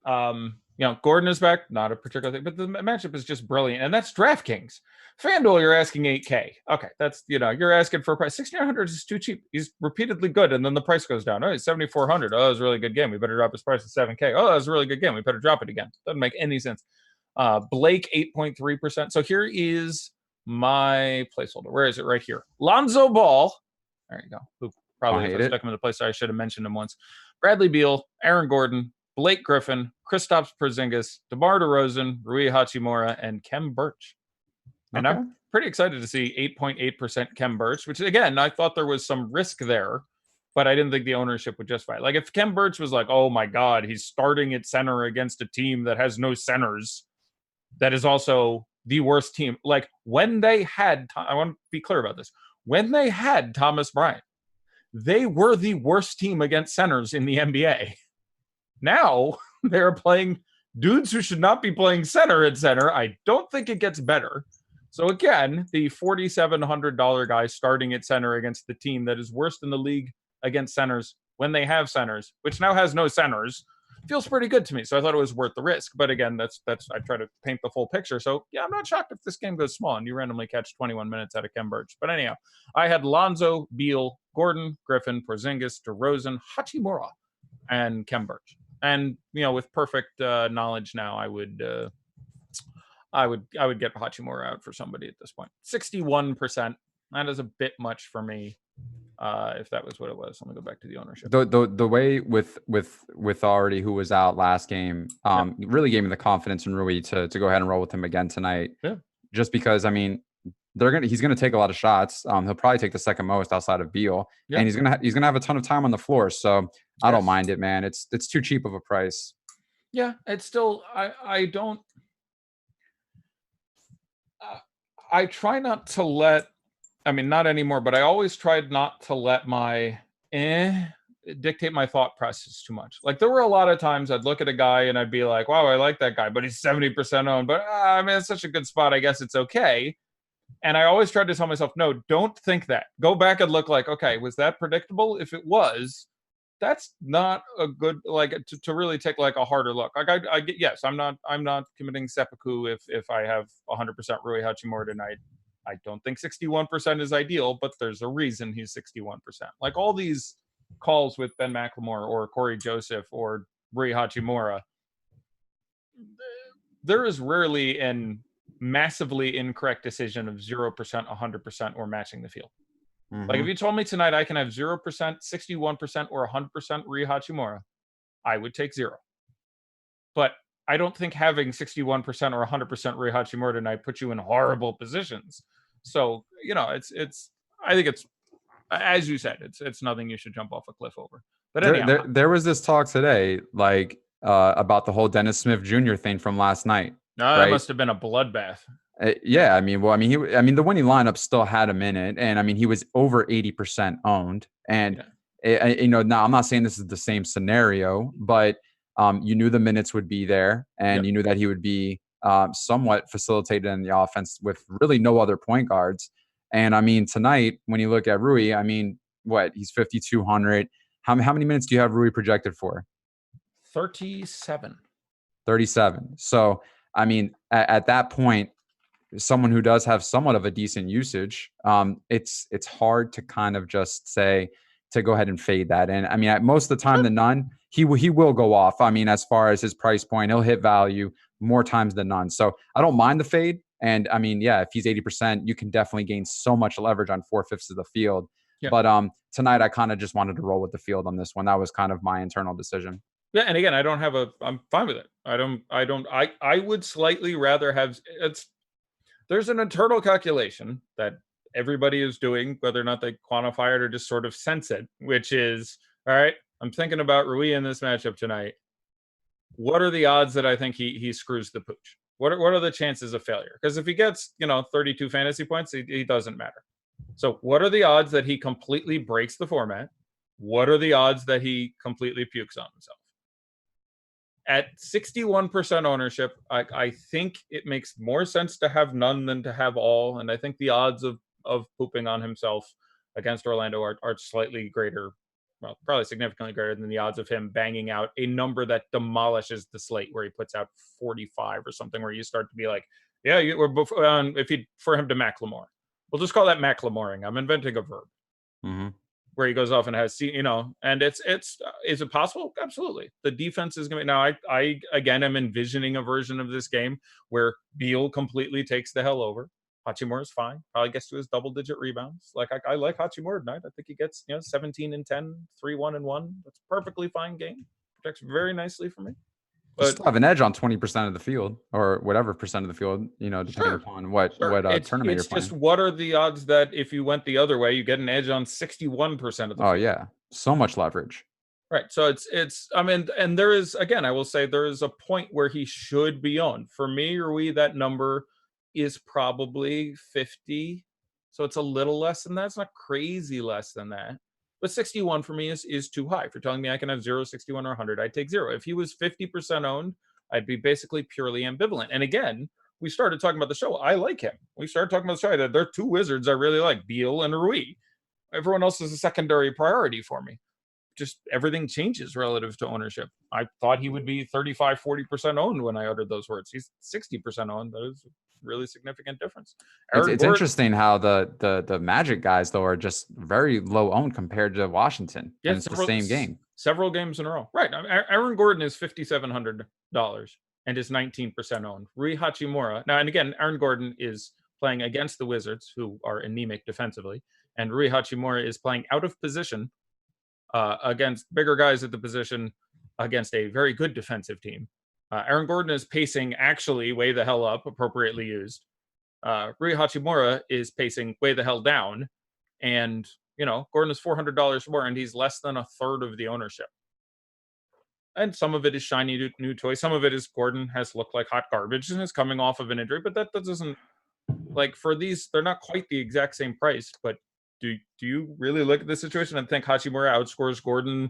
Gordon is back. Not a particular thing, but the matchup is just brilliant, and that's DraftKings. FanDuel, you're asking $8K. Okay, that's you're asking for a price. 6,900 is too cheap. He's repeatedly good, and then the price goes down. Oh, he's 7,400. Oh, that was a really good game. We better drop his price to 7K. Oh, that was a really good game. We better drop it again. Doesn't make any sense. Blake 8.3%. So here is my placeholder. Where is it? Right here. Lonzo Ball. There you go. Who probably if I stuck him in the place I should have mentioned him once. Bradley Beal, Aaron Gordon, Blake Griffin, Kristaps Porzingis, DeMar DeRozan, Rui Hachimura, and Kem Birch. And I'm pretty excited to see 8.8% Kem Birch, which again, I thought there was some risk there but I didn't think the ownership would justify it. Like if Kem Birch was like, oh my God, he's starting at center against a team that has no centers, that is also the worst team. Like when they had, I want to be clear about this, when they had Thomas Bryant, they were the worst team against centers in the NBA. Now they're playing dudes who should not be playing center at center. I don't think it gets better. So again, the $4,700 guy starting at center against the team that is worst in the league against centers when they have centers, which now has no centers, feels pretty good to me. So I thought it was worth the risk. But again, that's I try to paint the full picture. So yeah, I'm not shocked if this game goes small and you randomly catch 21 minutes out of Kem Birch. But anyhow, I had Lonzo, Beal, Gordon, Griffin, Porzingis, DeRozan, Hachimura, and Kem Birch. And with perfect knowledge now, I would get Hachimura out for somebody at this point. 61%. That is a bit much for me. If that was what it was, let me go back to the ownership. The way with already who was out last game, really gave me the confidence in Rui to go ahead and roll with him again tonight. Yeah. Just because he's gonna take a lot of shots. He'll probably take the second most outside of Beal, and he's gonna have a ton of time on the floor. So I don't mind it, man. It's too cheap of a price. Yeah, it's still I don't. I try not to let. I mean, not anymore, but I always tried not to let my dictate my thought process too much. Like there were a lot of times I'd look at a guy and I'd be like, wow, I like that guy, but he's 70% owned. But I mean, it's such a good spot. I guess it's okay. And I always tried to tell myself, no, don't think that. Go back and look like, okay, was that predictable? If it was, that's not a good, like to really take like a harder look. Like I get, yes, I'm not committing seppuku if I have 100% Rui Hachimura tonight. I don't think 61% is ideal, but there's a reason he's 61%. Like all these calls with Ben McLemore or Corey Joseph or Rui Hachimura, there is rarely an massively incorrect decision of 0%, 100%, or matching the field. Mm-hmm. Like if you told me tonight I can have 0%, 61%, or 100% Rui Hachimura, I would take 0. But I don't think having 61% or 100% Rui Hachimura tonight puts you in horrible positions. So, it's I think it's, as you said, it's nothing you should jump off a cliff over. But anyhow, there was this talk today, like about the whole Dennis Smith Jr. thing from last night. No, right? That must have been a bloodbath. Yeah, the winning lineup still had him in it, and he was over 80% owned. And now I'm not saying this is the same scenario, but you knew the minutes would be there, and you knew that he would be somewhat facilitated in the offense with really no other point guards. And tonight, when you look at Rui, he's 5,200. How many minutes do you have Rui projected for? 37. So, at that point, someone who does have somewhat of a decent usage, it's hard to kind of just say to go ahead and fade that. And most of the time than none, he will go off. As far as his price point, he'll hit value more times than none. So I don't mind the fade. And if he's 80%, you can definitely gain so much leverage on 4/5 of the field. Yeah. But tonight I kind of just wanted to roll with the field on this one. That was kind of my internal decision. Yeah, and again, I'm fine with it. I would slightly rather have there's an internal calculation that everybody is doing, whether or not they quantify it or just sort of sense it, which is, all right, I'm thinking about Rui in this matchup tonight. What are the odds that I think he screws the pooch? What are the chances of failure? Because if he gets, 32 fantasy points, he doesn't matter. So what are the odds that he completely breaks the format? What are the odds that he completely pukes on himself? At 61% ownership, I think it makes more sense to have none than to have all. And I think the odds of pooping on himself against Orlando are slightly greater, well, probably significantly greater than the odds of him banging out a number that demolishes the slate where he puts out 45 or something, where you start to be like, yeah, for him to McLemore. We'll just call that McLemoring. I'm inventing a verb. Mm-hmm. Where he goes off and has, and is it possible? Absolutely. The defense is going to be, now I again am envisioning a version of this game where Beal completely takes the hell over. Hachimura is fine. Probably gets to his double-digit rebounds. Like I like Hachimura tonight. I think he gets 17 and 10, 3-1-1. That's a perfectly fine game. Protects very nicely for me. But still have an edge on 20% of the field, or whatever percent of the field, depending upon what tournament you're playing. It's just, what are the odds that if you went the other way, you get an edge on 61% of the field? Oh, yeah. So much leverage. Right. So it's I mean, and there is, again, I will say there is a point where he should be owned. For me, Rui, that number is probably 50. So it's a little less than that. It's not crazy less than that. But 61 for me is too high. If you're telling me I can have 0, 61, or 100, I'd take 0. If he was 50% owned, I'd be basically purely ambivalent. And again, we started talking about the show. I like him. We started talking about the show. There are two Wizards I really like, Beal and Rui. Everyone else is a secondary priority for me. Just everything changes relative to ownership. I thought he would be 35, 40% owned when I uttered those words. He's 60% owned. That is a really significant difference. It's interesting how the Magic guys, though, are just very low owned compared to Washington. Yeah, and it's the same game. Several games in a row. Right. Aaron Gordon is $5,700 and is 19% owned. Rui Hachimura. Now, and again, Aaron Gordon is playing against the Wizards, who are anemic defensively. And Rui Hachimura is playing out of position against bigger guys at the position against a very good defensive team. Aaron Gordon is pacing actually way the hell up, appropriately used. Rui Hachimura is pacing way the hell down. And, Gordon is $400 more, and he's less than a third of the ownership. And some of it is shiny new toy. Some of it is Gordon has looked like hot garbage and is coming off of an injury. But that doesn't, like, for these, they're not quite the exact same price, but do you really look at the situation and think Hachimura outscores Gordon?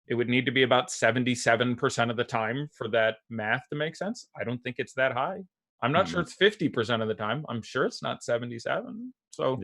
It would need to be about 77% of the time for that math to make sense. I don't think it's that high. I'm not sure it's 50% of the time. I'm sure it's not 77. So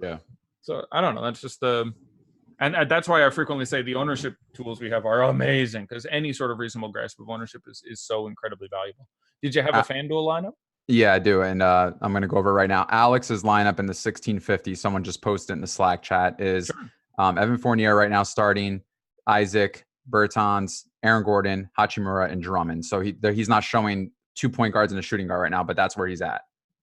I don't know. That's just and that's why I frequently say the ownership tools we have are amazing, because any sort of reasonable grasp of ownership is so incredibly valuable. Did you have a FanDuel lineup? Yeah, I do. And I'm going to go over it right now. Alex's lineup in the 1650, someone just posted in the Slack chat, is Evan Fournier right now starting, Isaac, Bertans, Aaron Gordon, Hachimura, and Drummond. So he's not showing 2 point guards and a shooting guard right now, but that's where he's at.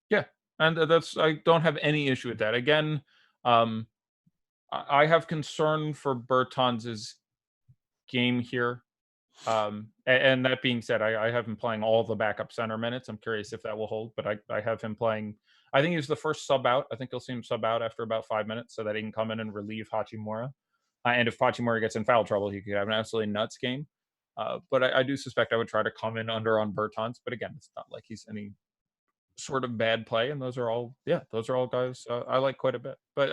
Yeah. And I don't have any issue with that. Again, I have concern for Bertans' game here. And that being said, I have him playing all the backup center minutes. I'm curious if that will hold, but I have him playing. I think he's the first sub out. I think you'll see him sub out after about 5 minutes so that he can come in and relieve Hachimura. And if Hachimura gets in foul trouble, he could have an absolutely nuts game. But I do suspect I would try to come in under on Bertans. But again, it's not like he's any sort of bad play. And those are all guys I like quite a bit. But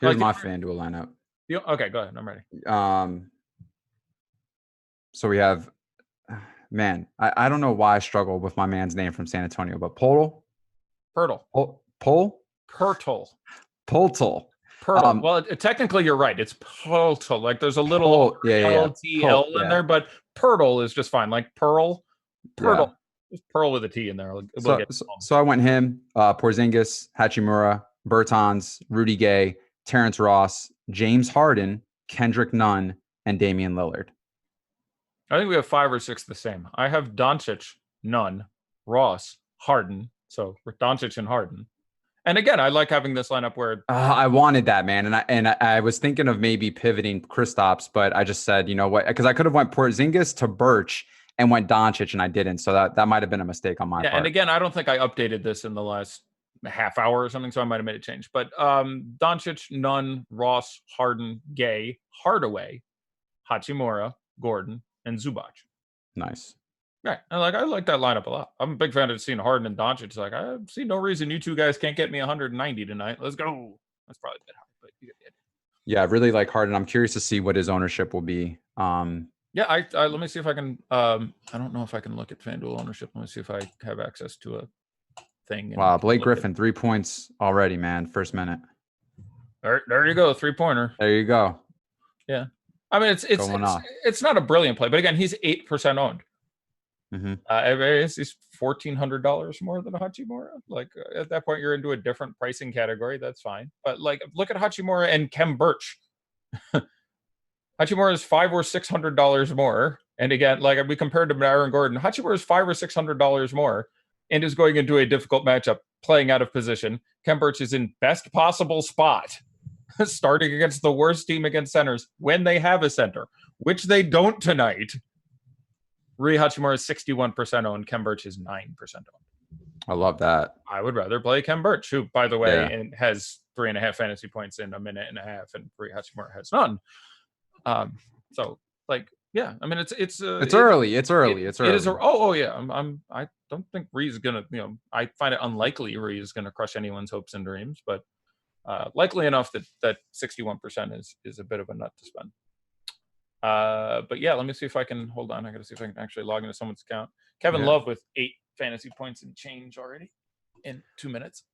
here's my FanDuel lineup. Okay, go ahead. I'm ready. So we have, man, I don't know why I struggle with my man's name from San Antonio, but Poltl. Well, technically you're right. It's Poltl. Like there's a little LTL in there, but Pirtle is just fine. Like Pirtle. Just Pearl with a T in there. So I went him, Porzingis, Hachimura, Bertans, Rudy Gay, Terrence Ross, James Harden, Kendrick Nunn, and Damian Lillard. I think we have 5 or 6 the same. I have Doncic, Nunn, Ross, Harden. So Doncic and Harden. And again, I like having this lineup where I wanted that, man, and I was thinking of maybe pivoting Kristaps, but I just said, you know what? Because I could have went Porzingis to Birch and went Doncic, and I didn't. So that might have been a mistake on my part. And again, I don't think I updated this in the last half hour or something, so I might have made a change. But Doncic, Nunn, Ross, Harden, Gay, Hardaway, Hachimura, Gordon, and Zubac. Nice. Right. I like that lineup a lot. I'm a big fan of seeing Harden and Doncic. It's like, I see no reason you two guys can't get me 190 tonight. Let's go. That's probably a bit high, but you get the idea. Yeah, I really like Harden. I'm curious to see what his ownership will be. Yeah, I let me see if I can. I don't know if I can look at FanDuel ownership. Let me see if I have access to a thing. Wow, Blake Griffin, 3 points already, man. First minute. There you go, 3-pointer. There you go. Yeah, I mean it's not a brilliant play, but again, he's 8% owned. Mm-hmm. He's $1,400 more than Hachimura. Like at that point, you're into a different pricing category. That's fine. But like, look at Hachimura and Kem Birch. Hachimura is $500 or $600 more. And again, like we compared him to Aaron Gordon, Hachimura is $500 or $600 more and is going into a difficult matchup, playing out of position. Kem Birch is in best possible spot, starting against the worst team against centers when they have a center, which they don't tonight. Rui Hachimura is 61% owned. Kem Birch is 9% owned. I love that. I would rather play Kem Birch, who, by the way, has 3.5 fantasy points in a minute and a half, and Rui Hachimura has none. So like, yeah, I mean, it's early. It's early. It is. Yeah. I don't think Ree's gonna. I find it unlikely Ree is gonna crush anyone's hopes and dreams, but likely enough that 61% is a bit of a nut to spend. But yeah, let me see if I can hold on. I got to see if I can actually log into someone's account. Kevin Love with 8 fantasy points and change already in 2 minutes.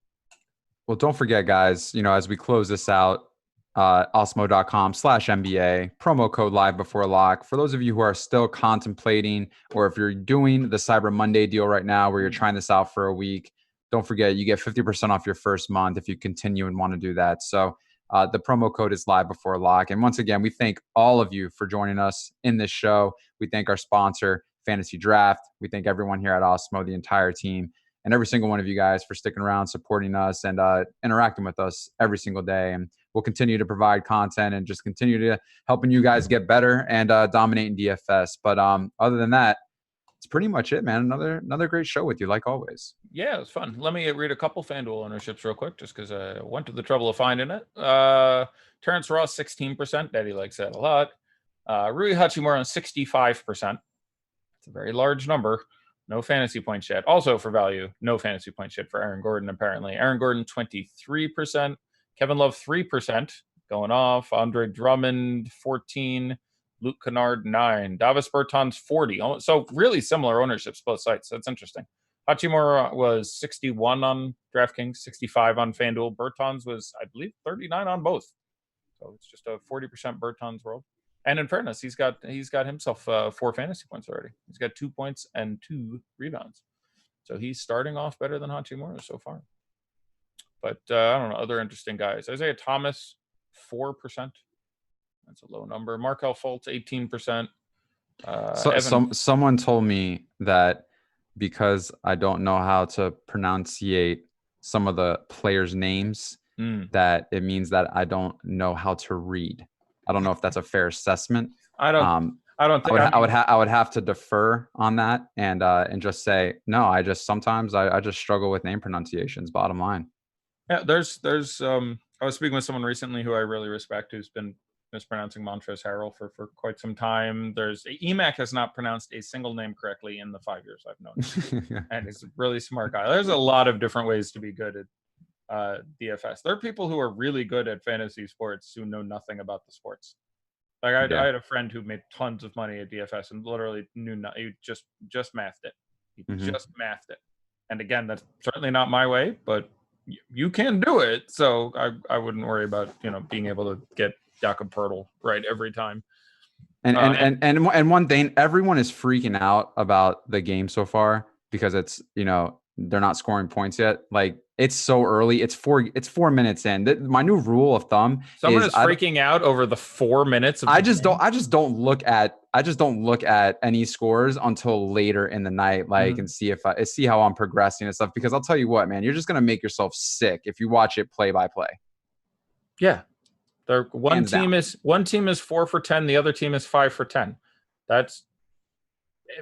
Well, don't forget, guys, as we close this out, osmo.com/NBA, promo code live before lock. For those of you who are still contemplating, or if you're doing the Cyber Monday deal right now where you're trying this out for a week, don't forget you get 50% off your first month if you continue and want to do that. So the promo code is live before lock. And once again, we thank all of you for joining us in this show. We thank our sponsor, Fantasy Draft. We thank everyone here at Osmo, the entire team, and every single one of you guys for sticking around, supporting us, and interacting with us every single day. And we'll continue to provide content and just continue to helping you guys get better and dominate in DFS. But other than that, it's pretty much it, man. Another great show with you, like always. Yeah, it was fun. Let me read a couple FanDuel ownerships real quick, just because I went to the trouble of finding it. Terrence Ross, 16%. Daddy likes that a lot. Rui Hachimura on 65%. It's a very large number. No fantasy points yet. Also for value, no fantasy points yet for Aaron Gordon, apparently. Aaron Gordon, 23%. Kevin Love, 3%. Going off. Andre Drummond, 14%. Luke Kennard, 9%. Davis Bertans, 40%. So really similar ownerships, both sites. That's interesting. Hachimura was 61 on DraftKings, 65 on FanDuel. Bertans was, I believe, 39 on both. So it's just a 40% Bertans world. And in fairness, he's got himself 4 fantasy points already. He's got 2 points and 2 rebounds. So he's starting off better than Hachimura so far. But I don't know, other interesting guys. Isaiah Thomas, 4%. That's a low number. Markelle Fultz, 18%. Someone told me that because I don't know how to pronunciate some of the players' names, that it means that I don't know how to read. I don't know if that's a fair assessment. I don't think I would have to defer on that and just say no. I just struggle with name pronunciations. Bottom line. Yeah, there's I was speaking with someone recently who I really respect, who's been mispronouncing Montrezl Harrell for quite some time. EMAC has not pronounced a single name correctly in the 5 years I've known him. And he's a really smart guy. There's a lot of different ways to be good at DFS. There are people who are really good at fantasy sports who know nothing about the sports. Like I had a friend who made tons of money at DFS and literally knew not. He just mathed it. He just mathed it. And again, that's certainly not my way, but you can do it. So I wouldn't worry about being able to get Jakob Poeltl right every time. And one thing, everyone is freaking out about the game so far because it's they're not scoring points yet. Like it's so early. It's 4 minutes in. My new rule of thumb is freaking out over the 4 minutes of I just don't look at any scores until later in the night, and see how I'm progressing and stuff, because I'll tell you what, man, you're just going to make yourself sick if you watch it play by play. Yeah. One team is 4 for 10, the other team is 5 for 10. That's,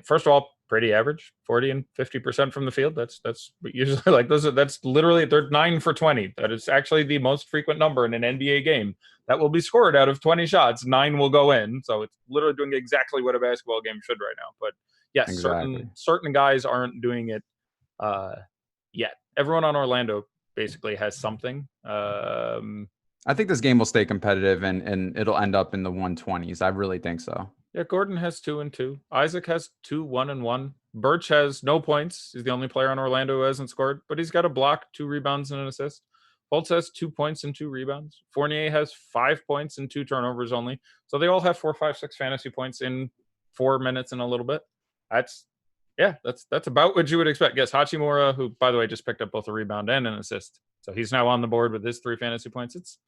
first of all, pretty average. 40 and 50% from the field. That's usually like that's literally, they're 9 for 20. That is actually the most frequent number in an NBA game that will be scored out of 20 shots. 9 will go in. So it's literally doing exactly what a basketball game should right now. But yes, exactly. certain guys aren't doing it yet. Everyone on Orlando basically has something. I think this game will stay competitive and it'll end up in the 120s. I really think so. Yeah, Gordon has 2 and 2. Isaac has 2, 1 and 1. Birch has no points. He's the only player on Orlando who hasn't scored, but he's got a block, 2 rebounds, and an assist. Fultz has 2 points and 2 rebounds. Fournier has 5 points and 2 turnovers only. So they all have 4, 5, 6 fantasy points in 4 minutes and a little bit. That's about what you would expect. Yes, Hachimura, who, by the way, just picked up both a rebound and an assist. So he's now on the board with his 3 fantasy points.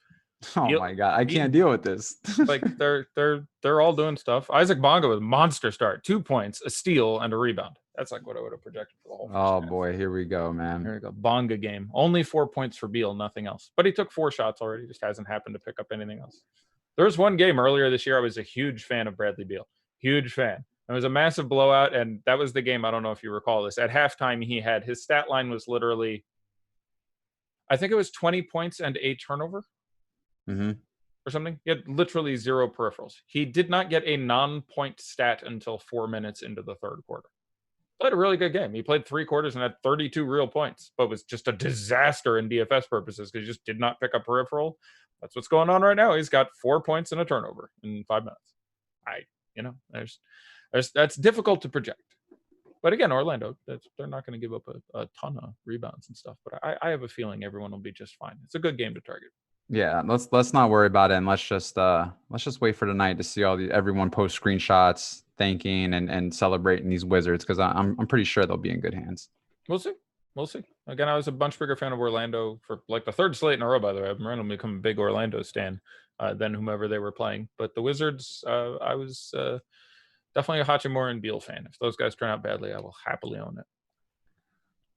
My God, I can't deal with this. Like they're all doing stuff. Isaac Bonga with a monster start, 2 points, a steal, and a rebound. That's like what I would have projected for the whole. Oh boy, here we go, man. Here we go. Bonga game. Only 4 points for Beal, nothing else. But he took 4 shots already. Just hasn't happened to pick up anything else. There was one game earlier this year I was a huge fan of Bradley Beal. Huge fan. It was a massive blowout, and that was the game. I don't know if you recall this. At halftime, his stat line was literally, I think it was 20 points and a turnover. Mm-hmm. or something. He had literally 0 peripherals. He did not get a non-point stat until 4 minutes into the third quarter. Played a really good game. He played 3 quarters and had 32 real points, but was just a disaster in DFS purposes because he just did not pick up peripheral. That's what's going on right now. He's got 4 points and a turnover in 5 minutes. That's difficult to project. But again, Orlando, they're not going to give up a ton of rebounds and stuff. But I have a feeling everyone will be just fine. It's a good game to target. Yeah, let's not worry about it, and let's just wait for tonight to see everyone post screenshots thanking and celebrating these Wizards, because I'm pretty sure they'll be in good hands. We'll see. Again, I was a much bigger fan of Orlando for like the third slate in a row. By the way, I've randomly become a big Orlando stan than whomever they were playing. But the Wizards, I was definitely a Hachimura and Beal fan. If those guys turn out badly, I will happily own it.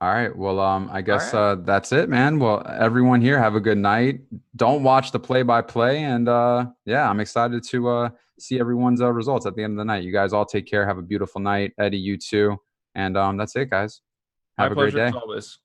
All right. Well, I guess that's it, man. Well, everyone here, have a good night. Don't watch the play-by-play. And I'm excited to see everyone's results at the end of the night. You guys all take care. Have a beautiful night. Eddie, you too. And that's it, guys. Have a great day. As always.